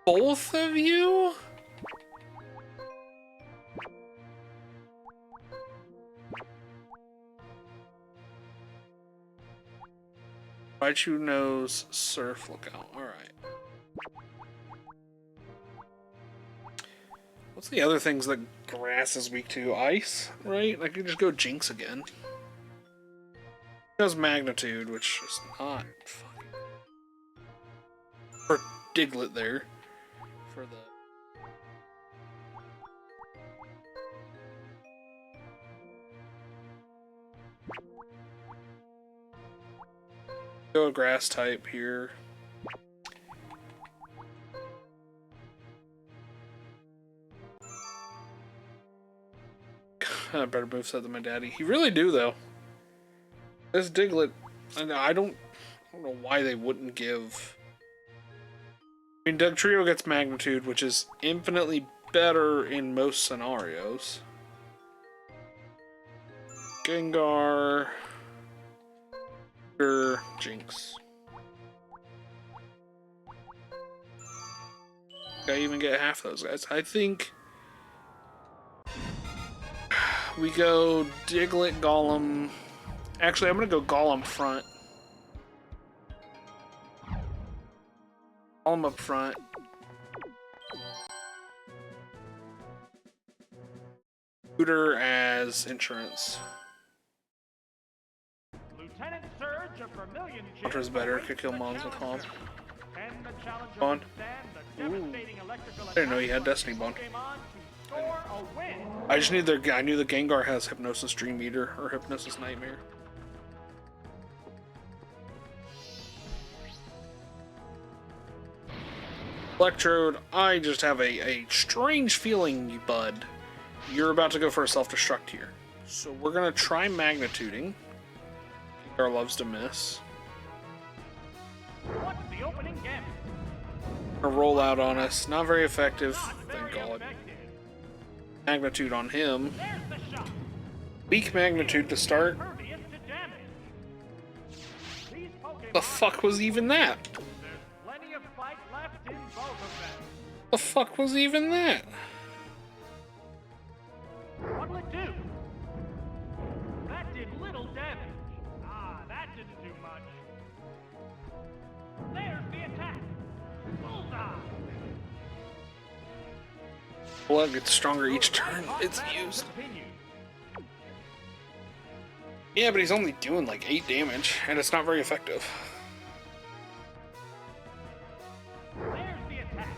Both of you? Raichu knows Surf Lookout. Alright. What's the other things that grass is weak to? Ice, right? I could just go Jinx again. It has Magnitude, which is not fucking. For Diglett there. For the. Go a grass type here. I better moveset than my daddy. You really do, though. This Diglett, I don't know why they wouldn't give. I mean, Doug Trio gets Magnitude, which is infinitely better in most scenarios. Gengar, Jinx. I even get half those guys. I think we go Diglett, Golem. Actually, I'm gonna go Golem front. Golem up front. Scooter as insurance. Lieutenant Surge of Vermilion Hunter's better. Could kill Mons with Calm. On. I didn't know he had Destiny Bone. I just need their. I knew the Gengar has Hypnosis Dream Eater or Hypnosis Nightmare. Electrode, I just have a strange feeling, bud. You're about to go for a self-destruct here. So we're gonna try magnituding. Gengar loves to miss. What's the opening game? Gonna roll out on us. Not very effective, thank God. Magnitude on him. There's the shot. Weak magnitude to start. Impervious to damage. These Pokemon The fuck was even that? There's plenty of fight left in both of them. The fuck was even that? What'll it do? That did little damage. Ah, that didn't do much. There's the attack. Bullseye. Blood gets stronger each turn it's used. Yeah, but he's only doing like 8 damage, and it's not very effective. There's the attack.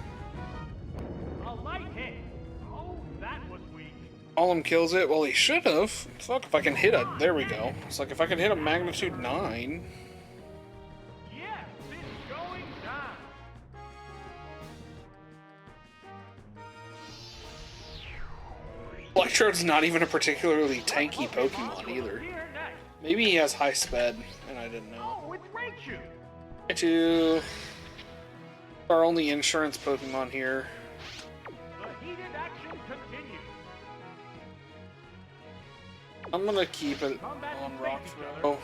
A light hit. Oh, that was weak. Golem kills it. Well, he should have. Fuck, if I can hit it. There we go. It's like if I can hit a magnitude 9. Yes, it's going down. Electrode's not even a particularly tanky Pokemon either. Here next. Maybe he has high sped, and I didn't know. Oh, it's Raichu. Raichu. Our only insurance Pokemon here. The heated action continues. I'm gonna keep it on Rock Throw.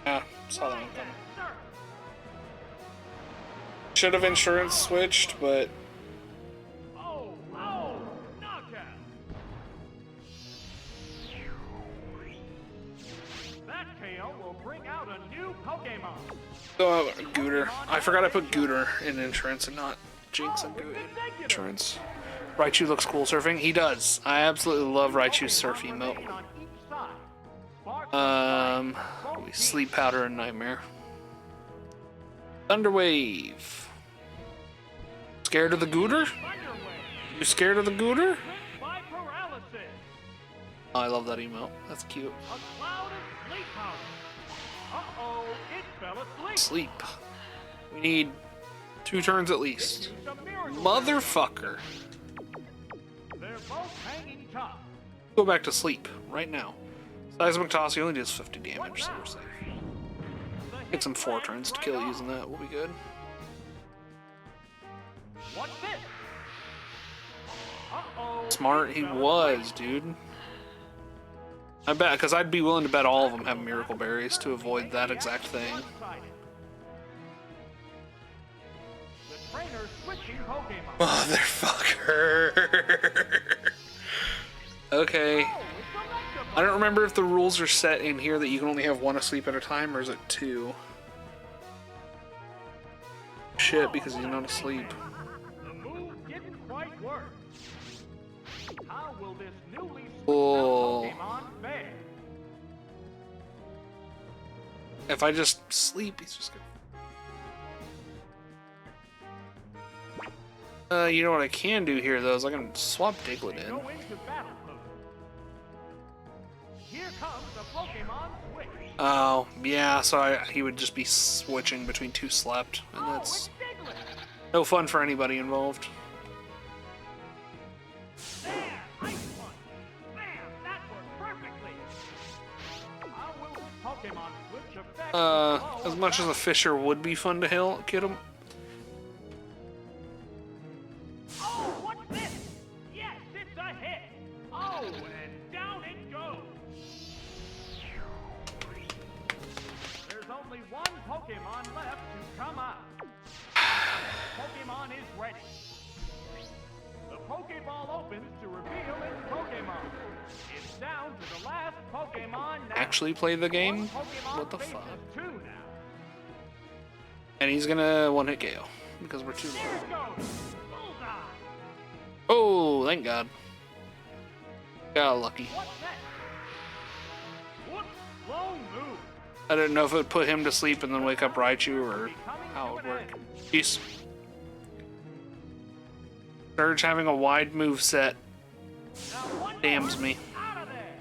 Yeah, saw that one coming. Should have insurance switched, but Oh, knockout. That KO will bring out a new Pokemon. oh, Gooter. I forgot I put Gooter in insurance and not Jinx and Gooter in insurance. Raichu looks cool surfing. He does. I absolutely love Raichu's surf emote. We Sleep Powder and Nightmare. Thunderwave. Scared of the Gooter? You scared of the Gooter? Oh, I love that emote. That's cute. Sleep. We need 2 turns at least. Motherfucker. They're both hanging tough. Go back to sleep right now. Seismic Toss, he only does 50 damage, so we're safe. Get some 4 turns to kill using that. We'll be good. What's this? Uh-oh. Smart he was, dude. I bet, because I'd be willing to bet all of them have Miracle Berries to avoid that exact thing. The trainer's switching Pokemon. Motherfucker. Okay. I don't remember if the rules are set in here that you can only have 1 asleep at a time, or is it 2? Shit, because he's not asleep. The move didn't quite work. How will this newly switched Oh. Pokemon fare? If I just sleep, he's just gonna... you know what I can do here, though, is I can swap Diglett in. Go into battle mode. Here comes the Pokemon switch. Oh, yeah, so he would just be switching between two slept, and that's no fun for anybody involved. There! Ice Punch! Bam! That worked perfectly! How will this Pokemon switch affect the As much as a Fisher would be fun to hit him. Oh, what's this? Yes, it's a hit! Oh, and down it goes! There's only one Pokemon left to come out. Pokemon is ready. The Pokeball opens to reveal its Pokemon. It's down to the last Pokemon now. Actually play the game? One Pokemon What the faces fuck? two now. And he's gonna one-hit KO, because we're too low. There it goes! Bullseye! Oh, thank God. Got lucky. What's next? Whoops! Slow move! I didn't know if it would put him to sleep and then wake up Raichu, or how it would work. Peace. Surge having a wide move set Now one damns more. me. Out of there!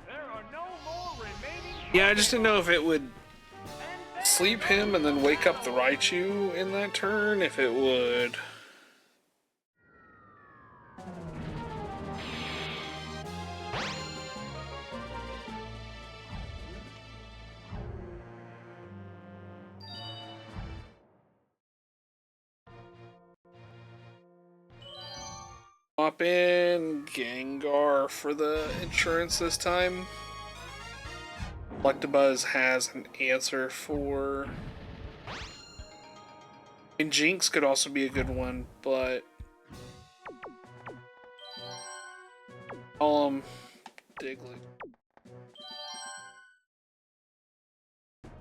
There are no more remaining. Yeah, I just didn't know if it would And there sleep him and then wake up the Raichu in that turn, if it would... Swap in Gengar for the insurance this time. Electabuzz has an answer for... And Jinx could also be a good one, but... Diglett.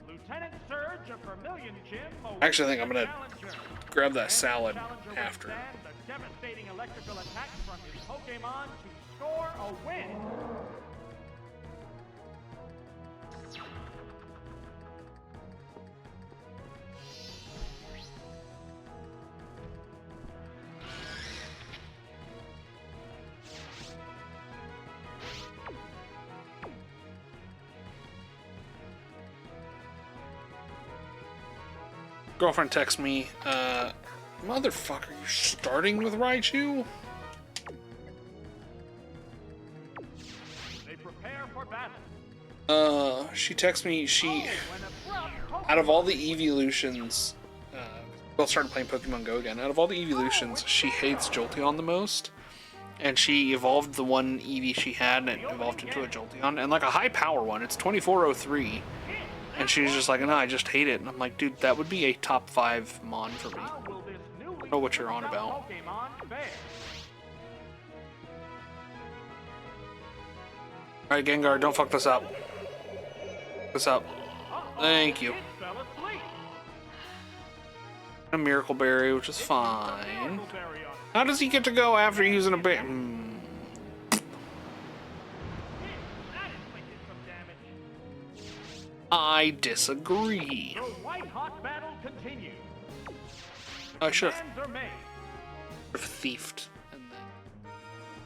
Lieutenant Surge of Vermilion Gym. Actually, I think I'm gonna Challenger. grab that And salad the challenger will after. stand the devastating electrical attacks from his Pokemon to score a win. Girlfriend texts me, motherfucker, you're starting with Raichu? They prepare for battle. She texts me, When abrupt out of all the evolutions, well, started playing Pokemon Go again. Out of all the evolutions, she hates Jolteon the most. And she evolved the one Eevee she had, and it evolved into a Jolteon. And like a high power one, it's 2403. And she's just like, no, I just hate it. And I'm like, dude, that would be a top 5 Mon for me. How will this newly I don't know what you're on developed about. Pokemon fare? Alright, Gengar, don't fuck this up. This up. Uh-oh, Thank you. it fell asleep. A Miracle Berry, which is fine. Miracle Berry on it. How does he get to go after using a berry? That inflicted some damage. I disagree. The white-hot battle continues. I should Demands are made. have thiefed. And then...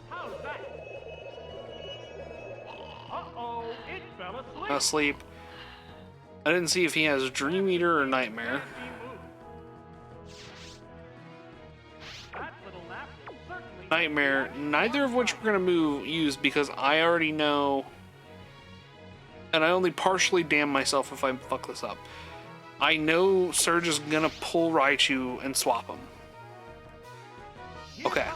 How's that? Uh-oh, it fell asleep. Asleep. I didn't see if he has Dream Eater or Nightmare. That little nap will certainly Nightmare, neither of which we're gonna use because I already know, and I only partially damn myself if I fuck this up. I know Surge is gonna pull Raichu and swap him. Okay,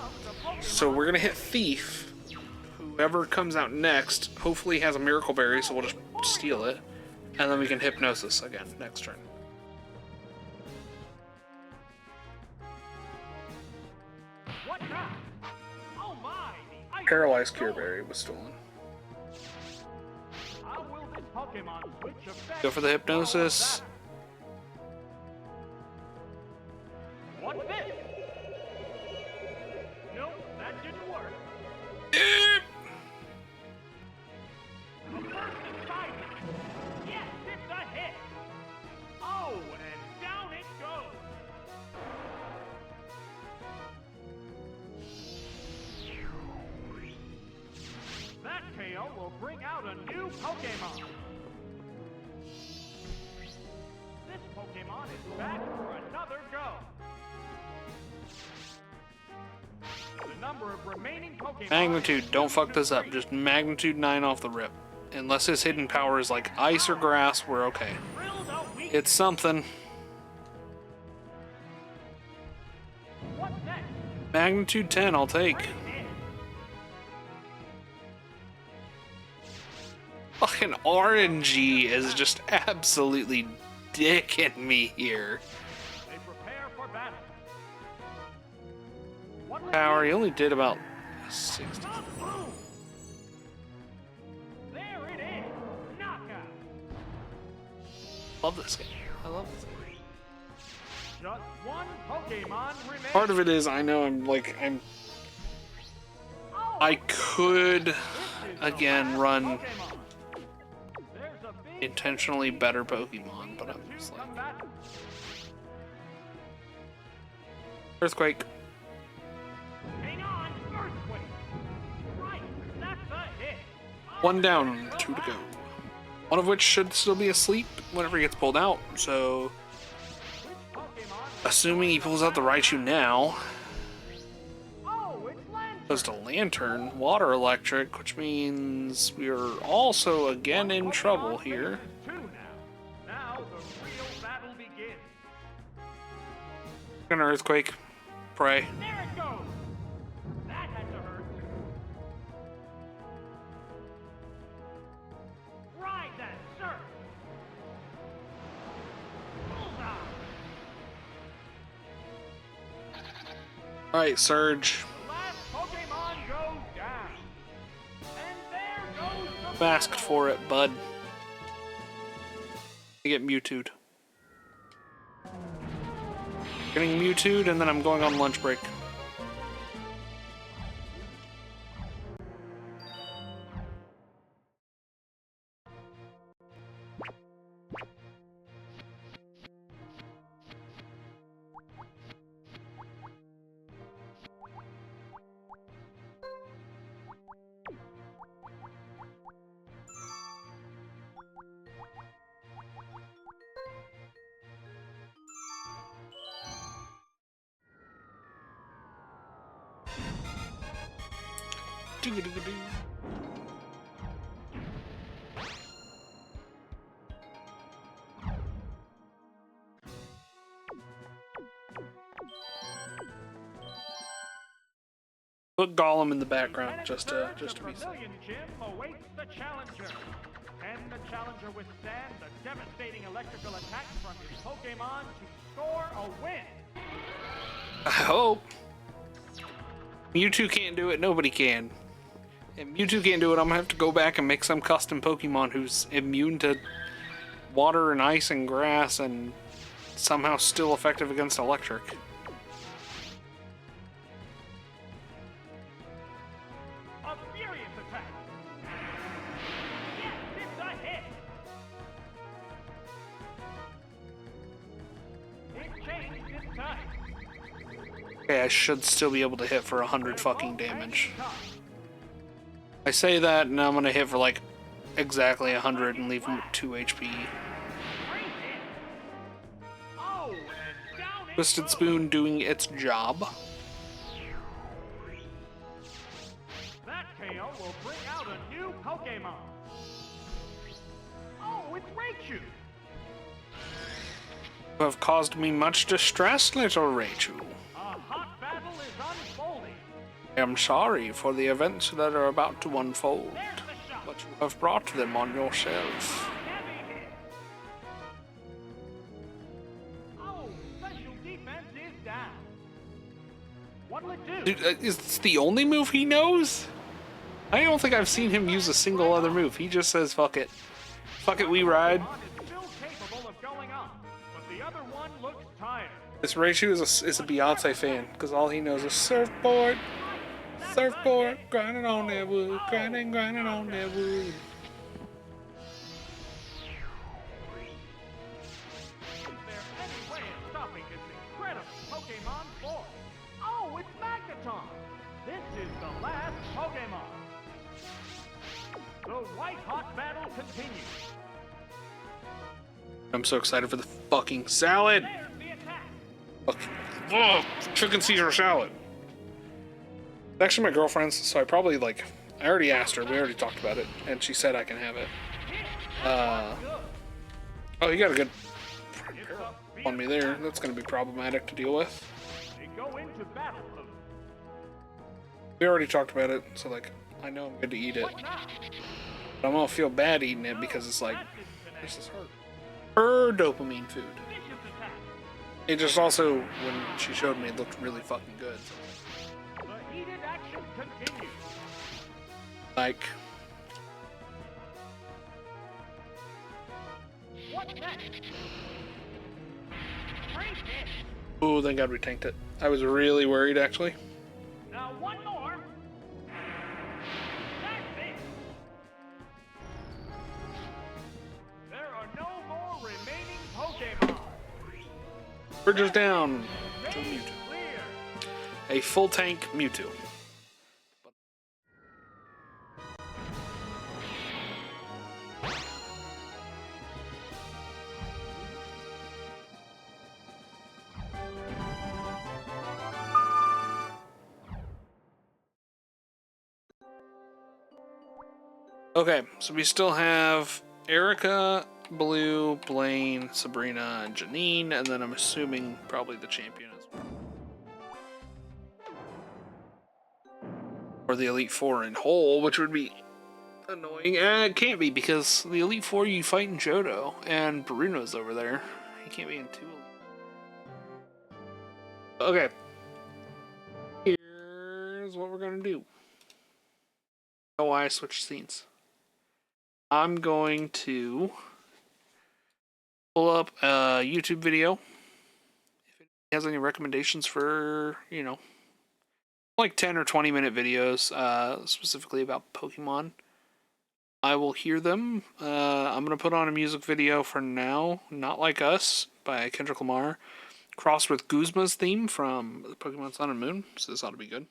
so we're gonna hit Thief. Whoever comes out next hopefully has a Miracle Berry, so we'll just steal it. And then we can Hypnosis again next turn. What now? Oh my, the ice Paralyzed is Cure stolen. Berry was stolen. How will this Pokemon switch affect Go for the Hypnosis. What's this? Nope, that didn't work. A burst inside me. Yes, it's a hit. Oh, and down it goes. That KO will Pokemon. This Pokemon is back for another go. The number of remaining Pokemon. Magnitude, don't fuck this up. Just magnitude 9 off the rip. Unless his hidden power is like ice or grass, we're okay. It's something. What's next? Magnitude 10, I'll take. Fucking RNG is just absolutely dicking me here. They prepare for battle. Power, he only did about 60. There it is. Knockout. Love this game. I love this game. Just one Pokemon remains. Part of it is I know I could again run intentionally better Pokemon, but I'm just like Earthquake. Hang on, Earthquake. Right, that's a hit. One down, 2 to go. One of which should still be asleep whenever he gets pulled out, so assuming he pulls out the Raichu now, Oh, it's Lantern. goes to Lantern, Water Electric, which means we are also again in trouble here. Two now. Now the real battle begins. An Earthquake. Pray. There it goes. That had to hurt. Ride that surf. Bullseye. Alright, Surge. The last Pokemon goes down. And there goes the Asked for it, bud. I get Mewtwo'd. Getting Mewtwo'd, and then I'm going on lunch break. Doo-doo-doo-doo. Put Gollum in the background just to be safe. Brazilian gym awaits the challenger. Can the challenger withstand the devastating electrical attacks from his Pokemon to score a win? I hope. Mewtwo can't do it, nobody can. If Mewtwo can't do it, I'm gonna have to go back and make some custom Pokemon who's immune to water and ice and grass and somehow still effective against electric. A furious attack. Yes, it's a hit. It changed its type. Okay, I should still be able to hit for 100 fucking damage. I say that, and I'm gonna hit for like exactly 100 and leave him with 2 HP. Great hit. Oh, and down it Twisted goes. Spoon doing its job. That KO will bring out a new Pokemon. Oh, it's Raichu. You have caused me much distress, little Raichu. A hot battle is unfolding. I am sorry for the events that are about to unfold, There's the shot. but you have brought them on yourself. Heavy hit. Oh, special defense is down. What'll it do? Dude, is this the only move he knows? I don't think I've seen him use a single other move. He just says, fuck it. Fuck it, we ride. Pokemon is still capable of going on, but the other one looks tired. This Raichu is a Beyonce fan, because all he knows is surfboard, surfboard, grinding on that wood, grinding on that wood. Is there any way of stopping this incredible Pokemon force? Oh, it's Magneton! This is the last Pokemon! The white-hot battle continues. I'm so excited for the fucking salad. There's the attack. Fucking, oh, chicken Caesar salad. It's actually my girlfriend's, so I probably I already asked her. We already talked about it, and she said I can have it. Oh, you got a good on me there. That's going to be problematic to deal with. They go into battle mode. We already talked about it, so I know I'm good to eat it. What now? But I'm going to feel bad eating it because it's this is her dopamine food. Vicious attack. It just also, when she showed me, it looked really fucking good. The heated action continues. What next? Great hit. Oh, thank God we tanked it. I was really worried, actually. Now one more. That's it. There are no more remaining Pokemon. We're just down to Main Mewtwo. clear. A full tank Mewtwo. Okay, so we still have Erica, Blue, Blaine, Sabrina, and Janine, and then I'm assuming probably the champion as well. Or the Elite Four in whole, which would be annoying. It can't be, because the Elite Four you fight in Johto, and Bruno's over there. He can't be in two. Okay. Here's what we're gonna do. Oh, I switched scenes. I'm going to pull up a YouTube video. If it has any recommendations for, 10 or 20 minute videos, specifically about Pokemon, I will hear them. I'm going to put on a music video for now, Not Like Us by Kendrick Lamar, crossed with Guzma's theme from Pokemon Sun and Moon, so this ought to be good.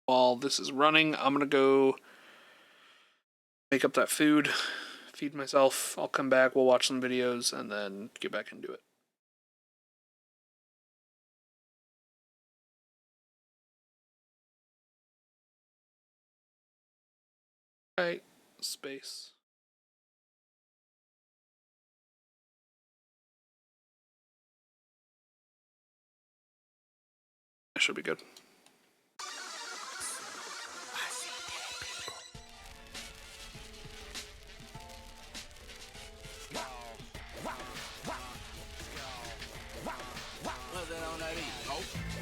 While this is running, I'm gonna go make up that food, feed myself. I'll come back, we'll watch some videos, and then get back into it. Right, space. That should be good.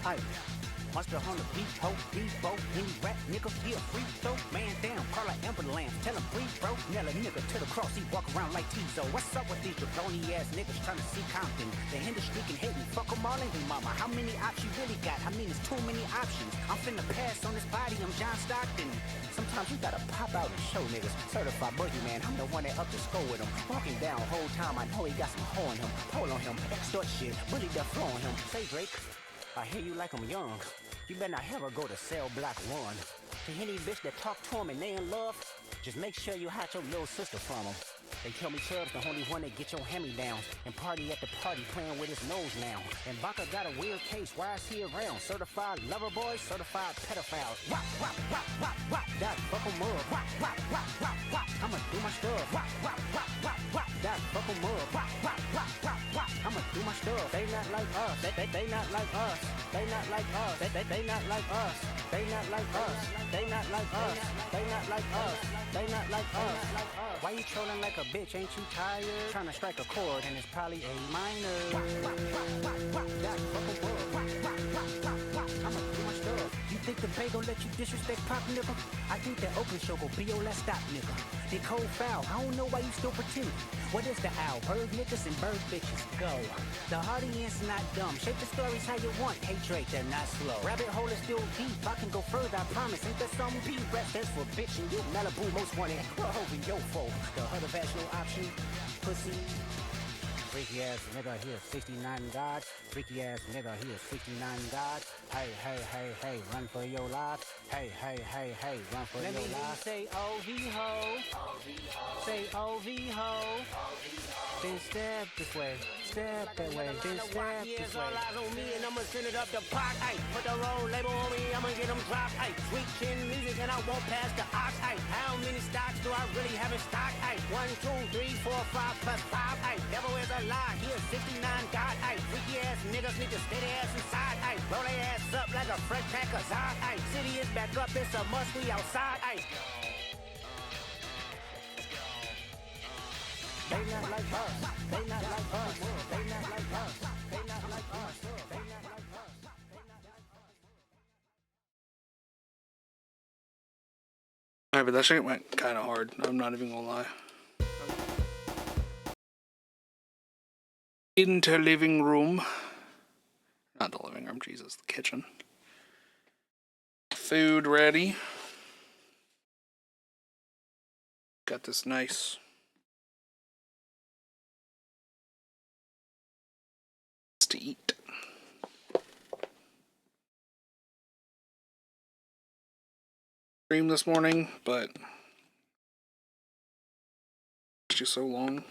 Hey, monster on the beat, ho, Debo, any rap nigga, he a free throw, man down, call an ambulance, tell him free throw, nail a nigga to the cross, he walk around like Tizo. What's up with these jabroni ass niggas trying to see Compton? The industry can hate me, fuck them all in their mama. How many options you really got? I mean, it's too many options. I'm finna pass on this body, I'm John Stockton. Sometimes you gotta pop out and show niggas. Certified boogeyman, I'm the one that up to score with him. Walking down whole time, I know he got some hoe on him. Pole on him, extort shit, really the flow on him. Say Drake, I hear you like I'm young. You better not ever go to cell block 1. To any bitch that talk to him and they in love, just make sure you hide your little sister from him. They tell me Chubb's the only one that get your hand-me-downs and party at the party playing with his nose now. And Baka got a weird case, why is he around? Certified lover boys, certified pedophiles. Wop, wop, wop, wop, wop, that fuck 'em up. Wop, wop, wop, wop, wop, I'ma do my stuff. Wop, wop, wop, wop, wop, that fuck 'em up. Wop, wop, wop, wop, wop, I'ma do my stuff. They not like us, they not like us. They not like us, they not like us. They not like us, they not like us. They not like us, they not like us. Why you trolling like a bitch? Ain't you tired? Trying to strike a chord and it's probably A minor. That fucking word. I'ma do my stuff. You think the bay gon' let you disrespect pop, nigga? I think that Oakland show gon' be your last stop, nigga. They cold foul, I don't know why you still pretend. What is the owl? Bird niggas and bird bitches, go. The audience not dumb, shape the stories how you want. Hey Drake, they're not slow. Rabbit hole is still deep, I can go further, I promise. Ain't there some beat rap that's for bitch and you Malibu most wanted. We're hoping yo foe. The other vaginal option, pussy. Freaky ass nigga here, 69 God. Freaky ass nigga here, 69 God. Hey, hey, hey, hey, run for your life. Hey, hey, hey, hey, run for your life. Let me say OV ho. Say OV ho. Then step this way, step that way, then step this way. All eyes on me and I'ma send it up the pot. Ay, put the roll label on me, I'ma get them dropped. Ay, sweet chin music and I won't pass the ox. Ay, how many stocks do I really have in stock? Ay, 1, 2, 3, 4, 5 plus 5. Ay, devil is a lie, here 69 God. Ay, freaky ass niggas need to stay their ass inside. Ay, roll their ass up like a fresh pack of Zod. Ay, city is back up, it's a must, we outside. Ay. They not like us. They not like us. They not like us. They not like us. They not like us. Alright, but that shit went kind of hard. I'm not even gonna lie. Into living room. Not the living room, Jesus, the kitchen. Food ready. Got this nice to eat. Stream this morning, but it's just so long.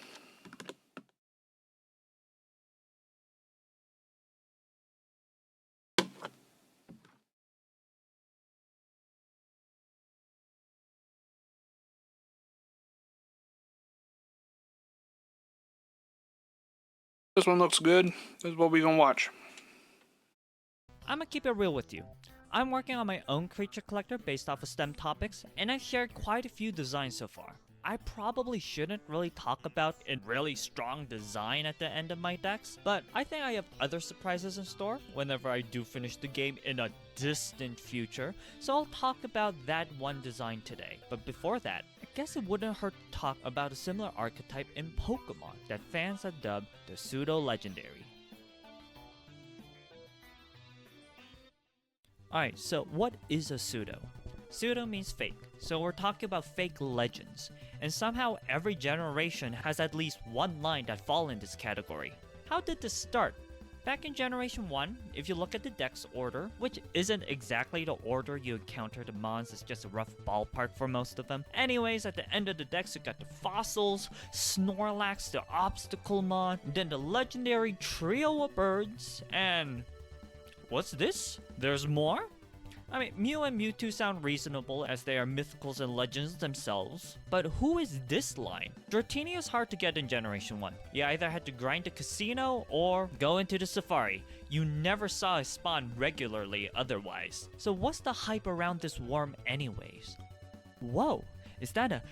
This one looks good. This is what we gonna watch. I'm gonna keep it real with you. I'm working on my own creature collector based off of STEM topics, and I've shared quite a few designs so far. I probably shouldn't really talk about a really strong design at the end of my decks, but I think I have other surprises in store whenever I do finish the game in a distant future, so I'll talk about that one design today. But before that, I guess it wouldn't hurt to talk about a similar archetype in Pokemon that fans have dubbed the pseudo-legendary. Alright, so what is a pseudo? Pseudo means fake, so we're talking about fake legends, and somehow every generation has at least one line that fall in this category. How did this start? Back in Generation 1, if you look at the deck's order, which isn't exactly the order you encounter the mons, it's just a rough ballpark for most of them. Anyways, at the end of the decks, you got the Fossils, Snorlax, the Obstacle Mon, then the legendary trio of birds, and what's this? There's more? I mean, Mew and Mewtwo sound reasonable as they are mythicals and legends themselves, but who is this line? Dratini is hard to get in Generation 1. You either had to grind the casino or go into the safari. You never saw it spawn regularly otherwise. So what's the hype around this worm anyways? Whoa, is that a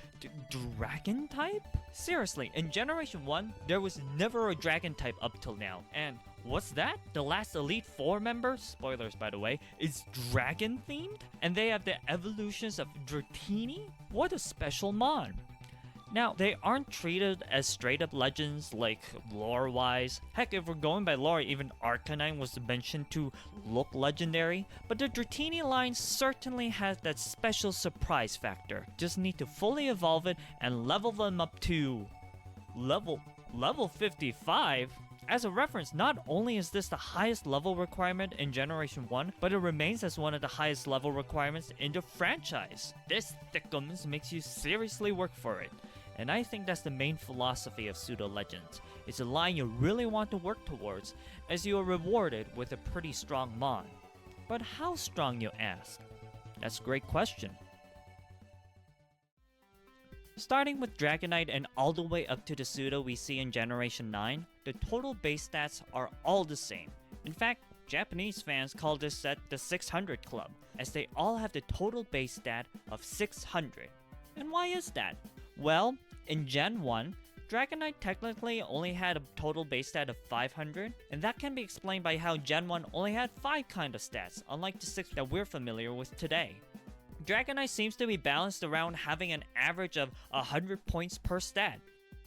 dragon type? Seriously, in Generation 1, there was never a dragon type up till now, and what's that? The last Elite Four member, spoilers by the way, is dragon themed? And they have the evolutions of Dratini? What a special mon. Now, they aren't treated as straight up legends like lore wise. Heck, if we're going by lore, even Arcanine was mentioned to look legendary. But the Dratini line certainly has that special surprise factor. Just need to fully evolve it and level them up to level 55? As a reference, not only is this the highest level requirement in Generation 1, but it remains as one of the highest level requirements in the franchise. This thickums makes you seriously work for it. And I think that's the main philosophy of Pseudo Legends. It's a line you really want to work towards, as you are rewarded with a pretty strong mon. But how strong, you ask? That's a great question. Starting with Dragonite and all the way up to the pseudo we see in Generation 9, the total base stats are all the same. In fact, Japanese fans call this set the 600 Club, as they all have the total base stat of 600. And why is that? Well, in Gen 1, Dragonite technically only had a total base stat of 500, and that can be explained by how Gen 1 only had 5 kind of stats, unlike the 6 that we're familiar with today. Dragonite seems to be balanced around having an average of 100 points per stat.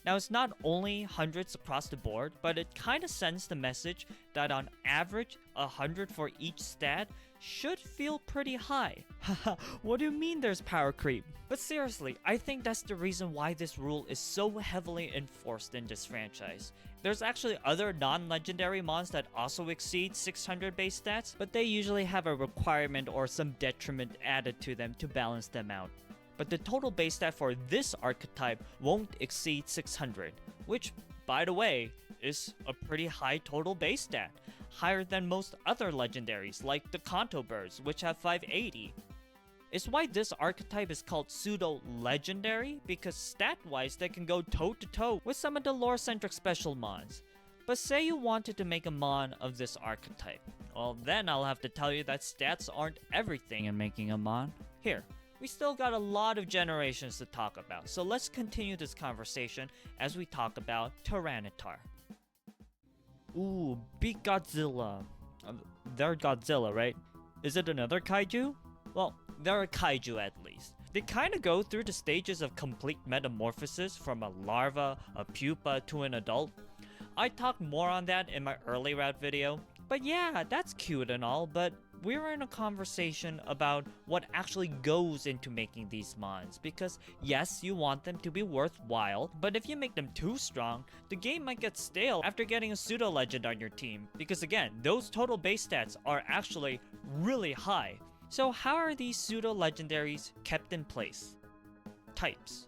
Now, it's not only hundreds across the board, but it kinda sends the message that on average 100 for each stat should feel pretty high. Haha, what do you mean there's power creep? But seriously, I think that's the reason why this rule is so heavily enforced in this franchise. There's actually other non-legendary mons that also exceed 600 base stats, but they usually have a requirement or some detriment added to them to balance them out. But the total base stat for this archetype won't exceed 600, which, by the way, is a pretty high total base stat, higher than most other legendaries like the Kanto birds, which have 580. It's why this archetype is called pseudo-legendary, because stat-wise they can go toe-to-toe with some of the lore-centric special mons. But say you wanted to make a mon of this archetype, well then I'll have to tell you that stats aren't everything in making a mon. Here, we still got a lot of generations to talk about, so let's continue this conversation as we talk about Tyranitar. Ooh, beat Godzilla. They're Godzilla, right? Is it another kaiju? Well, they're a kaiju at least. They kinda go through the stages of complete metamorphosis from a larva, a pupa, to an adult. I talked more on that in my early route video, but yeah, that's cute and all, but we're in a conversation about what actually goes into making these mons, because yes, you want them to be worthwhile, but if you make them too strong, the game might get stale after getting a pseudo legend on your team, because again, those total base stats are actually really high. So how are these pseudo legendaries kept in place? Types.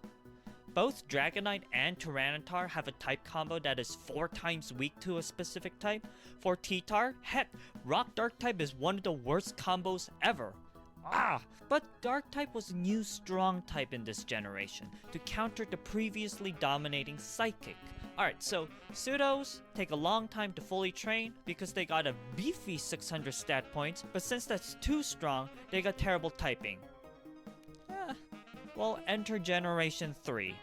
Both Dragonite and Tyranitar have a type combo that is 4 times weak to a specific type. For T-Tar, heck, Rock Dark type is one of the worst combos ever. But Dark type was a new strong type in this generation to counter the previously dominating Psychic. Alright, so pseudos take a long time to fully train because they got a beefy 600 stat points, but since that's too strong, they got terrible typing. Well, enter Generation 3.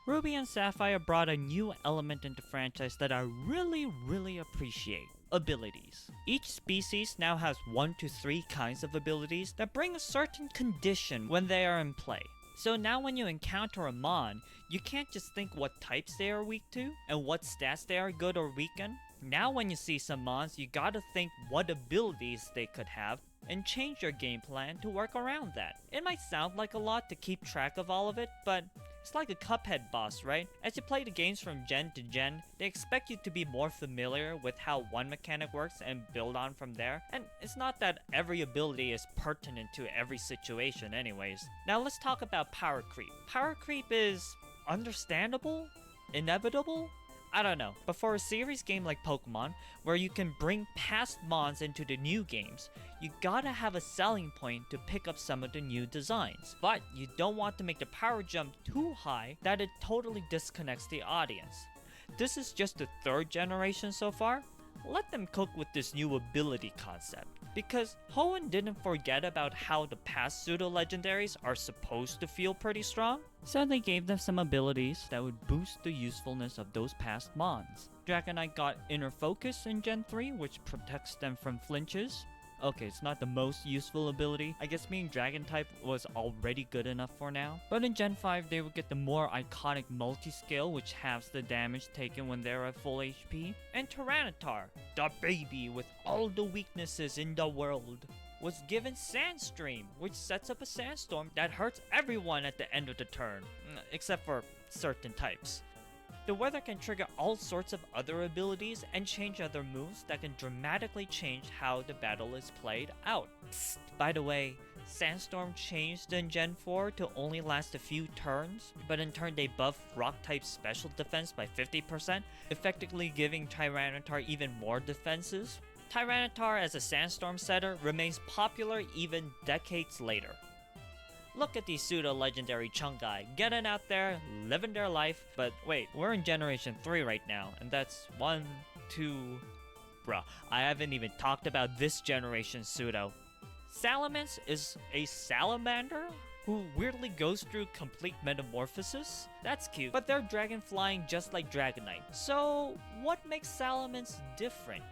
Ruby and Sapphire brought a new element into franchise that I really appreciate. Abilities. Each species now has 1 to 3 kinds of abilities that bring a certain condition when they are in play. So now when you encounter a mon, you can't just think what types they are weak to and what stats they are good or weak in. Now when you see some mons, you gotta think what abilities they could have and change your game plan to work around that. It might sound like a lot to keep track of all of it, but it's like a Cuphead boss, right? As you play the games from gen to gen, they expect you to be more familiar with how one mechanic works and build on from there. And it's not that every ability is pertinent to every situation anyways. Now let's talk about power creep. Power creep is understandable? Inevitable? I don't know, but for a series game like Pokemon, where you can bring past mons into the new games, you gotta have a selling point to pick up some of the new designs. But you don't want to make the power jump too high that it totally disconnects the audience. This is just the 3rd generation so far. Let them cook with this new ability concept, because Hoenn didn't forget about how the past pseudo-legendaries are supposed to feel pretty strong, so they gave them some abilities that would boost the usefulness of those past mons. Dragonite got Inner Focus in Gen 3, which protects them from flinches. Okay, it's not the most useful ability. I guess being Dragon type was already good enough for now. But in Gen 5, they would get the more iconic multi-scale, which halves the damage taken when they're at full HP. And Tyranitar, the baby with all the weaknesses in the world, was given Sandstream, which sets up a sandstorm that hurts everyone at the end of the turn, except for certain types. The weather can trigger all sorts of other abilities and change other moves that can dramatically change how the battle is played out. Psst, by the way, Sandstorm changed in Gen 4 to only last a few turns, but in turn they buffed Rock type's special defense by 50%, effectively giving Tyranitar even more defenses. Tyranitar as a Sandstorm setter remains popular even decades later. Look at these pseudo-legendary Chungai getting out there, living their life. But wait, we're in Generation 3 right now, and that's 1, 2... Bruh, I haven't even talked about this generation's pseudo. Salamence is a salamander who weirdly goes through complete metamorphosis. That's cute, but they're dragon flying just like Dragonite. So what makes Salamence different?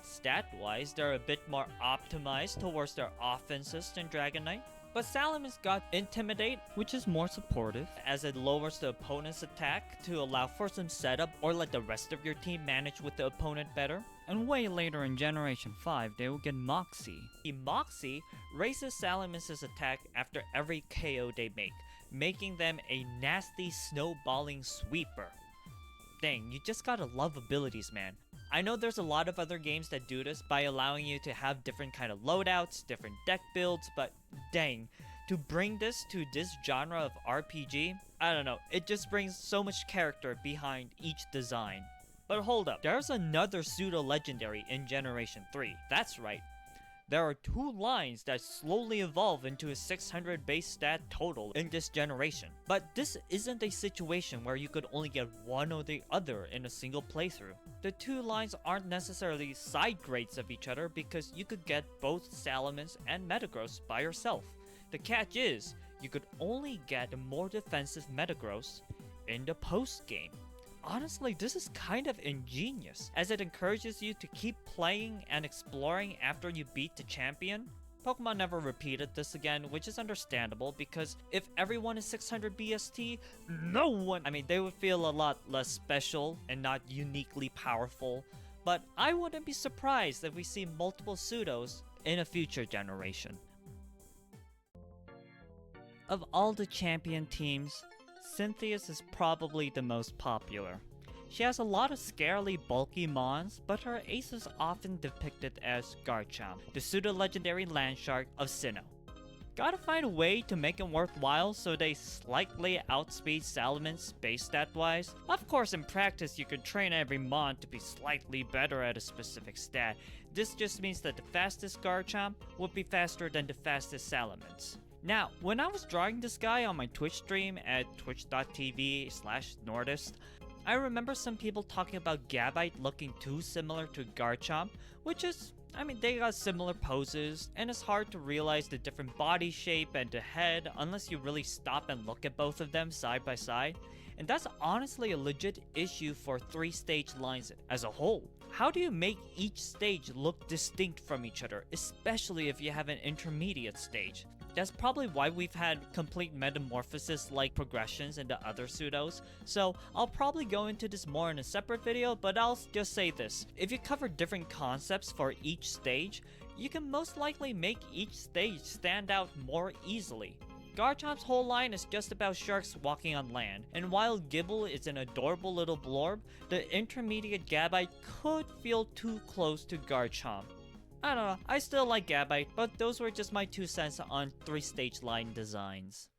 Stat-wise, they're a bit more optimized towards their offenses than Dragonite. But Salamence got Intimidate, which is more supportive, as it lowers the opponent's attack to allow for some setup or let the rest of your team manage with the opponent better. and way later in Generation 5 they will get Moxie. Moxie raises Salamence' attack after every KO they make, making them a nasty snowballing sweeper. Dang, you just gotta love abilities, man. I know there's a lot of other games that do this by allowing you to have different kind of loadouts, different deck builds, but dang, to bring this to this genre of RPG, I don't know, it just brings so much character behind each design. But hold up, there's another pseudo-legendary in Generation 3. That's right. There are 2 lines that slowly evolve into a 600 base stat total in this generation. But this isn't a situation where you could only get one or the other in a single playthrough. The 2 lines aren't necessarily side grades of each other because you could get both Salamence and Metagross by yourself. The catch is, you could only get a more defensive Metagross in the post-game. Honestly, this is kind of ingenious, as it encourages you to keep playing and exploring after you beat the champion. Pokemon never repeated this again, which is understandable because if everyone is 600 BST, no one, they would feel a lot less special and not uniquely powerful. But I wouldn't be surprised if we see multiple pseudos in a future generation. Of all the champion teams, Cynthia's is probably the most popular. She has a lot of scarily bulky mons, but her ace is often depicted as Garchomp, the pseudo-legendary landshark of Sinnoh. Gotta find a way to make it worthwhile so they slightly outspeed Salamence base stat-wise. Of course, in practice you could train every mon to be slightly better at a specific stat. This just means that the fastest Garchomp would be faster than the fastest Salamence. Now, when I was drawing this guy on my Twitch stream at twitch.tv/Nordist, I remember some people talking about Gabite looking too similar to Garchomp, which is, they got similar poses, and it's hard to realize the different body shape and the head unless you really stop and look at both of them side by side. And that's honestly a legit issue for 3-stage lines as a whole. How do you make each stage look distinct from each other, especially if you have an intermediate stage? That's probably why we've had complete metamorphosis-like progressions in the other pseudos, so I'll probably go into this more in a separate video, but I'll just say this. If you cover different concepts for each stage, you can most likely make each stage stand out more easily. Garchomp's whole line is just about sharks walking on land, and while Gibble is an adorable little blorb, the intermediate Gabite could feel too close to Garchomp. I don't know, I still like Gabite, but those were just my 2 cents on 3-stage line designs.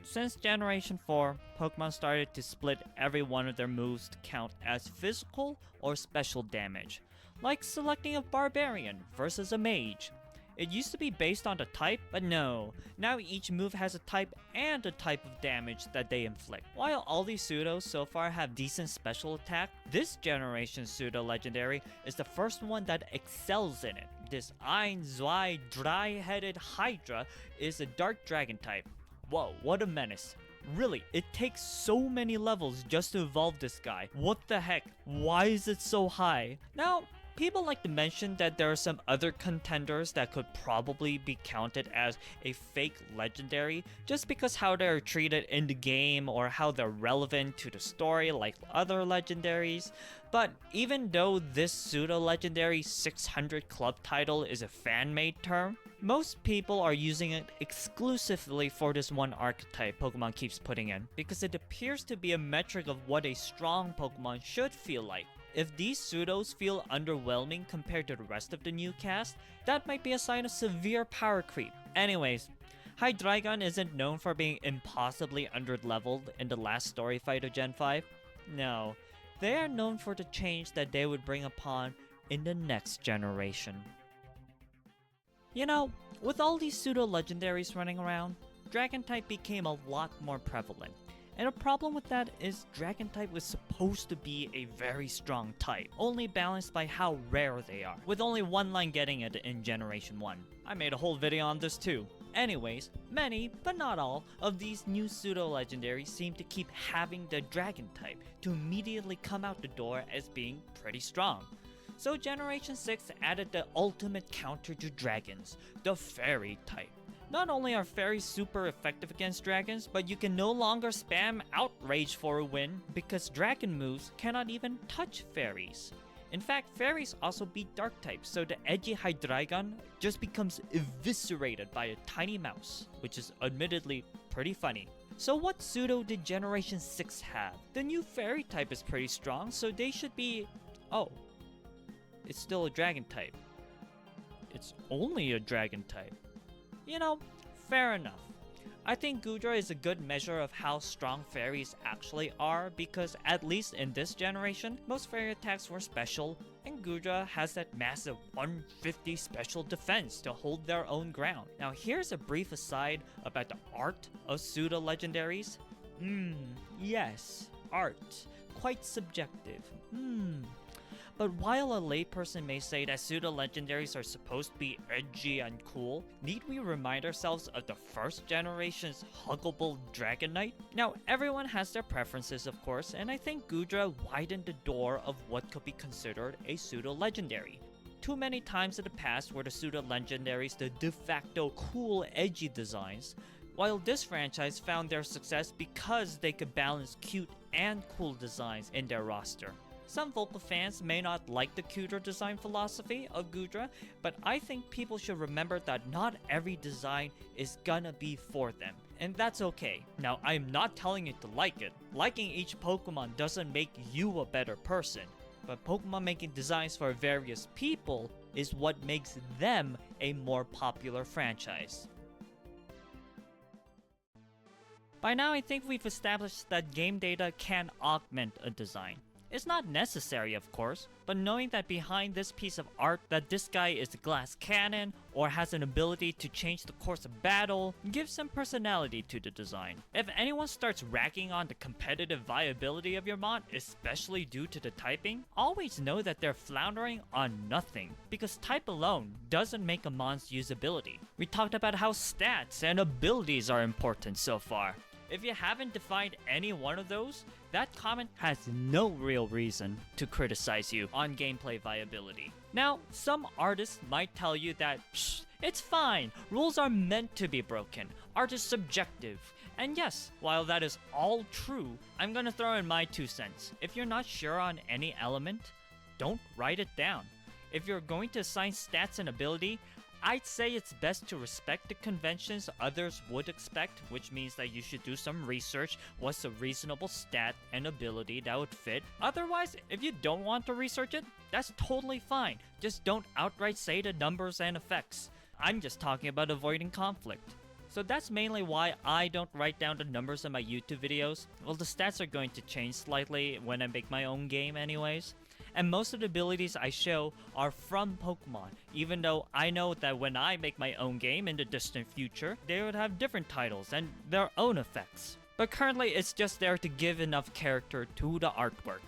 Since Generation 4, Pokemon started to split every one of their moves to count as physical or special damage, like selecting a Barbarian versus a Mage. It used to be based on the type, but no, now each move has a type and a type of damage that they inflict. While all these pseudos so far have decent special attack, this generation's pseudo-legendary is the first one that excels in it. This Ein Zwei Dry-Headed Hydra is a Dark Dragon type. Whoa, what a menace. Really, it takes so many levels just to evolve this guy. What the heck? Why is it so high? Now, people like to mention that there are some other contenders that could probably be counted as a fake legendary just because how they're treated in the game or how they're relevant to the story like other legendaries. But even though this pseudo-legendary 600 club title is a fan-made term, most people are using it exclusively for this one archetype Pokemon keeps putting in because it appears to be a metric of what a strong Pokemon should feel like. If these pseudos feel underwhelming compared to the rest of the new cast, that might be a sign of severe power creep. Anyways, Hydreigon isn't known for being impossibly underleveled in the last story fight of Gen 5. No, they are known for the change that they would bring upon in the next generation. You know, with all these pseudo-legendaries running around, Dragon-type became a lot more prevalent. And a problem with that is Dragon-type was supposed to be a very strong type, only balanced by how rare they are, with only one line getting it in Generation 1. I made a whole video on this too. Anyways, many, but not all, of these new pseudo-legendaries seem to keep having the Dragon-type to immediately come out the door as being pretty strong. So Generation 6 added the ultimate counter to dragons, the Fairy-type. Not only are fairies super effective against dragons, but you can no longer spam Outrage for a win because dragon moves cannot even touch fairies. In fact, fairies also beat dark types, so the edgy Hydreigon just becomes eviscerated by a tiny mouse, which is admittedly pretty funny. So what pseudo did Generation 6 have? The new fairy type is pretty strong, so they should be... Oh, it's still a dragon type. It's only a dragon type. You know, fair enough. I think Gudra is a good measure of how strong fairies actually are, because at least in this generation, most fairy attacks were special, and Gudra has that massive 150 special defense to hold their own ground. Now here's a brief aside about the art of pseudo-legendaries. Yes, art. Quite subjective. But while a layperson may say that pseudo-legendaries are supposed to be edgy and cool, need we remind ourselves of the first generation's huggable Dragon Knight? Now, everyone has their preferences of course, and I think Gudra widened the door of what could be considered a pseudo-legendary. Too many times in the past were the pseudo-legendaries the de facto cool edgy designs, while this franchise found their success because they could balance cute and cool designs in their roster. Some vocal fans may not like the cuter design philosophy of Gudra, but I think people should remember that not every design is gonna be for them, and that's okay. Now, I'm not telling you to like it. Liking each Pokemon doesn't make you a better person, but Pokemon making designs for various people is what makes them a more popular franchise. By now, I think we've established that game data can augment a design. It's not necessary, of course, but knowing that behind this piece of art that this guy is a glass cannon or has an ability to change the course of battle gives some personality to the design. If anyone starts ragging on the competitive viability of your mod, especially due to the typing, always know that they're floundering on nothing, because type alone doesn't make a mod's usability. We talked about how stats and abilities are important so far. If you haven't defined any one of those, that comment has no real reason to criticize you on gameplay viability. Now, some artists might tell you that, it's fine, rules are meant to be broken, art is subjective. And yes, while that is all true, I'm gonna throw in my 2 cents. If you're not sure on any element, don't write it down. If you're going to assign stats and ability, I'd say it's best to respect the conventions others would expect, which means that you should do some research. What's a reasonable stat and ability that would fit? Otherwise, if you don't want to research it, that's totally fine. Just don't outright say the numbers and effects. I'm just talking about avoiding conflict. So that's mainly why I don't write down the numbers in my YouTube videos. Well, the stats are going to change slightly when I make my own game anyways. And most of the abilities I show are from Pokemon, even though I know that when I make my own game in the distant future, they would have different titles and their own effects. But currently it's just there to give enough character to the artwork.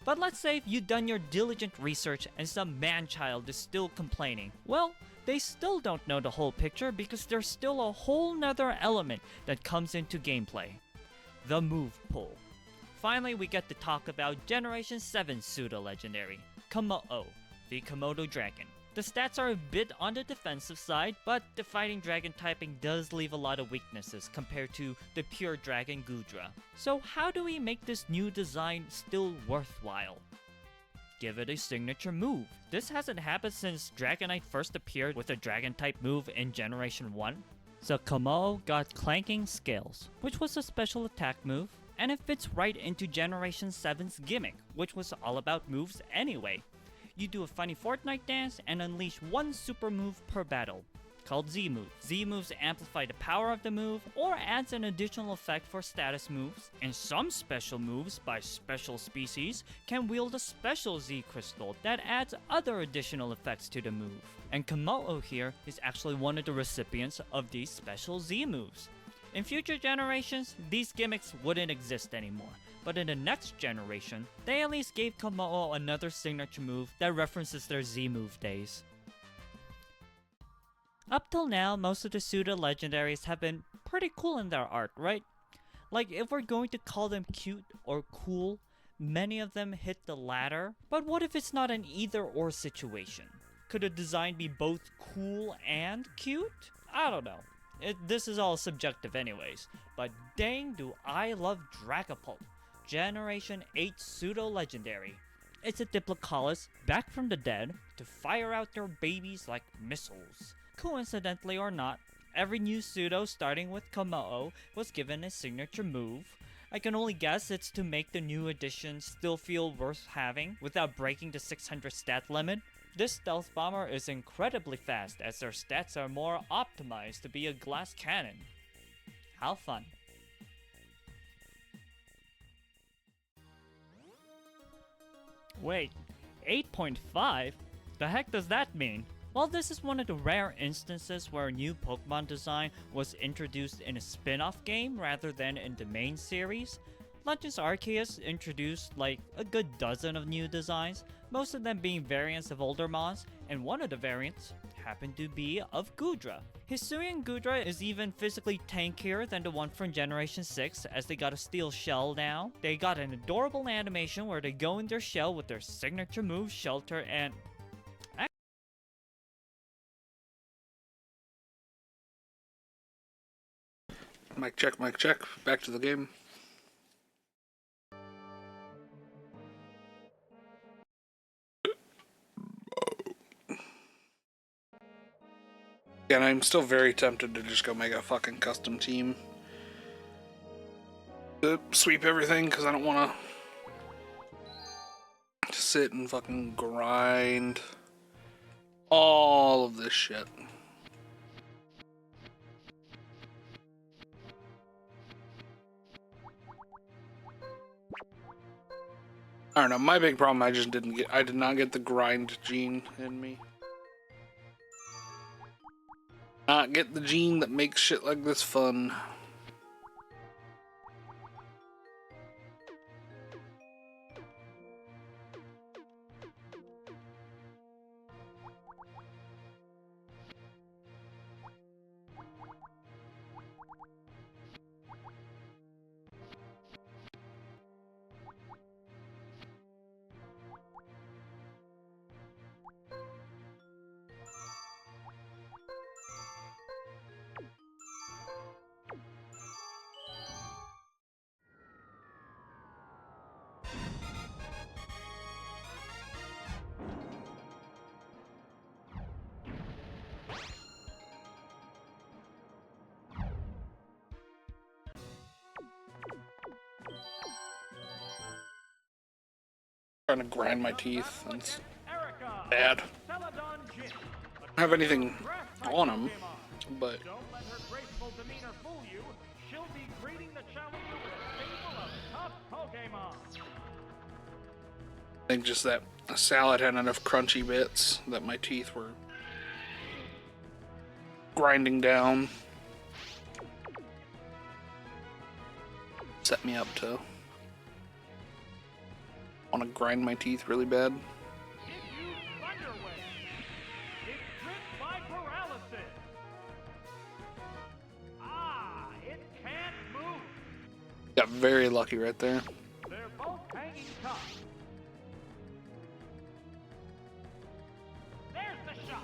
But let's say you've done your diligent research and some man-child is still complaining. Well, they still don't know the whole picture because there's still a whole nother element that comes into gameplay. The move pool. Finally, we get to talk about Generation 7 pseudo-legendary, Komo-o, the Komodo Dragon. The stats are a bit on the defensive side, but the fighting dragon typing does leave a lot of weaknesses compared to the pure dragon Gudra. So how do we make this new design still worthwhile? Give it a signature move. This hasn't happened since Dragonite first appeared with a dragon type move in Generation 1. So Komo got Clanking Scales, which was a special attack move, and it fits right into Generation 7's gimmick, which was all about moves anyway. You do a funny Fortnite dance and unleash one super move per battle, called Z-Move. Z-Moves amplify the power of the move or adds an additional effect for status moves, and some special moves by special species can wield a special Z-Crystal that adds other additional effects to the move. And Komo-o here is actually one of the recipients of these special Z-Moves. In future generations, these gimmicks wouldn't exist anymore, but in the next generation, they at least gave Komo-o another signature move that references their Z-Move days. Up till now, most of the pseudo-legendaries have been pretty cool in their art, right? Like, if we're going to call them cute or cool, many of them hit the latter. But what if it's not an either-or situation? Could a design be both cool and cute? I don't know. This is all subjective anyways, but dang do I love Dragapult, Generation 8 pseudo-legendary. It's a Diplodocus back from the dead to fire out their babies like missiles. Coincidentally or not, every new pseudo starting with Komodo was given a signature move. I can only guess it's to make the new edition still feel worth having without breaking the 600 stat limit. This stealth bomber is incredibly fast as their stats are more optimized to be a glass cannon. How fun. Wait, 8.5? The heck does that mean? While this is one of the rare instances where a new Pokemon design was introduced in a spin-off game rather than in the main series, Legends Arceus introduced like a good dozen of new designs, most of them being variants of older mons, and one of the variants happened to be of Goodra. Hisuian Goodra is even physically tankier than the one from Generation 6 as they got a steel shell now. They got an adorable animation where they go in their shell with their signature move Shelter and... Mic check, mic check. Back to the game. And I'm still very tempted to just go make a fucking custom team to sweep everything because I don't want to sit and fucking grind all of this shit. I don't know, my big problem I did not get the grind gene in me. Not get the gene that makes shit like this fun. Trying to grind my teeth. That's bad. I don't have anything on them, but Don't let her graceful demeanor fool you. She'll be greeting the challenger with a stable of tough Pokemon. I think just that salad had enough crunchy bits that my teeth were grinding down. Set me up to want to grind my teeth really bad. Give you Thunder Wave. It's gripped by paralysis. Ah, it can't move. Got very lucky right there. They're both hanging tough. There's the shot.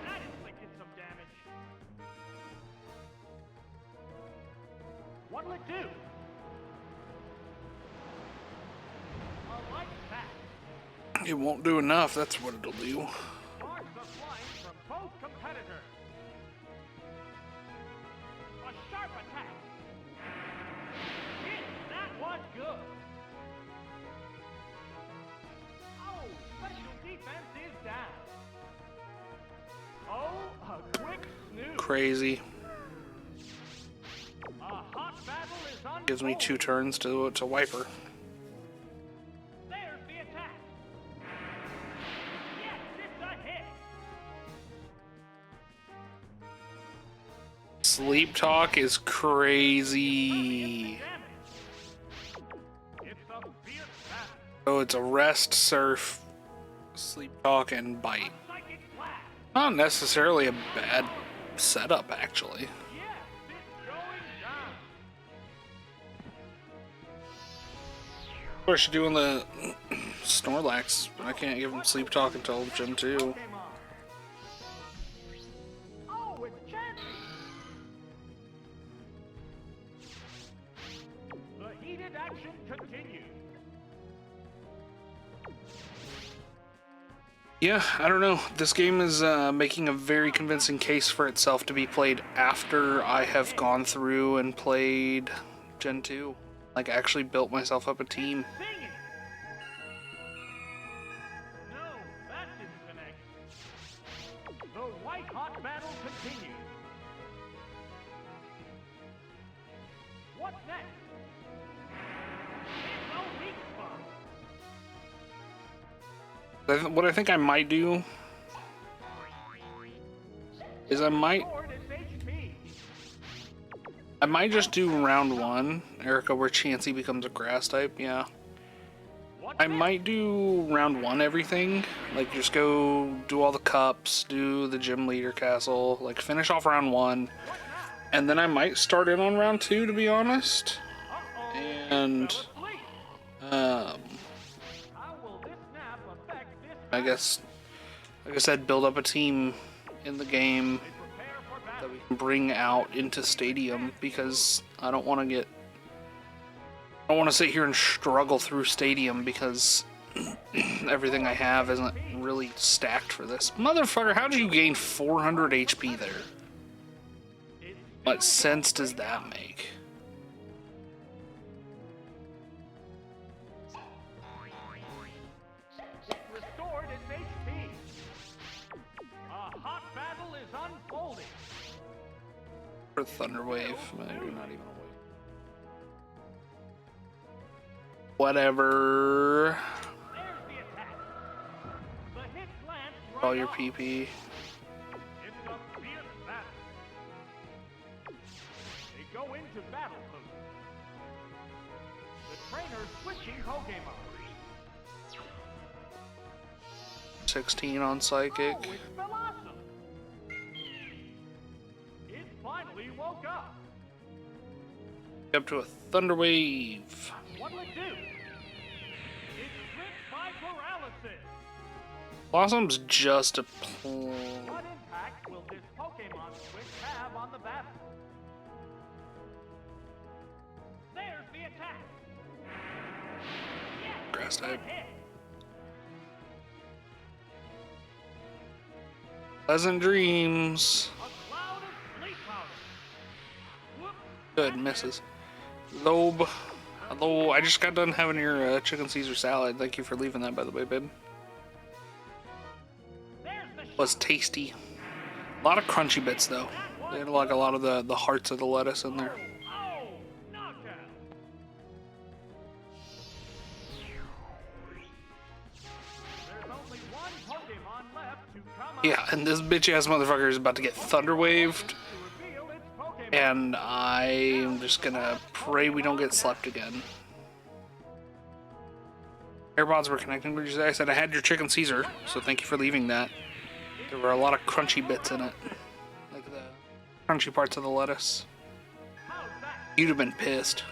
That inflicted some damage. What'll it do? A light pack. It won't do enough, that's what it'll do. Sparks are flying from both competitors. A sharp attack. Hit! That was good. Oh, special defense is down. Oh, a quick snooze. Crazy. A hot battle is unfolding. Gives me 2 turns to wipe her. There's the attack. Yes, it's a hit. Sleep talk is crazy. Damage. It's a fierce battle. Oh, it's a rest, surf, sleep talk, and bite. Psychic blast. Not necessarily a bad setup, actually. Yes, it's going down. Of course, you're doing the Snorlax, but I can't give him sleep talk until Gen 2. Pokemon. Oh, it's Chansey. The heated action continues. Yeah, I don't know. This game is making a very convincing case for itself to be played after I have gone through and played Gen 2. Like, actually built myself up a team. Singing. No, that didn't connect. The white hot battle continues. What's next? It's a weak spot. What I think I might do is I might Sword is HP. just do round 1, Erica, where Chansey becomes a grass type. Yeah. What's I next? might do round 1 everything. Like, just go do all the cups, do the gym leader castle, like finish off round 1. What now? And then I might start in on round 2, to be honest. Uh-oh. And, Fell asleep. How will this nap affect this I guess, like I said, build up a team in the game prepare for that battle? we can bring out into Stadium, because I don't want to sit here and struggle through Stadium because everything I have isn't really stacked for this. Motherfucker, how did you gain 400 HP there? What sense does that make? Restored its HP. A hot battle is unfolding. For Thunder Wave, maybe not even a wave. Whatever. There's the attack. The hit lands right All your off. PP. It's a fierce battle. They go into battle mode. The trainer switching Pokemon. 16 on Psychic. Oh, it's Blossom. It finally woke up. Up to a Thunder Wave. What'll it do? It's gripped by paralysis. Blossom's just a What impact will this Pokemon switch have on the battle? There's the attack. Yes, grass good type. hit. Pleasant dreams. A cloud of sleep powder. Whoop. Good, misses. Lobe. Hello, I just got done having your chicken Caesar salad. Thank you for leaving that, by the way, babe. There's the shot. Was tasty. A lot of crunchy bits, though. They had like a lot of the hearts of the lettuce in there. Oh, knockout. There's only one Pokemon left to come out Yeah, and this bitch ass motherfucker is about to get thunder waved, to reveal its Pokemon. and I'm just gonna pray we don't get slept again. AirPods were connecting. What did you say? I said I had your chicken Caesar, so thank you for leaving that. There were a lot of crunchy bits in it, like the crunchy parts of the lettuce. How's that? You'd have been pissed.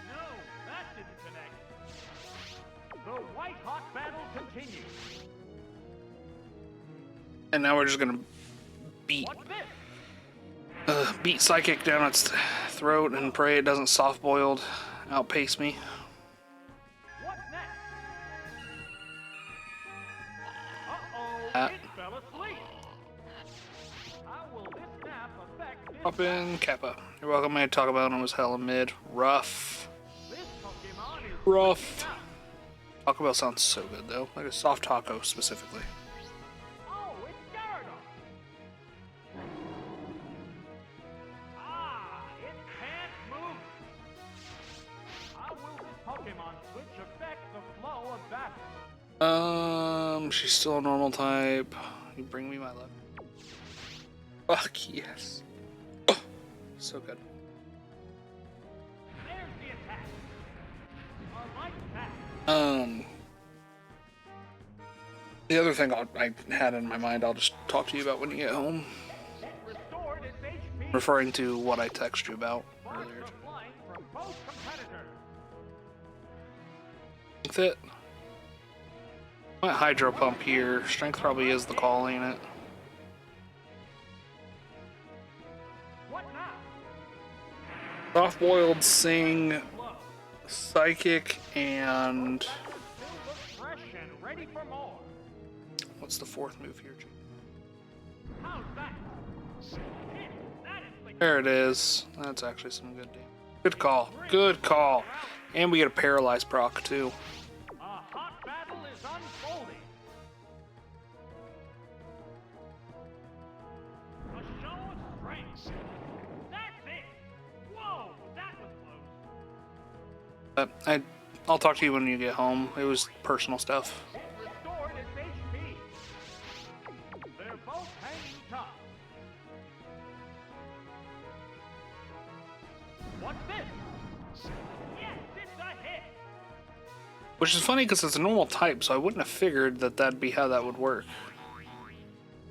No, that didn't connect. The white hot battle continues. And now we're just gonna beat What's this? beat Psychic down its throat and pray it doesn't soft-boiled outpace me. What's next? Uh-oh, Ah. it fell asleep. How will this nap affect this Up in Kappa. You're welcome. I had Taco Bell and it was hella mid. Rough. This Pokemon is Rough. freaking out. Taco Bell sounds so good though. Like a soft taco specifically. Oh, it's Gyarados. Ah, it can't move. How will this Pokemon switch affect the flow of battle? She's still a normal type. You bring me my love. Fuck yes. So good. There's the attack. A light attack. The other thing I had in my mind, I'll just talk to you about when you get home. It restored its HP. Referring to what I texted you about Sparks earlier. are flying from both competitors. Strength it. Might hydro pump here. Strength probably is the call, ain't it? What now? Soft-boiled, Sing, Slow. Psychic, and Still looks fresh and ready for more. What's the fourth move here, G? How's that? Hit! That inflicted There it is. That's actually some good damage. Good call. Good call. And we get a paralyzed proc too. a hot battle is unfolding. A show of strength. That's it. Whoa, that was close. But I'll talk to you when you get home. It was personal stuff. It restored its HP. They're both hanging tough. What's this? Yes, it's a hit. Which is funny because it's a normal type, so I wouldn't have figured that that'd be how that would work.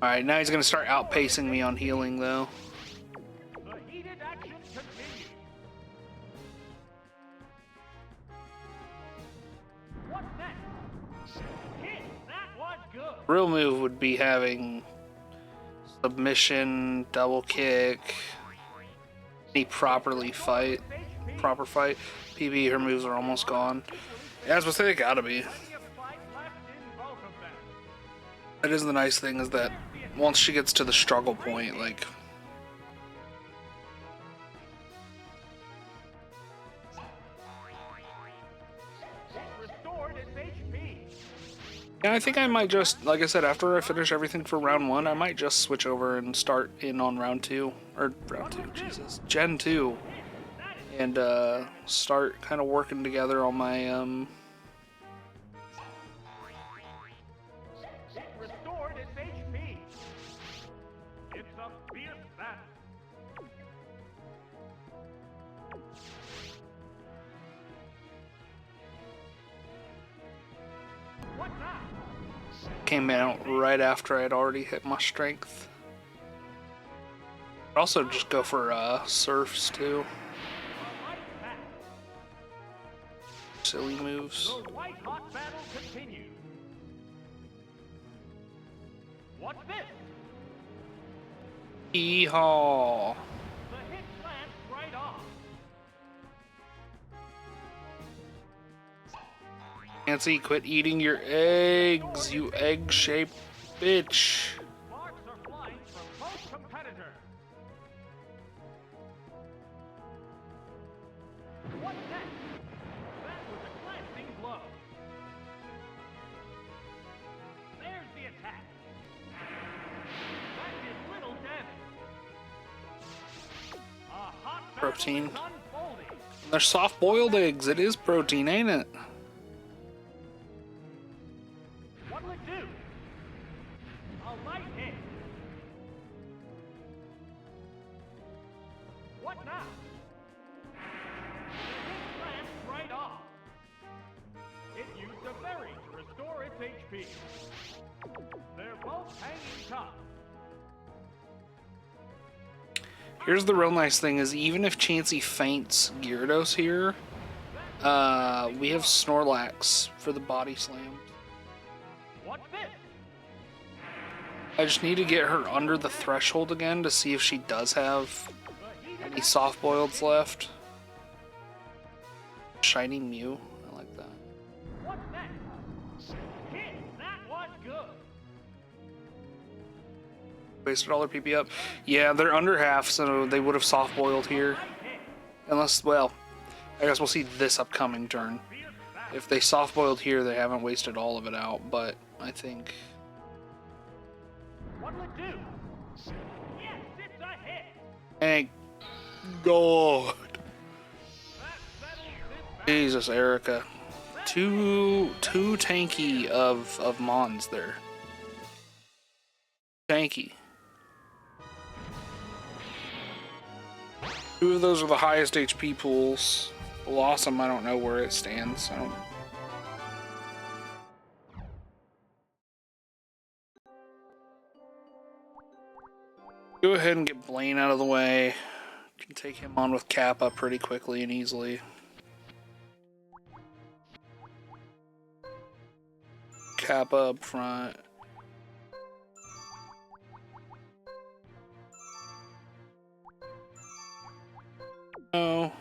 Alright, now he's going to start outpacing me on healing, though. The heated action continues. What's next? Hit! That was good. Real move would be having submission, double kick, any proper fight. PB, her moves are almost gone. Yeah, that's what they gotta be. Plenty of fight left in both of them. That is the nice thing, is that once she gets to the struggle point, like, It restored its HP. yeah, I think I might just, like I said, after I finish everything for round 1, I might just switch over and start in on round 2, or round 2, Jesus, Gen 2, and start kind of working together on my It restored its HP. It's a fierce battle. What now? came out right after I had already hit my strength. I'd also just go for surfs too. A light battle. Silly moves. The white hot battle continues. What's this? Yeehaw! The hit lands right off. Nancy, quit eating your eggs, you egg-shaped bitch. Sparks are flying from both competitors. What's next? That was a glancing blow. There's the attack. That did little damage. A hot battle Protein. is unfolding. They're soft-boiled eggs. It is protein, ain't it? What'll it do? A light hit. What now? The hit lands right off. It used a berry to restore its HP. They're both hanging tough. Here's the real nice thing, is even if Chansey faints Gyarados here, we have Snorlax for the body slam. What's this? I just need to get her under the threshold again to see if she does have The heated any soft-boileds left. Shiny Mew, I like that. What's next? Hit! That was good. Wasted all their PP up. Yeah, they're under half, so they would have soft-boiled here. Light hit. Unless, well, I guess we'll see this upcoming turn. Fierce battle. If they soft-boiled here, they haven't wasted all of it out, but I think... What'll it do? Yes, it's a hit. Thank God. That settles this battle. Jesus, Erica. Too tanky of Mons there. Tanky. Two of those are the highest HP pools. Blossom, I don't know where it stands. I don't... Go ahead and get Blaine out of the way. Can take him on with Kappa pretty quickly and easily. Kappa up front. No.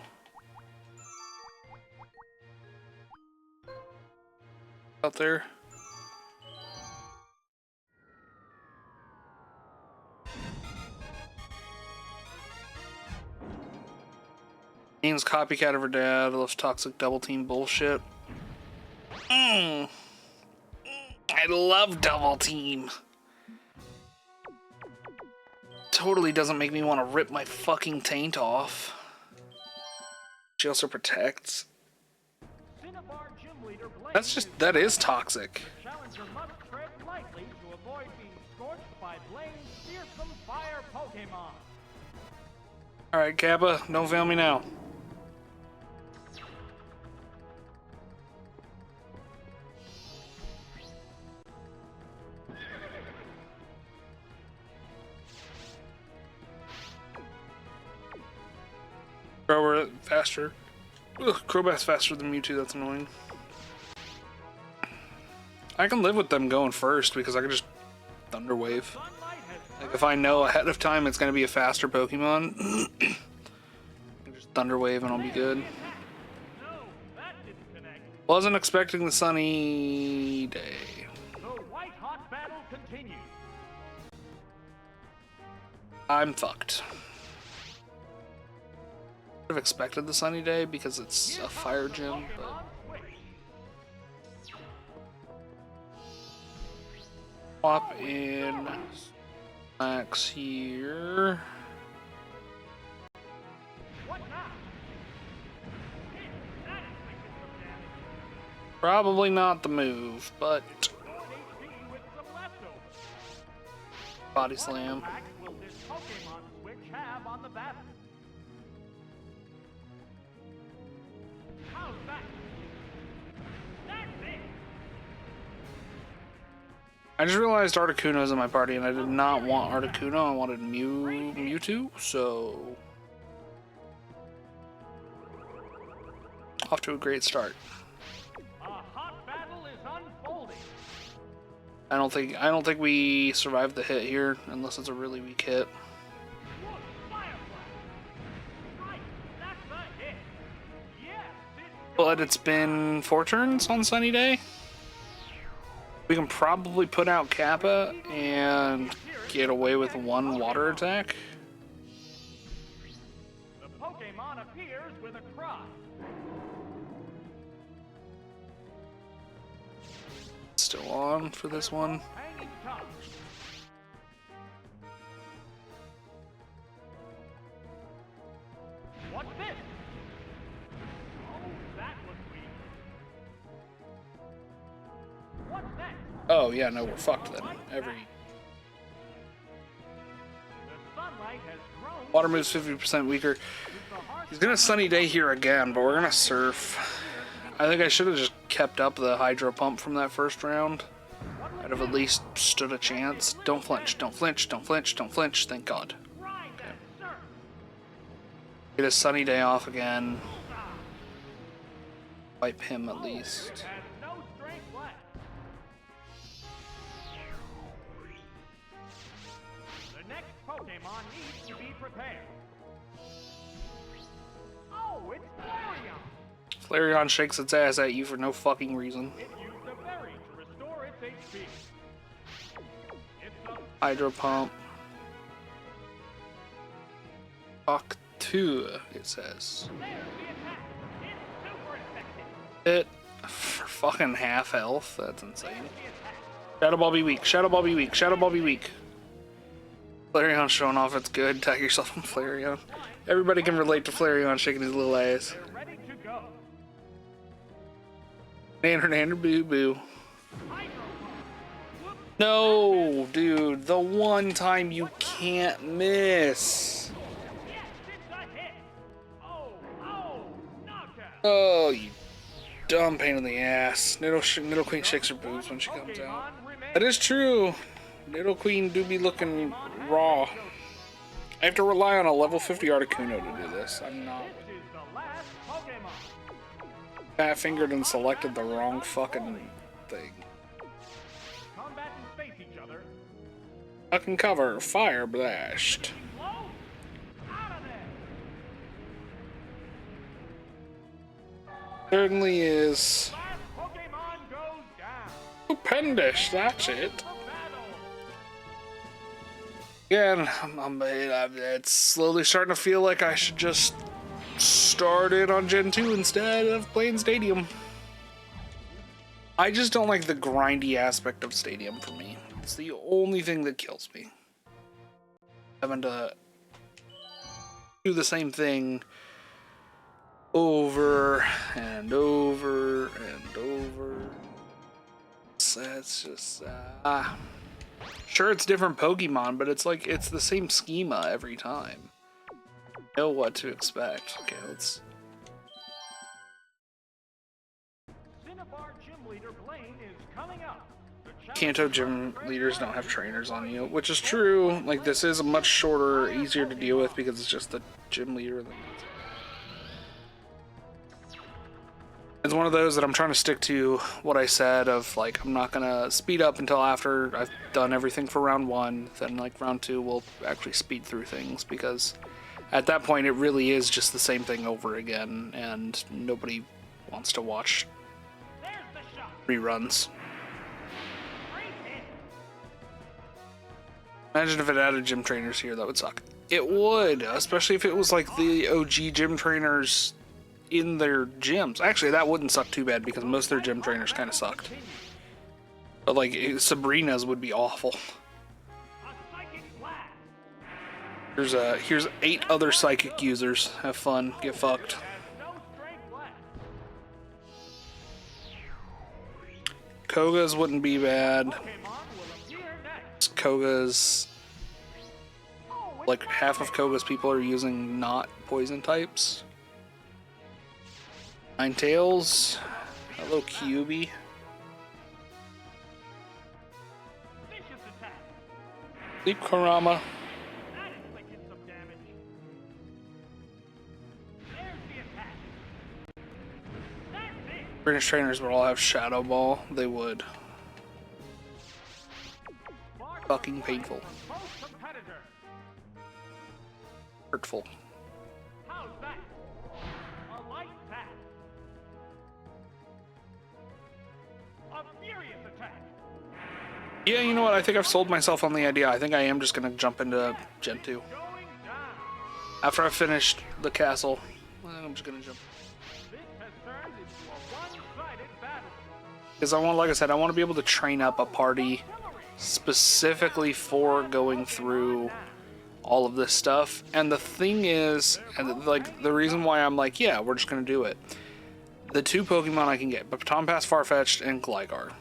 Out there. Aang's copycat of her dad, loves toxic double team bullshit. I love double team. Totally doesn't make me want to rip my fucking taint off. She also protects. That is toxic. Challenger must tread lightly to avoid being scorched by Blaine's fearsome fire Pokemon. Alright, Kappa, don't fail me now. Grower faster. Ugh, Crobat's faster than Mewtwo, that's annoying. I can live with them going first because I can just Thunder Wave. Like if I know ahead of time it's going to be a faster Pokemon, I can just Thunder Wave and I'll be good. Wasn't expecting the sunny day. The white hot battle continues. I'm fucked. Would have expected the sunny day because it's a fire gym, but swap in Max here. What now? Hit. That inflicted some damage. Probably not the move, but Going HP with some leftovers. body slam. Impact will this Pokemon switch have on the battle? How's that? That's it. I just realized Articuno's in my party, and I did not want Articuno. I wanted Mewtwo, so off to a great start. A hot battle is unfolding. I don't think we survived the hit here unless it's a really weak hit. Look, Fire Blast. Right, that's a hit. Yes, it's But it's been 4 turns on Sunny Day. We can probably put out Kappa and get away with 1 water attack. the Pokemon appears with a cry. Still on for this one. Hanging tough. What's this? Oh, that was weak. What's next? Oh yeah, no, we're fucked then. The sunlight has grown. Water move's 50% weaker. He's gonna Sunny Day here again, but we're gonna Surf. I think I should have just kept up the Hydro Pump from that first round. I'd have at least stood a chance. Don't flinch, don't flinch, don't flinch, don't flinch, thank God. Right, sir. Get a Sunny Day off again. Wipe him at least. Has no strength left. The next Pokemon needs to be prepared. Oh, it's Flareon. Flareon shakes its ass at you for no fucking reason. It used a berry to restore its HP. It's a Hydro Pump. Talk 2, it says. there's the attack. It's super effective. Hit for fucking half health. That's insane. The attack. Shadow Ball be weak. Shadow Ball be weak. Shadow Ball be weak. Flareon showing off it's good. Tag yourself on Flareon. Everybody can relate to Flareon shaking his little ass. They're ready to go. Nanner boo boo. Hydro Pump. Whoop. No, dude. The one time you can't miss. Yes, it's a hit. Oh, knockout. Oh, you dumb pain in the ass. Niddle Queen shakes her boobs when she comes out. Pokemon remains. That is true. Niddle Queen do be looking raw. I have to rely on a level 50 Articuno to do this. I'm not. This is the last Pokemon. Fat fingered and selected the wrong fucking thing. Combatants face each other. Fucking cover. Fire Blast. Low. Out of there. Certainly is. Last Pokemon goes down. Stupendous. That's it. The battle. Again, it's slowly starting to feel like I should just started on Gen 2 instead of playing Stadium. I just don't like the grindy aspect of Stadium for me. It's the only thing that kills me. Having to do the same thing over and over and over. So it's just sure, it's different Pokemon, but it's like it's the same schema every time. Know what to expect. Okay, let's. Cinnabar Gym Leader Blaine is coming up. Kanto gym leaders don't have trainers on you, which is true. Like, this is much shorter, easier to deal with because it's just the gym leader. It's one of those that I'm trying to stick to what I said of, like, I'm not gonna speed up until after I've done everything for round 1. Then, like, round 2 we'll actually speed through things, because at that point it really is just the same thing over again, and nobody wants to watch reruns. Imagine if it added gym trainers here, that would suck. It would, especially if it was like the OG gym trainers in their gyms. Actually, that wouldn't suck too bad because most of their gym trainers kind of sucked. But like Sabrina's would be awful. Here's 8 other psychic users. Have fun, get fucked. Koga's wouldn't be bad. Koga's, like, half of Koga's people are using not poison types. Ninetales, hello QB. Sleep Karama. British trainers would all have Shadow Ball. They would. Fucking painful. Hurtful. How's that? A light attack. A furious attack. Yeah, you know what? I think I've sold myself on the idea. I think I am just gonna jump into Gen 2. After I've finished the castle, I'm just gonna jump. This has turned into a one-sided battle. Because I want, like I said, I want to be able to train up a party specifically for going through all of this stuff. And the thing is, and like the reason why I'm like, yeah, we're just gonna do it. The 2 Pokemon I can get, Baton Pass, Farfetch'd, and Gligar.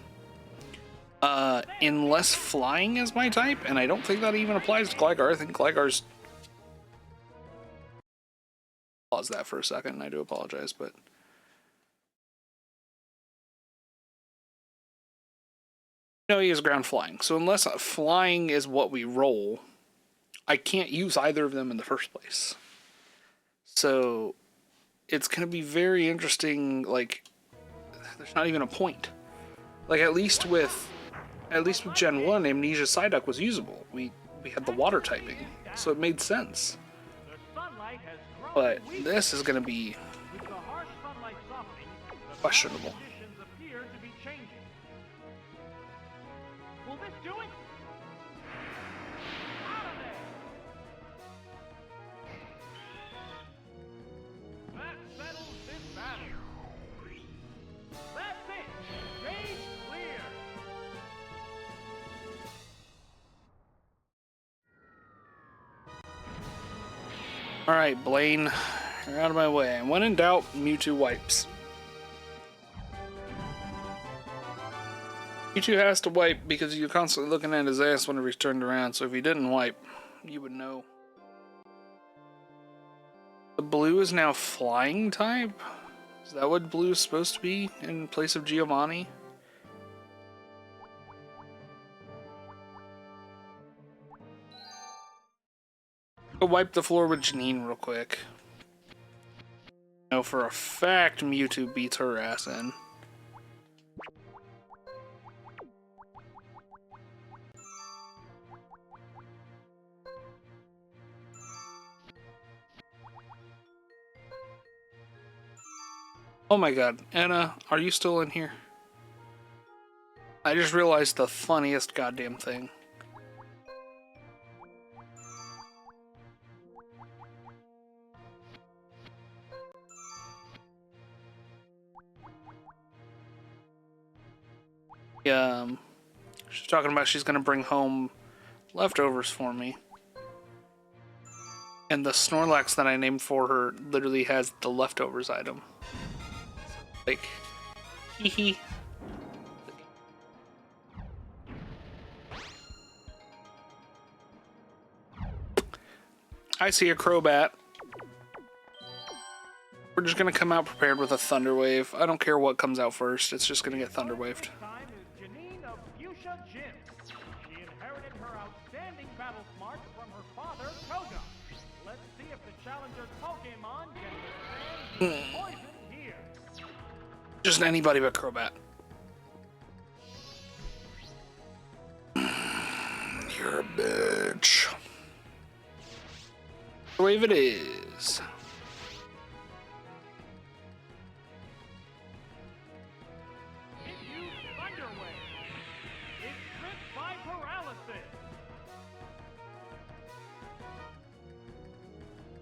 Unless flying is my type, and I don't think that even applies to Gligar. I think Gligar's. Pause that for a second. I do apologize, but. No, he is ground flying. So unless flying is what we roll, I can't use either of them in the first place. So it's going to be very interesting. Like, there's not even a point. Like, at least with Gen 1, Amnesia Psyduck was usable. We had the water typing, so it made sense. But this is going to be questionable. Will this do it? Out of there! That settles this battle. That's it. Stage clear. All right, Blaine, you're out of my way. And when in doubt, Mewtwo wipes. Mewtwo has to wipe because you're constantly looking at his ass whenever he's turned around, so if he didn't wipe, you would know. The blue is now flying type? Is that what blue is supposed to be in place of Giovanni? Go wipe the floor with Janine real quick. I know for a fact Mewtwo beats her ass in. Oh my god, Anna, are you still in here? I just realized the funniest goddamn thing. She's talking about she's gonna bring home leftovers for me. And the Snorlax that I named for her literally has the leftovers item. Like, hee hee. I see a Crobat. We're just gonna come out prepared with a Thunder Wave. I don't care what comes out first, it's just gonna get Thunder Waved. Time is Janine of Fuchsia Gym. She inherited her outstanding battle smarts from her father, Koga. Let's see if the challenger's Pokemon can withstand the poison here. Just anybody but Crobat. You're a bitch. Wave it is. It used Thunder Wave. It's gripped by paralysis.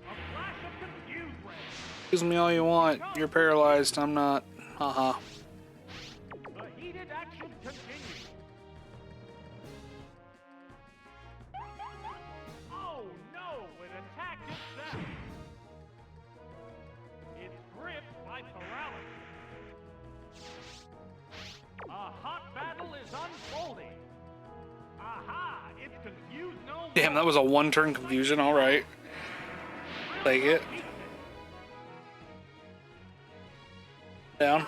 A flash of confused ray. Excuse me all you want. You're paralyzed. I'm not. Haha. The heated action continues. Oh no, it attacked itself. It's gripped by paralysis. A hot battle is unfolding. Aha, it's confused no more. Damn, that was a one-turn confusion. All right. Take it. Down. A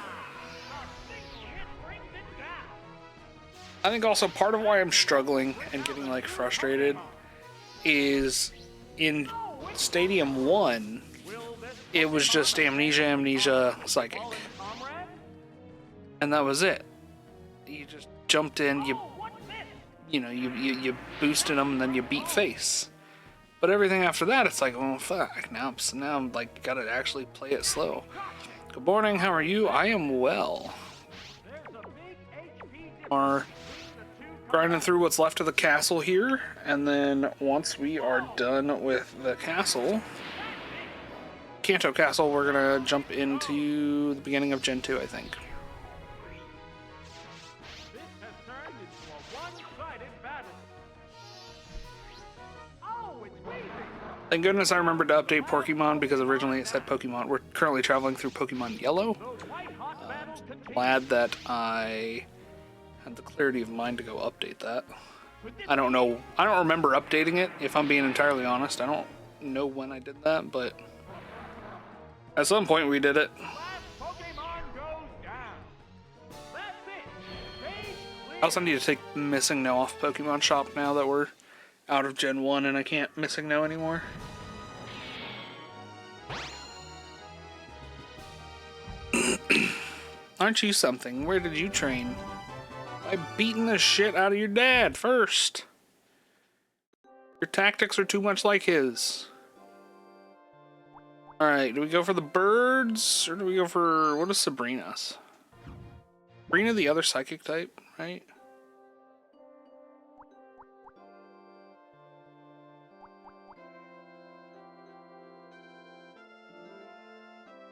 single hit brings it down. I think also part of why I'm struggling and getting like frustrated is in Stadium 1, it was just amnesia, psychic. Comrade? And that was it. You just jumped in, you What's this? you boosted them and then you beat face. But everything after that, it's like, oh fuck, now I'm like gotta actually play it slow. Good morning, how are you? I am well. There's a big HP difference Are between the two grinding through what's left of the castle here, and then once we are done with the castle, Kanto Castle, we're gonna jump into the beginning of Gen 2, I think. This has turned into a one-sided battle. Oh, it's freezing. Thank goodness I remembered to update Porkymon because originally it said Pokemon. We're currently traveling through Pokemon Yellow. Those white-hot battles continue. Glad that I had the clarity of mind to go update that. I don't know. I don't remember updating it, if I'm being entirely honest. I don't know when I did that, but at some point we did it. Last Pokemon goes down. That's it. Stage clear. I also need to take Missing No off Pokemon Shop now that we're out of Gen 1 and I can't Missing No anymore. Aren't you something? Where did you train? By beating the shit out of your dad first. Your tactics are too much like his. Alright, do we go for the birds? Or do we go for... what is Sabrina's? Sabrina the other psychic type, right?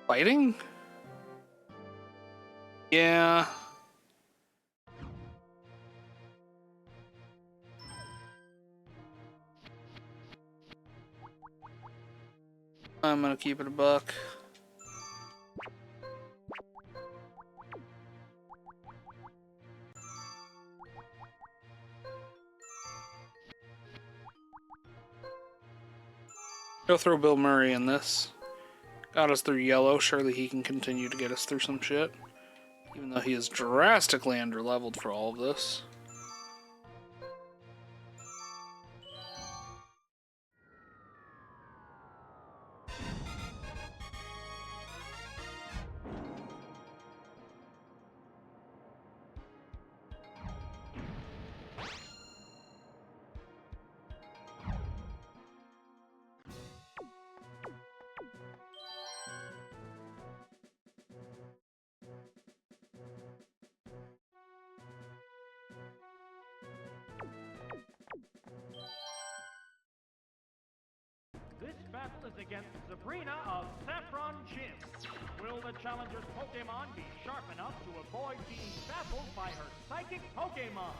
Fighting? Yeah. I'm gonna keep it a buck. Go throw Bill Murray in this. Got us through yellow. Surely he can continue to get us through some shit. Even though he is drastically underleveled for all of this. against Sabrina of Saffron Gym. Will the challenger's Pokemon be sharp enough to avoid being baffled by her psychic Pokemon?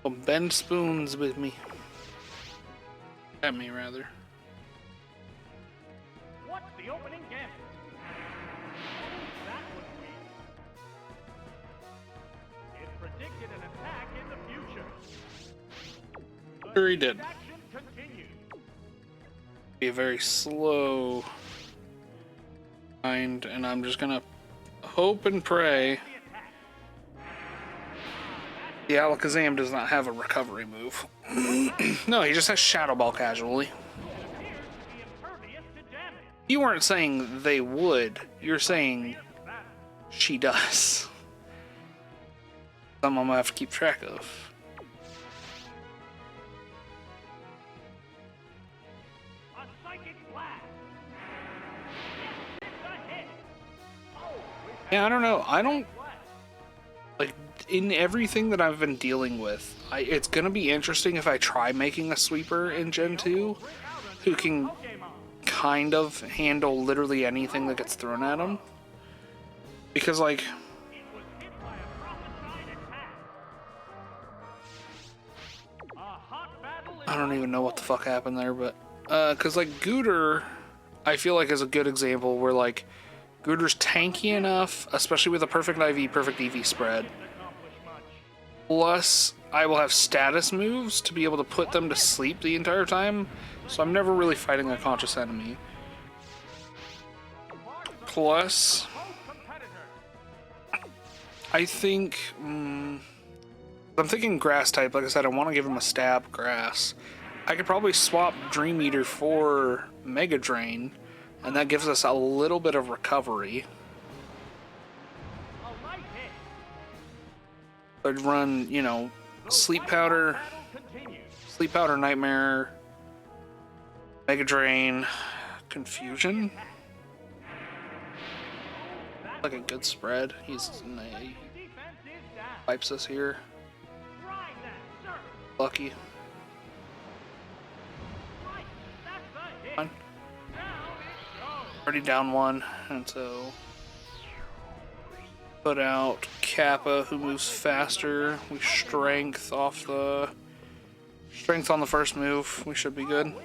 Well, bend spoons with me. At me, rather. What's the opening gambit? That was weak. It predicted an attack in the future. Sure he did. Action continues. Be a very slow mind, and I'm just gonna hope and pray. The Alakazam does not have a recovery move. No, he just has Shadow Ball casually. You weren't saying they would. You're saying she does. Something I'm gonna have to keep track of. A psychic blast. It's a hit. Yeah, I don't know. I don't like in everything that I've been dealing with. It's gonna be interesting if I try making a sweeper in Gen 2 who can kind of handle literally anything that gets thrown at him. Because like, I don't even know what the fuck happened there, but cause like Gooter, I feel like is a good example where like Gooter's tanky enough, especially with a perfect IV, perfect EV spread. Plus, I will have status moves to be able to put them to sleep the entire time, so I'm never really fighting a conscious enemy. Plus, I think, I'm thinking grass type. Like I said, I want to give him a stab grass. I could probably swap Dream Eater for Mega Drain, and that gives us a little bit of recovery. I'd run, you know, Sleep Powder, Nightmare, Mega Drain, Confusion. Like a good spread. He wipes us here. Lucky. Fine. Already down one, and so put out Kappa, who moves faster. We strength off the strength on the first move. We should be good. There's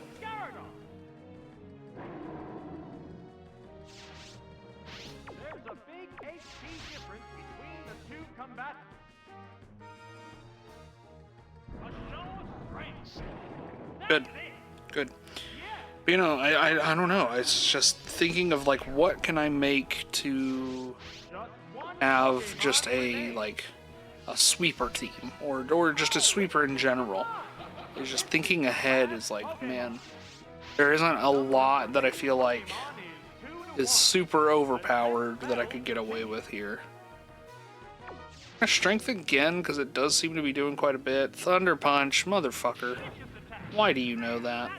a big HP difference between the two combatants. A show of strength. Good. Good. But, you know, I don't know. It's just thinking of like what can I make to have just a like a sweeper team or just a sweeper in general. It's just thinking ahead is like, man, there isn't a lot that I feel like is super overpowered that I could get away with here. Strength again, because it does seem to be doing quite a bit. Thunder Punch, motherfucker. Why do you know that?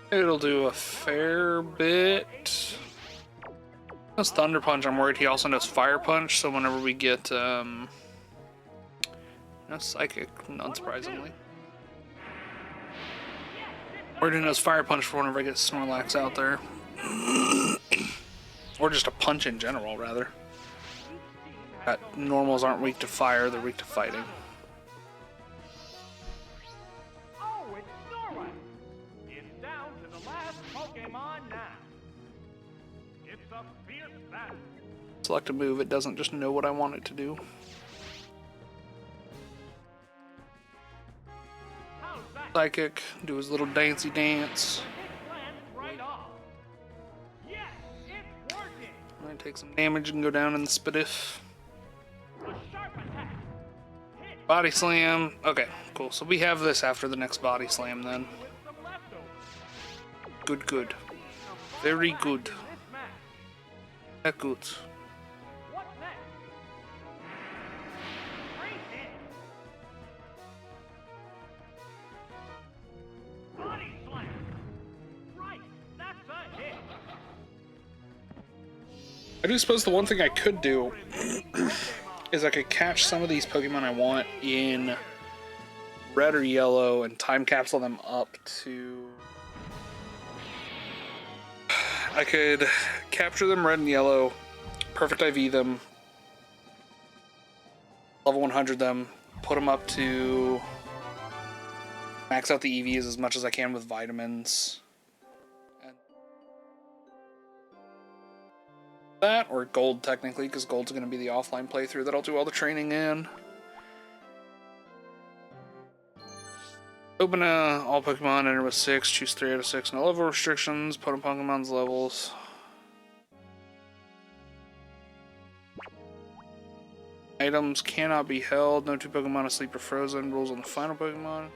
It'll do a fair bit. That's Thunder Punch. I'm worried he also knows Fire Punch, so whenever we get Psychic, unsurprisingly. Or he knows Fire Punch for whenever I get Snorlax out there. Or just a punch in general, rather. That normals aren't weak to fire, they're weak to fighting. Oh, it's Snorlax! It's down to the last Pokemon now. It's a fierce battle. Select a move, it doesn't just know what I want it to do. Psychic, do his little dancey dance. Right off. Yes, it's working. I'm gonna take some damage and go down in the spitif. A sharp attack. Hit Body slam. Okay, cool. So we have this after the next body slam then. with some leftovers. Good, good. Very good. This match. Yeah, good. What's next? Great hit. I do suppose the one thing I could do is I could catch some of these Pokemon I want in red or yellow and time capsule them up to... I could capture them red and yellow, perfect IV them, level 100 them, put them up to max out the EVs as much as I can with vitamins. And that, or gold technically, because gold's going to be the offline playthrough that I'll do all the training in. Open all Pokemon, enter with 6, choose 3 out of 6, no level restrictions, put on Pokemon's levels. Items cannot be held, no 2 Pokemon asleep or frozen, rules on the final Pokemon.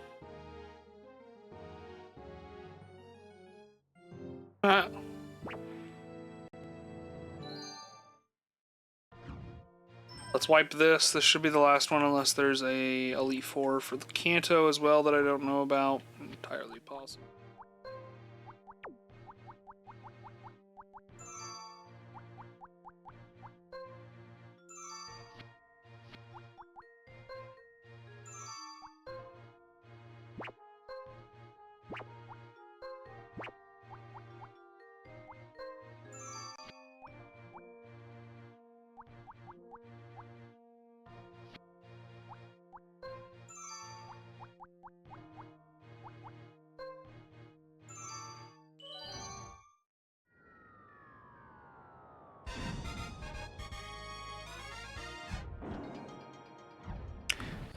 Let's wipe this. This should be the last one unless there's a Elite Four for the Kanto as well that I don't know about. Entirely possible.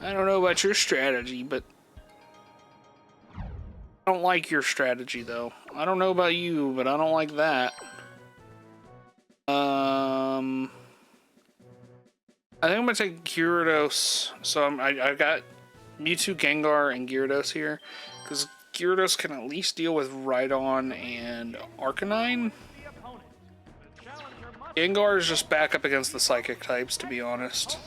I don't know about your strategy, but I don't like your strategy, though. I don't know about you, but I don't like that. I think I'm gonna take Gyarados. So I've got Mewtwo, Gengar, and Gyarados here, because Gyarados can at least deal with Rhydon and Arcanine. Gengar is just back up against the Psychic types, to be honest.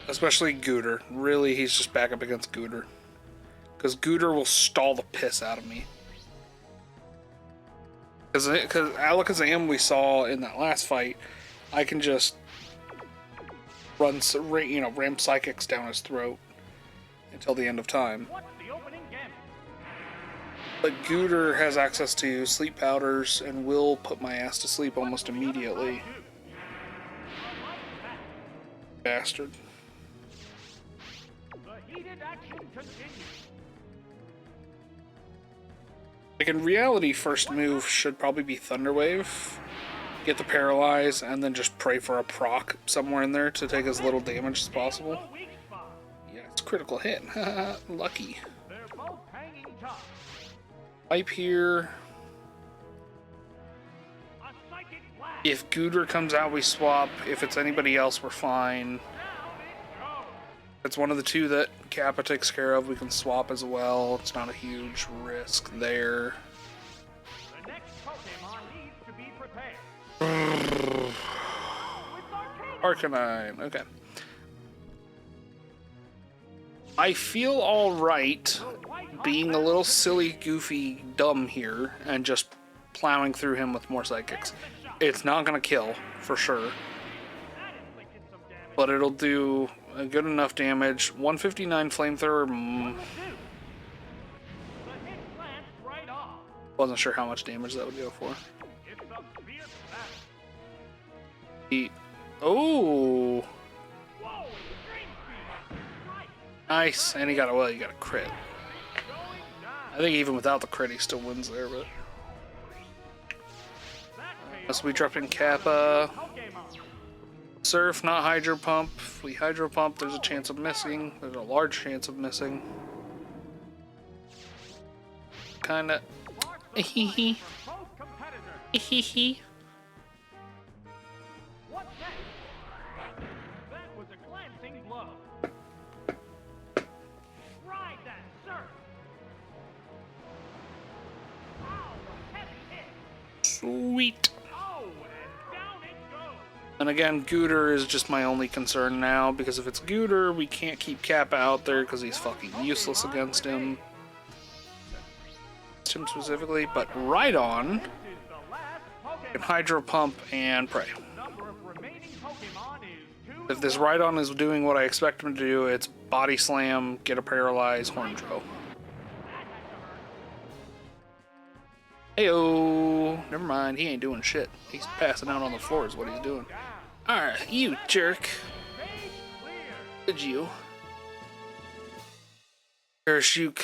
Especially Gooter. Really, he's just back up against Gooter. Because Gooter will stall the piss out of me. Because Alakazam we saw in that last fight, I can just run, ram Psychics down his throat until the end of time. But Gooter has access to sleep powders and will put my ass to sleep almost immediately. Bastard. Like in reality, first move should probably be Thunder Wave. Get the Paralyze, and then just pray for a proc somewhere in there to take as little damage as possible. Yeah, it's a critical hit. Lucky. Pipe here. If Gooter comes out, we swap. If it's anybody else, we're fine. If it's one of the two that Kappa takes care of, we can swap as well. It's not a huge risk there. The next Pokemon needs to be prepared. Arcanine, okay. I feel alright being a little silly, goofy, dumb here and just plowing through him with more Psychics. It's not gonna kill, for sure. But it'll do a good enough damage. 159 Flamethrower. Wasn't sure how much damage that would go for. Oh! Nice, and he got a you got a crit. I think even without the crit, he still wins there, but. Unless we drop in Kappa. Surf, not Hydro Pump. If we Hydro Pump, there's a chance of missing. There's a large chance of missing. Kinda. Hehe. Hehe. That was a glancing blow. Ride that surf. Wow, heavy hit. Sweet. Oh, and down it goes. And again, Gooter is just my only concern now, because if it's Gooter, we can't keep Kappa out there because he's fucking useless against him. Him specifically, but Rhydon can hydro pump and pray. Number of remaining Pokemon is 2 If to this 1. Rhydon is doing what I expect him to do, it's body slam, get a paralyze, horn throw. Heyo, never mind. He ain't doing shit. He's passing out on the floor is what he's doing. All right, you jerk. Stage clear. Did you? Parachute,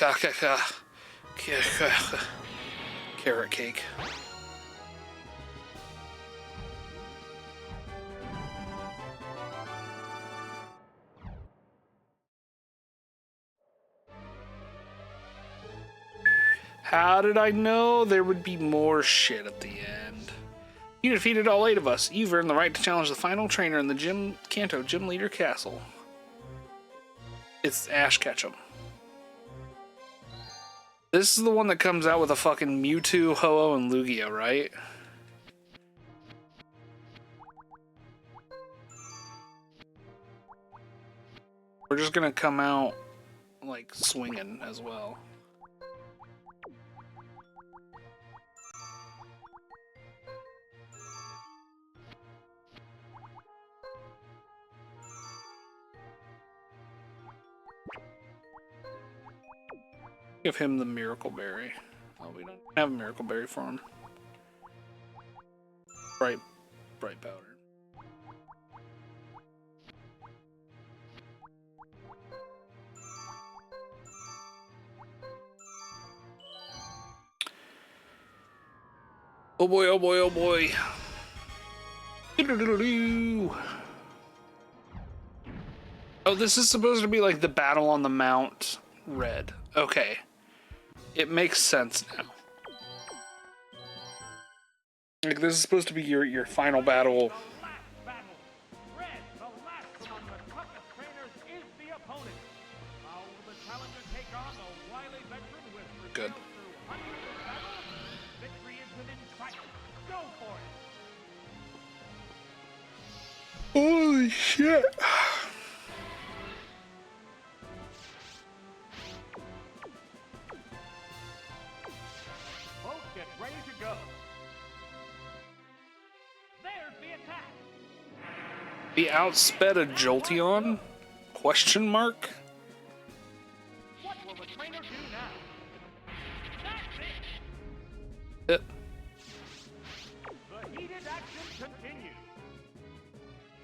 carrot cake. How did I know there would be more shit at the end? You defeated all 8 of us. You've earned the right to challenge the final trainer in the Kanto Gym Leader Castle. It's Ash Ketchum. This is the one that comes out with a fucking Mewtwo, Ho-Oh, and Lugia, right? We're just gonna come out, like, swinging as well. Give him the Miracle Berry. Oh, we don't have a Miracle Berry for him. Bright powder. Oh boy, oh boy, oh boy. Doo-doo-doo-doo-doo. Oh, this is supposed to be like the battle on the Mount Red. Okay. It makes sense now. Like, this is supposed to be your final battle. The last battle. Red, the last among the toughest trainers, is the opponent. How will the challenger take on the wily veteran with Good. results through hundreds of battles? Victory is within sight. Go for it. Holy shit. Both get ready to go. There's the attack. He outsped a Jolteon? Question mark? What will the trainer do now? That's it. Hit. The heated action continues.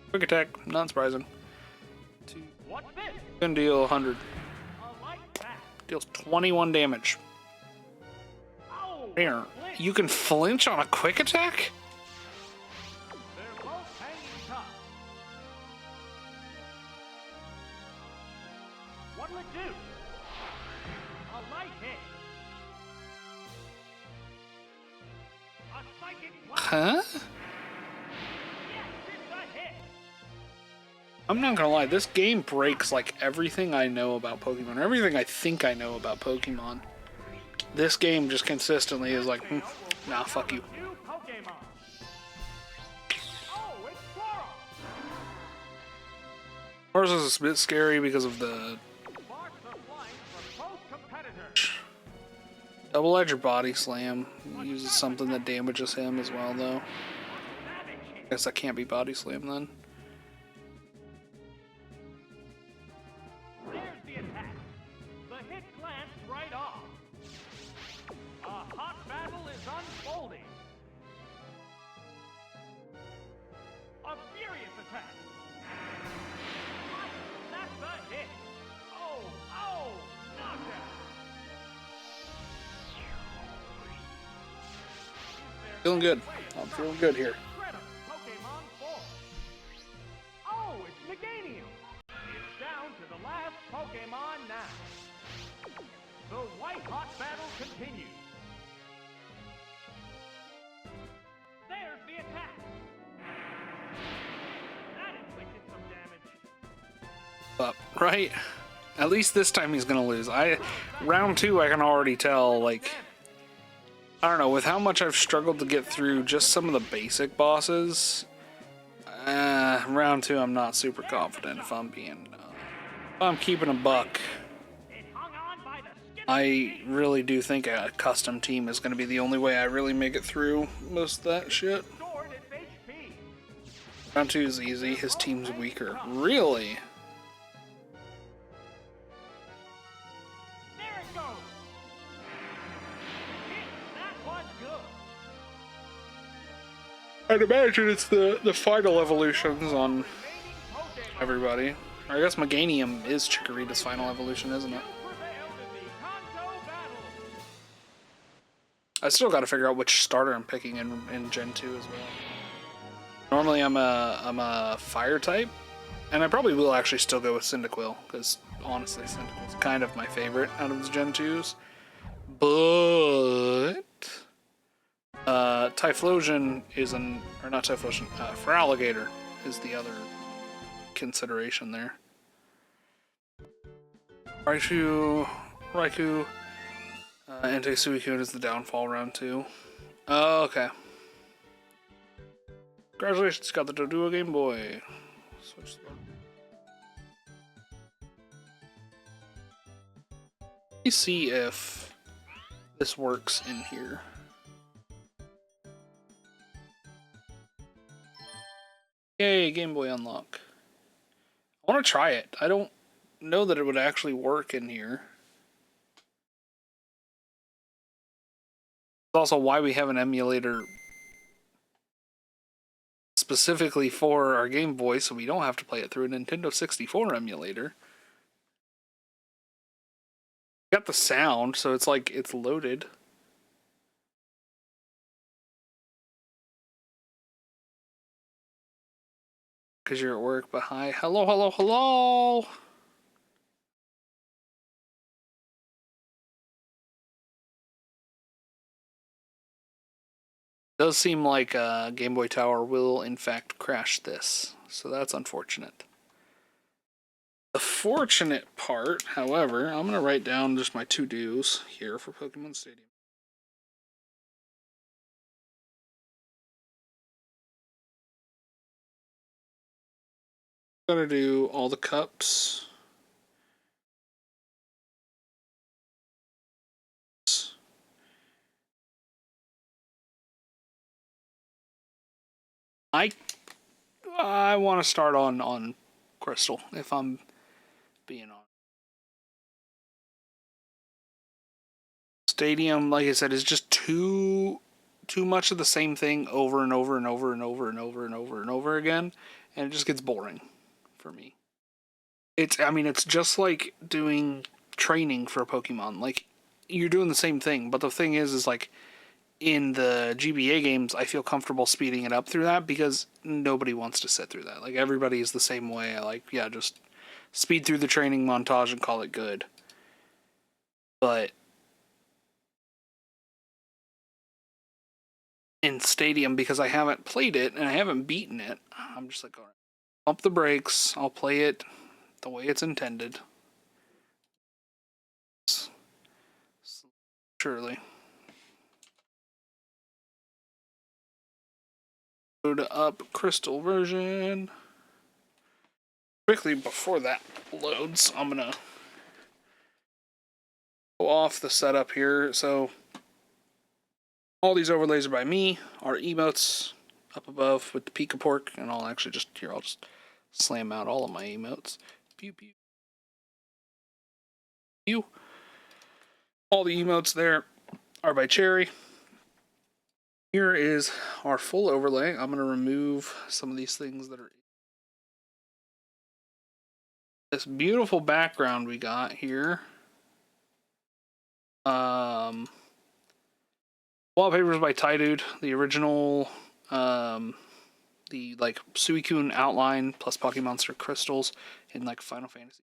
Quick attack, not surprising. What's this? Gonna deal 100. A light attack. Deals 21 damage. Oh! Here, flinch. you can flinch on a quick attack? They're both hanging tough. What'll it do? A light hit. A psychic blast. Huh? Yes, it's a hit. I'm not gonna lie, this game breaks like everything I know about Pokemon, or everything I think I know about Pokemon. This game just consistently is like, nah, fuck you. New Pokemon. Oh, it's Squirrel. Ours is a bit scary because of the Sparks are flying from both competitors. double-edged body slam. Uses something that damages him as well, though. Savage hit. Guess that can't be body slam then. There's the attack. The hit glanced right off. A hot battle is unfolding. A furious attack. That's a hit. Oh, knockdown. Feeling good. I'm feeling good here. Incredible Pokemon form. Oh, it's Meganium. It's down to the last Pokemon now. The white hot battle continues. There's the attack. That inflicted some damage. Up, right? At least this time he's gonna lose. Round 2, I can already tell, like, I don't know, with how much I've struggled to get through just some of the basic bosses, round 2 I'm not super confident if I'm keeping a buck. It hung on by the I really do think a custom team is going to be the only way I really make it through most of that shit. Stored its HP. Round 2 is easy, his team's weaker. Really? There it goes. Hit, that was good. I'd imagine it's the final evolutions on Remaining Pokemon. everybody. Or I guess Meganium is Chikorita's final evolution, isn't it? You prevailed in the Kanto battle. I still got to figure out which starter I'm picking in Gen 2 as well. Normally I'm a fire type, and I probably will actually still go with Cyndaquil, because honestly Cyndaquil's kind of my favorite out of the Gen 2s. But Typhlosion is or not Typhlosion, Feraligatr is the other consideration there. Raikou, Suicune is the downfall round 2. Oh, okay. Congratulations, got the Doduo Game Boy. Switch the button. Let me see if this works in here. Yay, Game Boy unlock. I want to try it. I don't know that it would actually work in here. That's also why we have an emulator specifically for our Game Boy, so we don't have to play it through a Nintendo 64 emulator. Got the sound, so it's like it's loaded. Because you're at work, but hi. Hello, hello, hello! Does seem like Game Boy Tower will in fact crash this, so that's unfortunate. The fortunate part, however, I'm going to write down just my to-dos here for Pokemon Stadium. I'm going to do all the cups. I want to start on Crystal, if I'm being honest. Stadium, like I said, is just too much of the same thing over and over and over and over and over and over and over again, and it just gets boring for me. It's just like doing training for a Pokemon. Like, you're doing the same thing, but the thing is like, in the GBA games, I feel comfortable speeding it up through that because nobody wants to sit through that. Like, everybody is the same way. Like, yeah, just speed through the training montage and call it good. But in Stadium, because I haven't played it and I haven't beaten it, I'm just like, all right, pump the brakes. I'll play it the way it's intended. Surely. Load up Crystal version. Quickly, before that loads, I'm gonna go off the setup here. So all these overlays are by me. Our emotes up above with the Pika Pork, and I'll actually I'll just slam out all of my emotes. Pew pew pew. All the emotes there are by Cherry. Here is our full overlay. I'm gonna remove some of these things that are this beautiful background we got here. Wallpapers by Tydude, the original, the like Suicune outline plus Pokemonster crystals in like Final Fantasy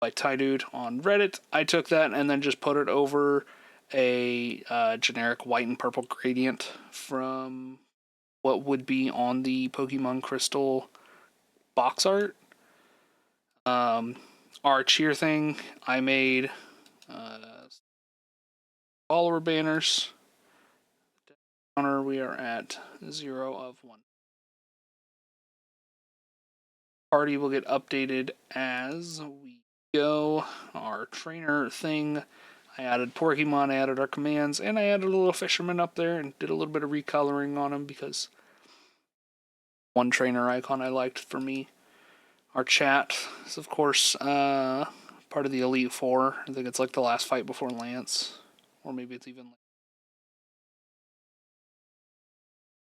by Tydude on Reddit. I took that and then just put it over a generic white and purple gradient from what would be on the Pokemon Crystal box art. Our cheer thing, I made follower banners. Counter, we are at 0 of 1. Party will get updated as we Go, our trainer thing. I added Porkymon, I added our commands, and I added a little fisherman up there and did a little bit of recoloring on him because one trainer icon I liked for me. Our chat is, of course, part of the Elite Four. I think it's like the last fight before Lance, or maybe it's even.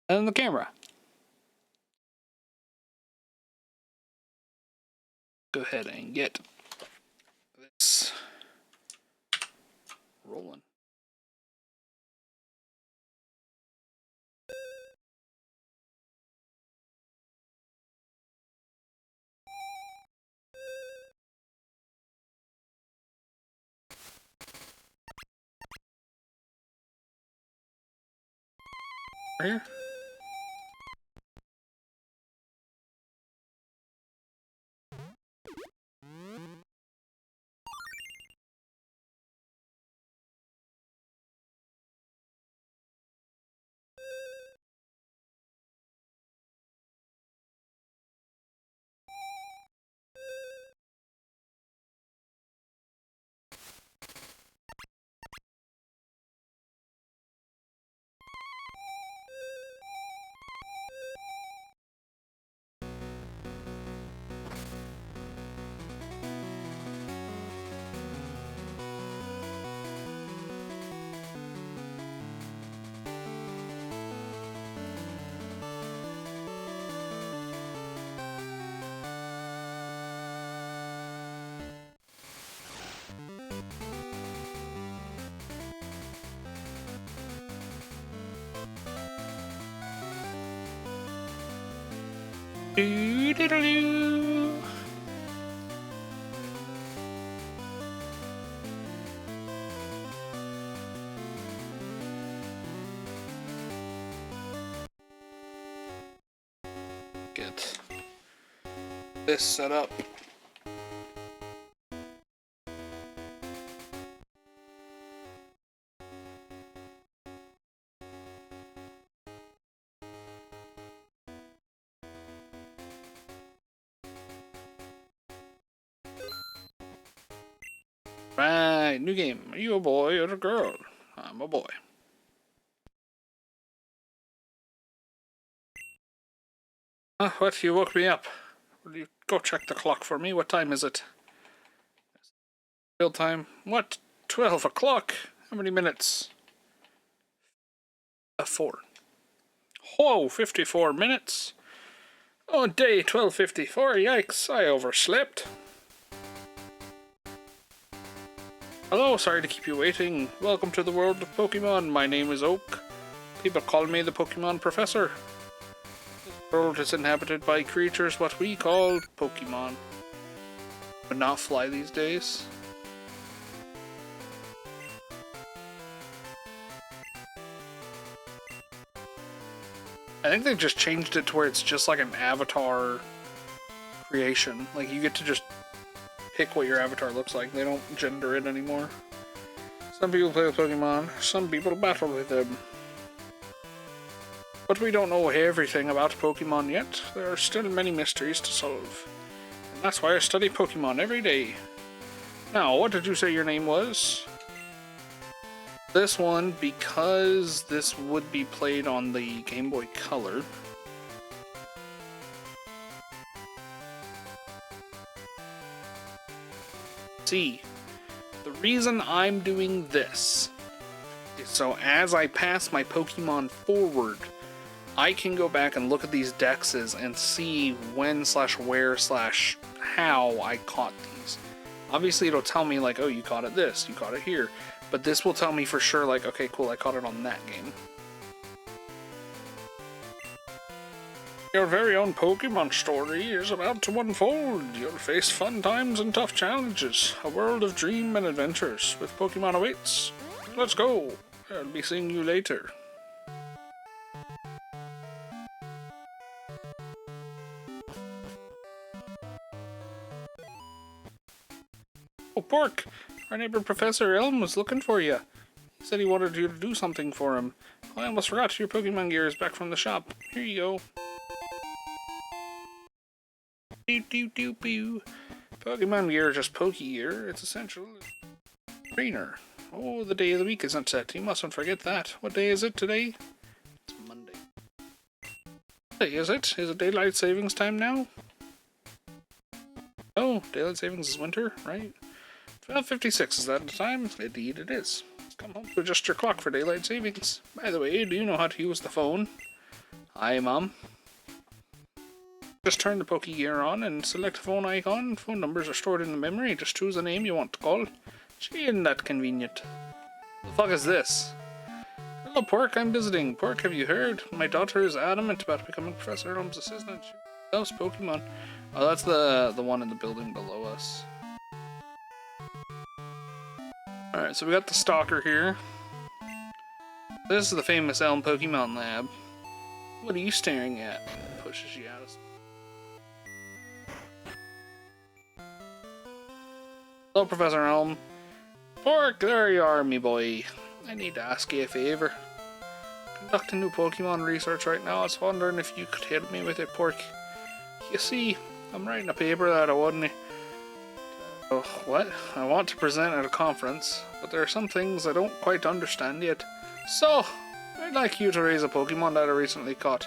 And the camera. Go ahead and get this rolling. Right here. Doo-doo-doo-doo. Get this set up. Right, new game. Are you a boy or a girl? I'm a boy. What? You woke me up. Will you go check the clock for me? What time is it? Real time? What? 12 o'clock? How many minutes? 4. Whoa, 54 minutes? Oh, day 12:54. Yikes, I overslept. Hello, sorry to keep you waiting. Welcome to the world of Pokemon. My name is Oak. People call me the Pokemon Professor. This world is inhabited by creatures what we call Pokemon. But not fly these days. I think they just changed it to where it's just like an avatar creation. Like, you get to just pick what your avatar looks like. They don't gender it anymore. Some people play with Pokemon, some people battle with them. But we don't know everything about Pokemon yet. There are still many mysteries to solve. And that's why I study Pokemon every day. Now, what did you say your name was? This one, because this would be played on the Game Boy Color. See, the reason I'm doing this is so as I pass my Pokemon forward, I can go back and look at these dexes and see when/where/how I caught these. Obviously it'll tell me like, oh, you caught it this, you caught it here, but this will tell me for sure like, okay, cool, I caught it on that game. Your very own Pokemon story is about to unfold. You'll face fun times and tough challenges. A world of dream and adventures with Pokemon awaits. Let's go. I'll be seeing you later. Oh, Pork! Our neighbor Professor Elm was looking for you. He said he wanted you to do something for him. Oh, I almost forgot. Your Pokemon gear is back from the shop. Here you go. Pokemon gear, just Poke gear. It's essential. Trainer. Oh, the day of the week isn't set. You mustn't forget that. What day is it today? It's Monday. Hey, is it? Is it daylight savings time now? Oh, daylight savings is winter, right? 12:56, is that the time? Indeed it is. Come home to adjust your clock for daylight savings. By the way, do you know how to use the phone? Hi, Mom. Just turn the Poke gear on and select the phone icon. Phone numbers are stored in the memory. Just choose a name you want to call. Gee, isn't that convenient? The fuck is this? Hello, Pork. I'm visiting. Pork, have you heard? My daughter is adamant about becoming Professor Elm's assistant. She loves Pokemon. Oh, that's the one in the building below us. Alright, so we got the Stalker here. This is the famous Elm Pokemon Lab. What are you staring at? Pushes you out. Hello, Professor Elm. Pork, there you are, me boy. I need to ask you a favor. Conducting new Pokemon research right now. I was wondering if you could help me with it, Pork. You see, I'm writing a paper that I wouldn't... Oh, what? I want to present at a conference, but there are some things I don't quite understand yet. So, I'd like you to raise a Pokemon that I recently caught.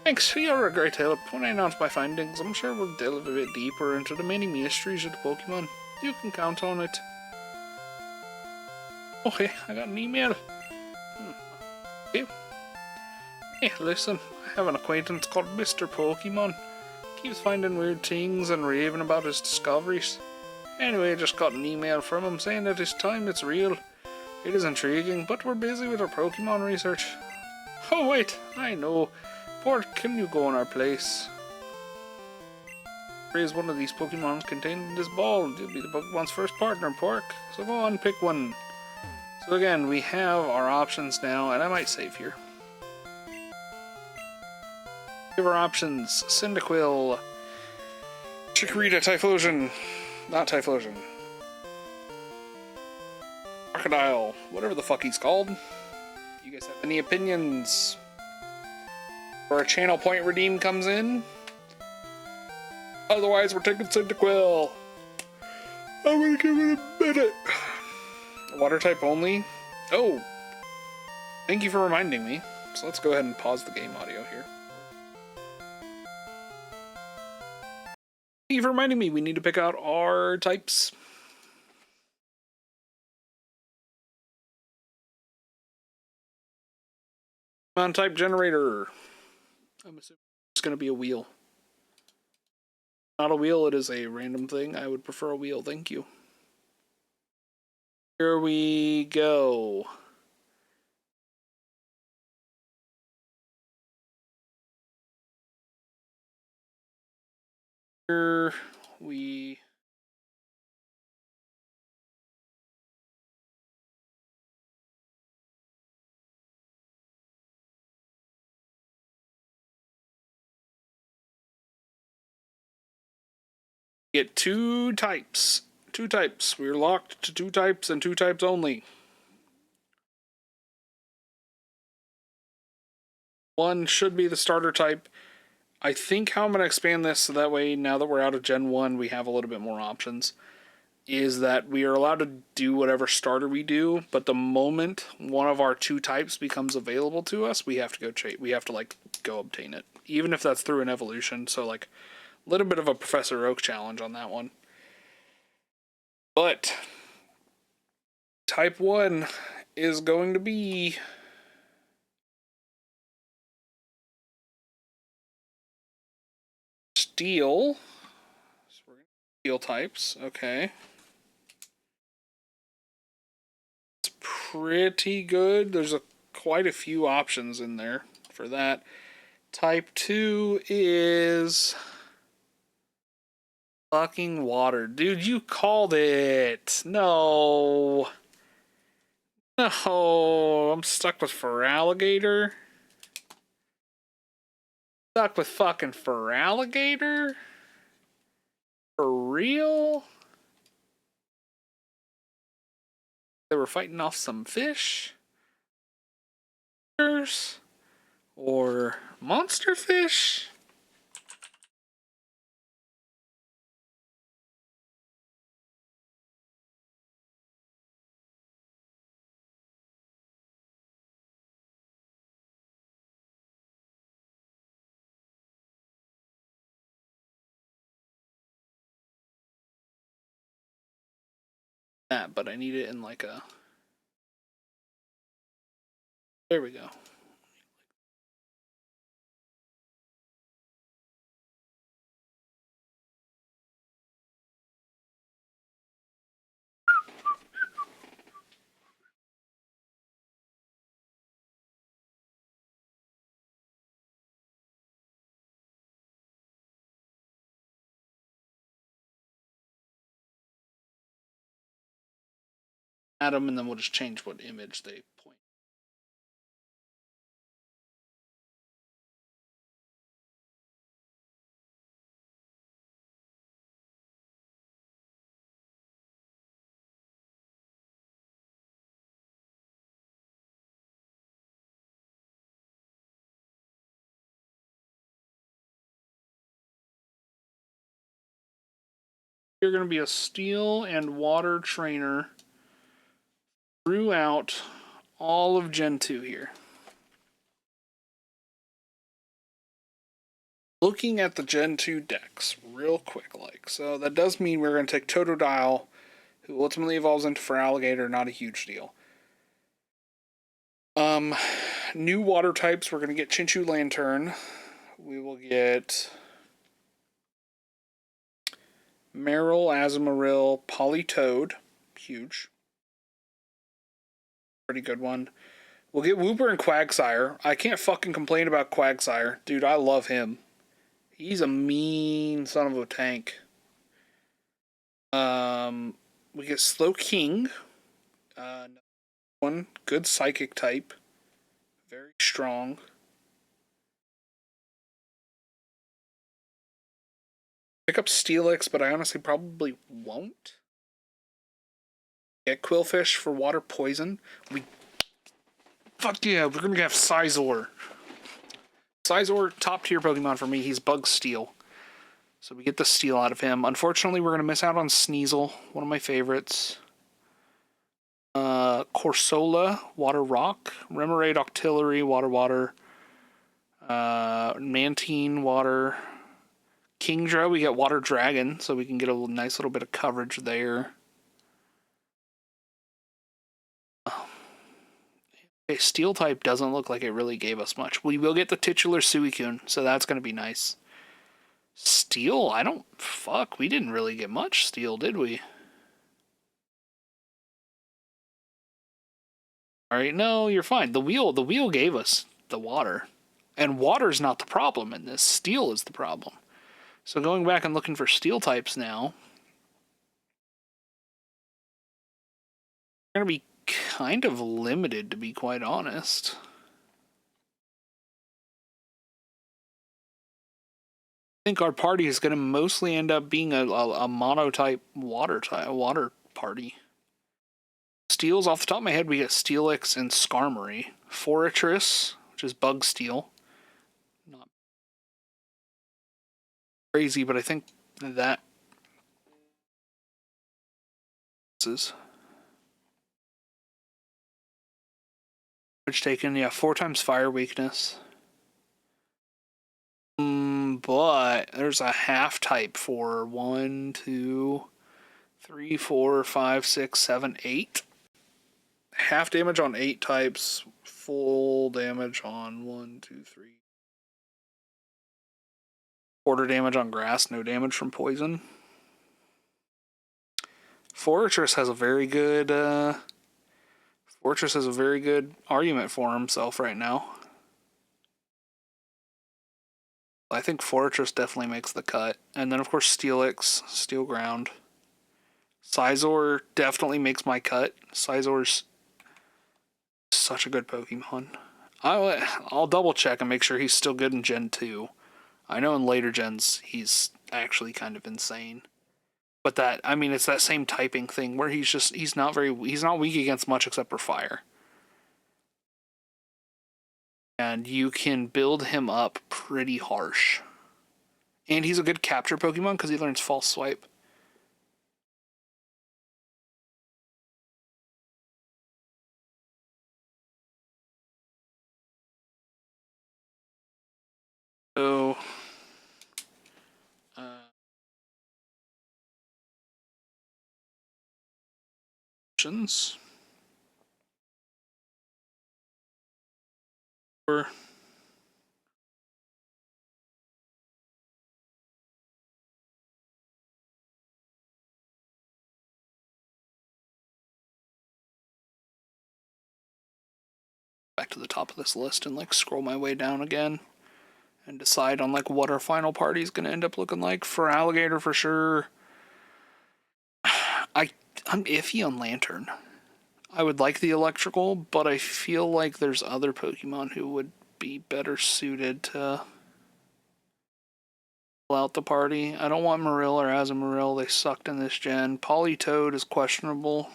Thanks, you're a great help. When I announce my findings, I'm sure we'll delve a bit deeper into the many mysteries of the Pokemon. You can count on it. Okay, I got an email. Okay. Hey, listen, I have an acquaintance called Mr. Porkymon. Keeps finding weird things and raving about his discoveries. Anyway, I just got an email from him saying that this time it's real. It is intriguing, but we're busy with our Pokemon research. Oh wait, I know. Pork, can you go in our place? Raise one of these Pokemons contained in this ball. You'll be the Pokemon's first partner, Pork. So go on, pick one. So again, we have our options now, and I might save here. We have our options. Cyndaquil, Chikorita, Typhlosion, not Typhlosion, Crocodile, whatever the fuck he's called. You guys have any opinions? Or a channel point redeem comes in? Otherwise, we're taking Cyndaquil. I'm gonna give it a minute. Water type only? Oh! Thank you for reminding me. So let's go ahead and pause the game audio here. Thank you for reminding me we need to pick out our types. Pokemon type generator. I'm assuming it's going to be a wheel. Not a wheel, it is a random thing. I would prefer a wheel, thank you. Here we go. Here we... get two types. Two types. We're locked to two types and two types only. One should be the starter type. I think how I'm going to expand this so that way, now that we're out of Gen 1, we have a little bit more options. Is that we are allowed to do whatever starter we do, but the moment one of our two types becomes available to us, we have to go go obtain it. Even if that's through an evolution. So like a little bit of a Professor Oak challenge on that one. But type 1 is going to be Steel. So we're going to Steel types. Okay. It's pretty good. There's quite a few options in there for that. Type 2 is fucking water. Dude, you called it. No. No. I'm stuck with Feraligatr. Stuck with fucking Feraligatr? For real? They were fighting off some fish? Or monster fish? that, but I need it in like a... There we go. Add them, and then we'll just change what image they point. You're going to be a steel and water trainer throughout all of Gen 2 here. Looking at the Gen 2 decks real quick, so that does mean we're going to take Totodile, who ultimately evolves into Feraligatr, not a huge deal. New water types, we're going to get Chinchu Lantern. We will get Marill, Azumarill, Politoed, huge. Pretty good one. We'll get Wooper and Quagsire. I can't fucking complain about Quagsire. Dude, I love him. He's a mean son of a tank. We get Slowking. One good psychic type. Very strong. Pick up Steelix, but I honestly probably won't. Get Quillfish for water poison. Fuck yeah, we're gonna have Scizor. Scizor, top tier Pokemon for me. He's Bug Steel. So we get the Steel out of him. Unfortunately, we're going to miss out on Sneasel, one of my favorites. Corsola, Water Rock. Remoraid, Octillery, Water. Mantine, Water. Kingdra, we get Water Dragon, so we can get a nice little bit of coverage there. Okay, Steel type doesn't look like it really gave us much. We will get the titular Suicune, so that's going to be nice. Steel? We didn't really get much steel, did we? Alright, no, you're fine. The wheel gave us the water. And water's not the problem in this. Steel is the problem. So going back and looking for steel types now, we're going to be kind of limited, to be quite honest. I think our party is going to mostly end up being a monotype water party. Steels, off the top of my head, we get Steelix and Skarmory. Forretress, which is Bug Steel. Not crazy, but I think that is. Which taken, yeah, 4 times fire weakness. But there's a half type for 1, 2, 3, 4, 5, 6, 7, 8. Half damage on 8 types, full damage on 1, 2, 3. Quarter damage on grass, no damage from poison. Forretress has a very good argument for himself right now. I think Forretress definitely makes the cut. And then, of course, Steelix, Steel Ground. Scizor definitely makes my cut. Scizor's such a good Pokemon. I'll double check and make sure he's still good in Gen 2. I know in later gens he's actually kind of insane. But it's that same typing thing where he's not weak against much except for fire. And you can build him up pretty harsh. And he's a good capture Pokemon because he learns False Swipe. So, options. Or back to the top of this list and like scroll my way down again and decide on like what our final party is going to end up looking like. For Alligator, for sure. I'm iffy on Lantern. I would like the Electrical, but I feel like there's other Pokemon who would be better suited to pull out the party. I don't want Marill or Azumarill. They sucked in this gen. Politoed is questionable.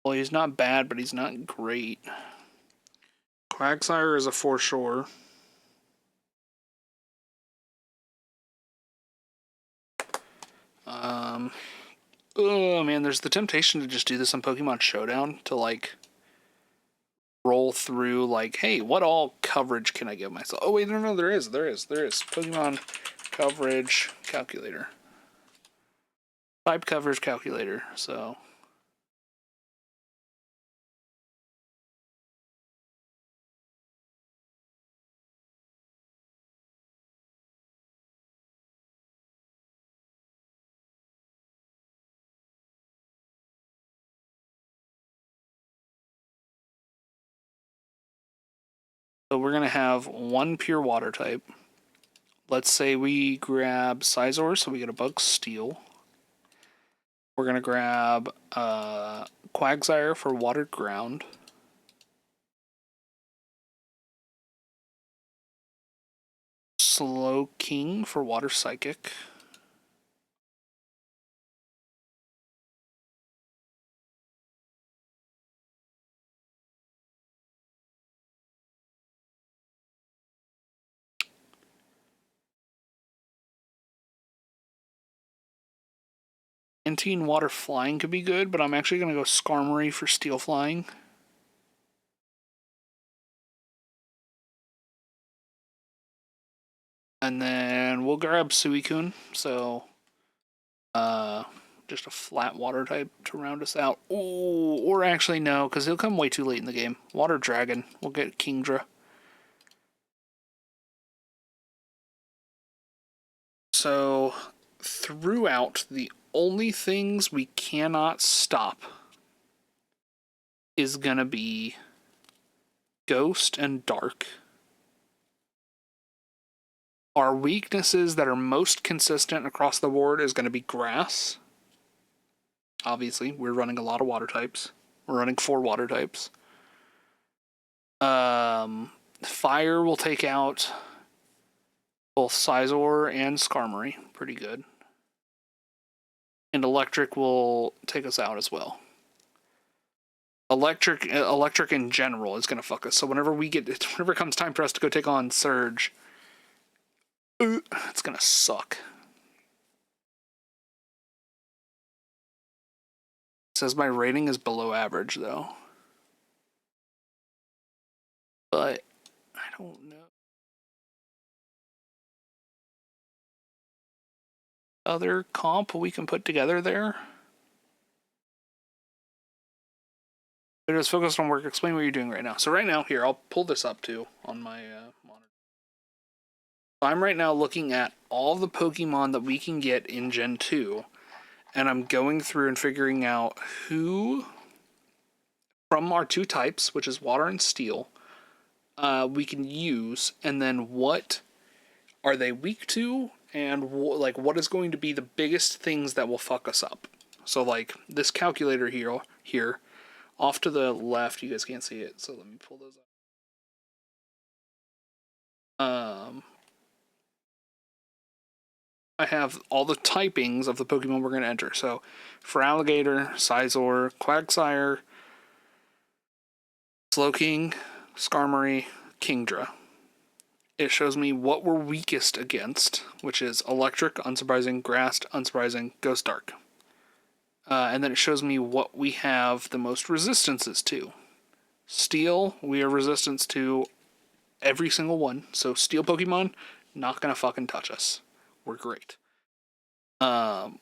Well, he's not bad, but he's not great. Quagsire is a for sure. Oh man, there's the temptation to just do this on Pokemon Showdown to like roll through like, hey, what all coverage can I give myself? Oh wait, no, there is. Pokemon coverage calculator. Type coverage calculator, so. So we're going to have one pure water type. Let's say we grab Scizor, so we get a Bug Steel. We're going to grab Quagsire for Water Ground. Slowking for Water Psychic. Anti Water Flying could be good, but I'm actually going to go Skarmory for Steel Flying. And then we'll grab Suicune, so just a flat water type to round us out. Ooh, or actually no, because he'll come way too late in the game. Water Dragon, we'll get Kingdra. So throughout, the only things we cannot stop is gonna be Ghost and Dark. Our weaknesses that are most consistent across the board is going to be Grass. Obviously, we're running a lot of water types. We're running 4 water types. Fire will take out both Scizor and Skarmory. Pretty good. And Electric will take us out as well. Electric in general is going to fuck us. So whenever it comes time for us to go take on Surge, it's gonna suck. It says my rating is below average though. But I don't know. Other comp we can put together there. But it's focused on work. Explain what you're doing right now. So right now, here, I'll pull this up too on my monitor. I'm right now looking at all the Pokemon that we can get in Gen 2, and I'm going through and figuring out who from our 2 types, which is Water and Steel, we can use, and then what are they weak to, and like what is going to be the biggest things that will fuck us up. So like this calculator here, off to the left, you guys can't see it, so let me pull those up. I have all the typings of the Pokemon we're going to enter. So for Alligator, Scizor, Quagsire, Slowking, Skarmory, Kingdra. It shows me what we're weakest against, which is Electric, unsurprising, Grass, unsurprising, Ghost Dark. And then it shows me what we have the most resistances to. Steel, we have resistance to every single one. So Steel Pokemon, Not gonna fucking touch us. We're great.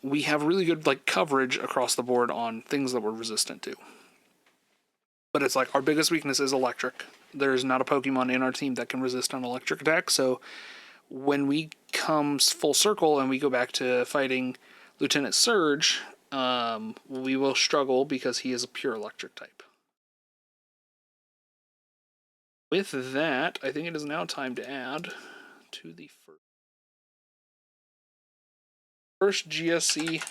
We have really good like coverage across the board on things that we're resistant to. But it's like our biggest weakness is electric. There's not a Pokemon in our team that can resist an electric attack, so when we come full circle and we go back to fighting Lieutenant Surge, we will struggle because he is a pure electric type. With that, I think it is now time to add to the first GSC.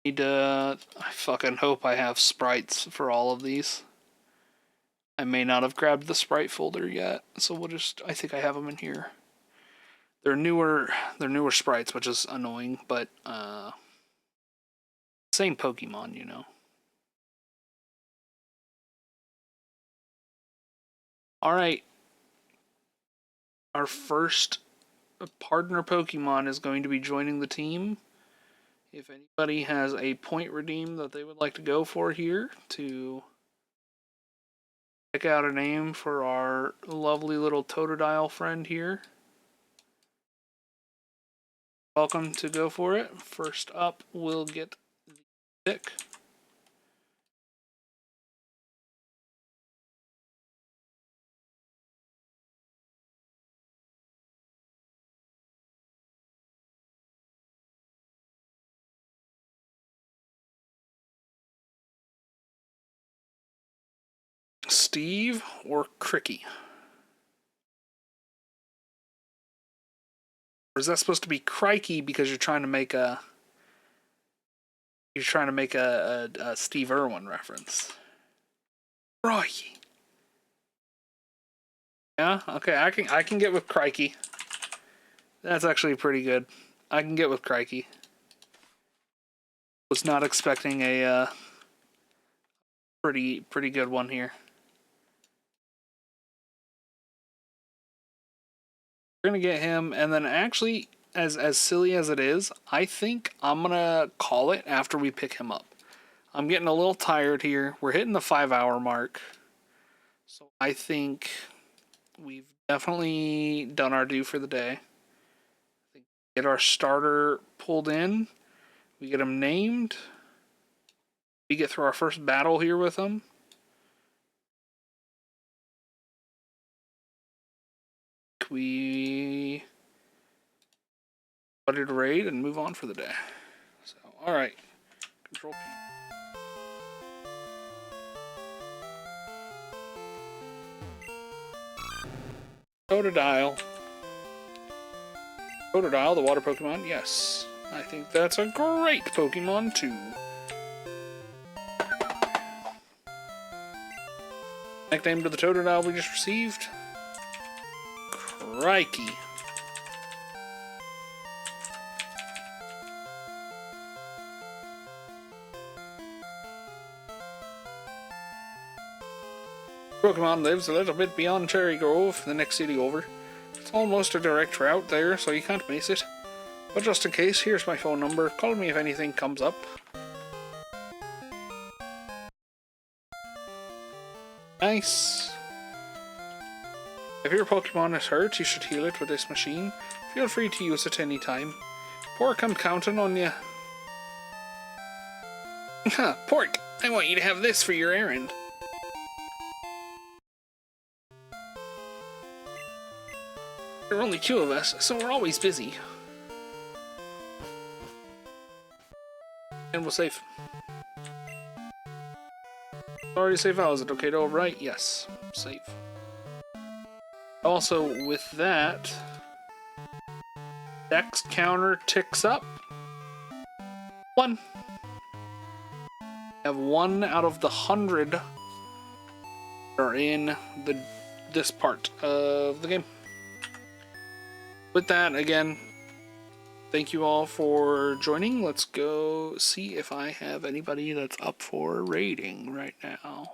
I fucking hope I have sprites for all of these. I may not have grabbed the sprite folder yet, so we'll just, I think I have them in here. They're newer sprites, which is annoying, but same Pokemon, you know. Alright. Our first partner Pokemon is going to be joining the team. If anybody has a point redeem that they would like to go for here to pick out a name for our lovely little Totodile friend here, welcome to go for it. First up, we'll get the pick. Steve or Cricky? Or is that supposed to be Crikey because you're trying to make a Steve Irwin reference? Crikey. Yeah, okay, I can get with Crikey. That's actually pretty good. I can get with Crikey. Was not expecting a pretty good one here. We're gonna get him, and then actually, as silly as it is, I think I'm gonna call it after we pick him up. I'm getting a little tired here. We're hitting the 5-hour mark, so I think we've definitely done our due for the day. Get our starter pulled in. We get him named. We get through our first battle here with him. We ready to raid and move on for the day. So, alright. Control P. Totodile. Totodile, the water Pokemon? Yes. I think that's a great Pokemon, too. Nickname to the Totodile we just received. Crikey. Pokemon lives a little bit beyond Cherry Grove, the next city over. It's almost a direct route there, so you can't miss it. But just in case, here's my phone number. Call me if anything comes up. Nice. If your Pokemon is hurt, you should heal it with this machine. Feel free to use it anytime. Pork, I'm counting on you. Pork, I want you to have this for your errand. There are only 2 of us, so we're always busy. And we'll save. Already save out. Is it okay to overwrite? Yes. Save. Also, with that, Dex counter ticks up 1. have 1 out of the 100 are in this part of the game. With that, again, thank you all for joining. Let's go see if I have anybody that's up for raiding right now.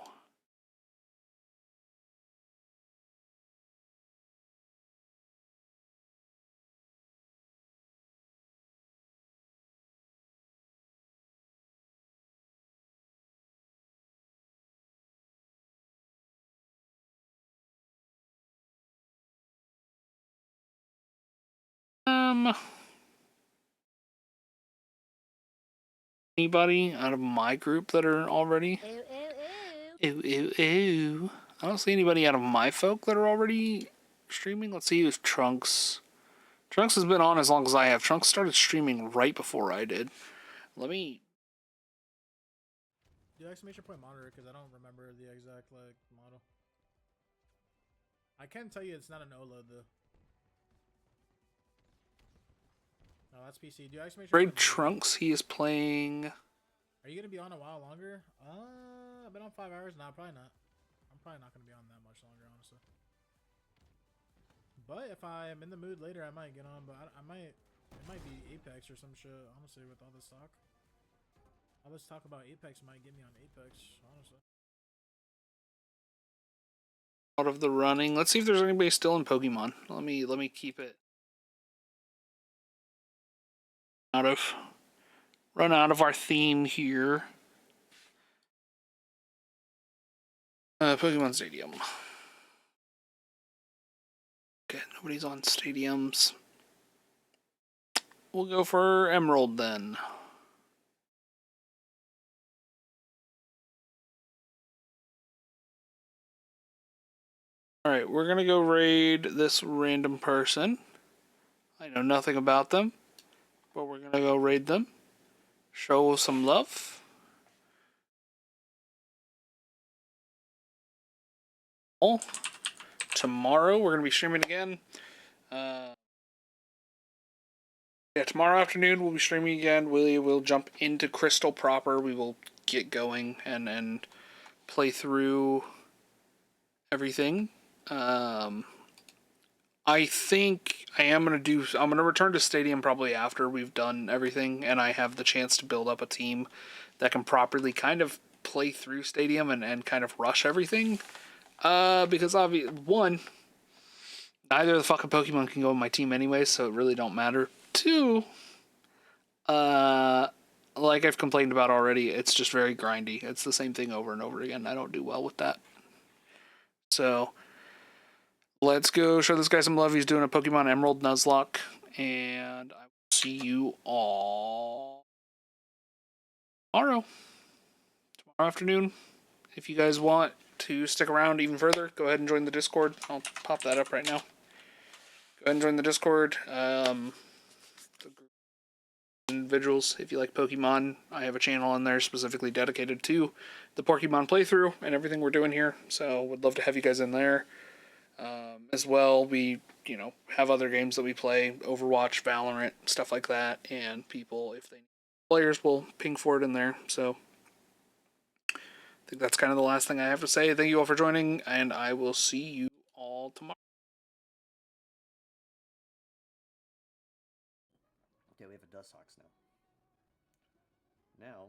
Anybody out of my group that are already? Ooh. I don't see anybody out of my folk that are already streaming. Let's see if Trunks has been on as long as I have. Trunks started streaming right before I did. Let me... Do exclamation point monitor because I don't remember the exact like model. I can tell you it's not an OLED though. No, that's PC. Do exclamation Raid point Trunks, he is playing... Are you gonna be on a while longer? I've been on 5 hours. Nah, probably not. I'm probably not gonna be on that much longer, honestly. But if I'm in the mood later, I might get on. But I might. It might be Apex or some shit. Honestly, with all this talk. All this talk about Apex might get me on Apex, honestly. Out of the running. Let's see if there's anybody still in Pokemon. Let me keep it run out of our theme here. Pokemon Stadium. Okay, nobody's on stadiums. We'll go for Emerald then. Alright, we're gonna go raid this random person. I know nothing about them, but we're gonna go raid them. Show some love. Tomorrow we're gonna be streaming again. Tomorrow afternoon we'll be streaming again. We'll jump into Crystal proper. We will get going and play through everything. I think I'm gonna return to Stadium probably after we've done everything and I have the chance to build up a team that can properly kind of play through Stadium and kind of rush everything. Because one, neither of the fucking Pokemon can go in my team anyway, so it really don't matter. Two, like I've complained about already, it's just very grindy. It's the same thing over and over again. I don't do well with that. So let's go show this guy some love. He's doing a Pokemon Emerald Nuzlocke, and I will see you all tomorrow afternoon. If you guys want to stick around even further, go ahead and join the Discord. I'll pop that up right now. Go ahead and join the Discord. Individuals, if you like Pokemon, I have a channel in there specifically dedicated to the Porkymon playthrough and everything we're doing here. So would love to have you guys in there. As well, we have other games that we play, Overwatch, Valorant, stuff like that, and people, if they players, will ping for it in there. So I think that's kind of the last thing I have to say. Thank you all for joining, and I will see you all tomorrow. Okay, we have a Dustox now. Now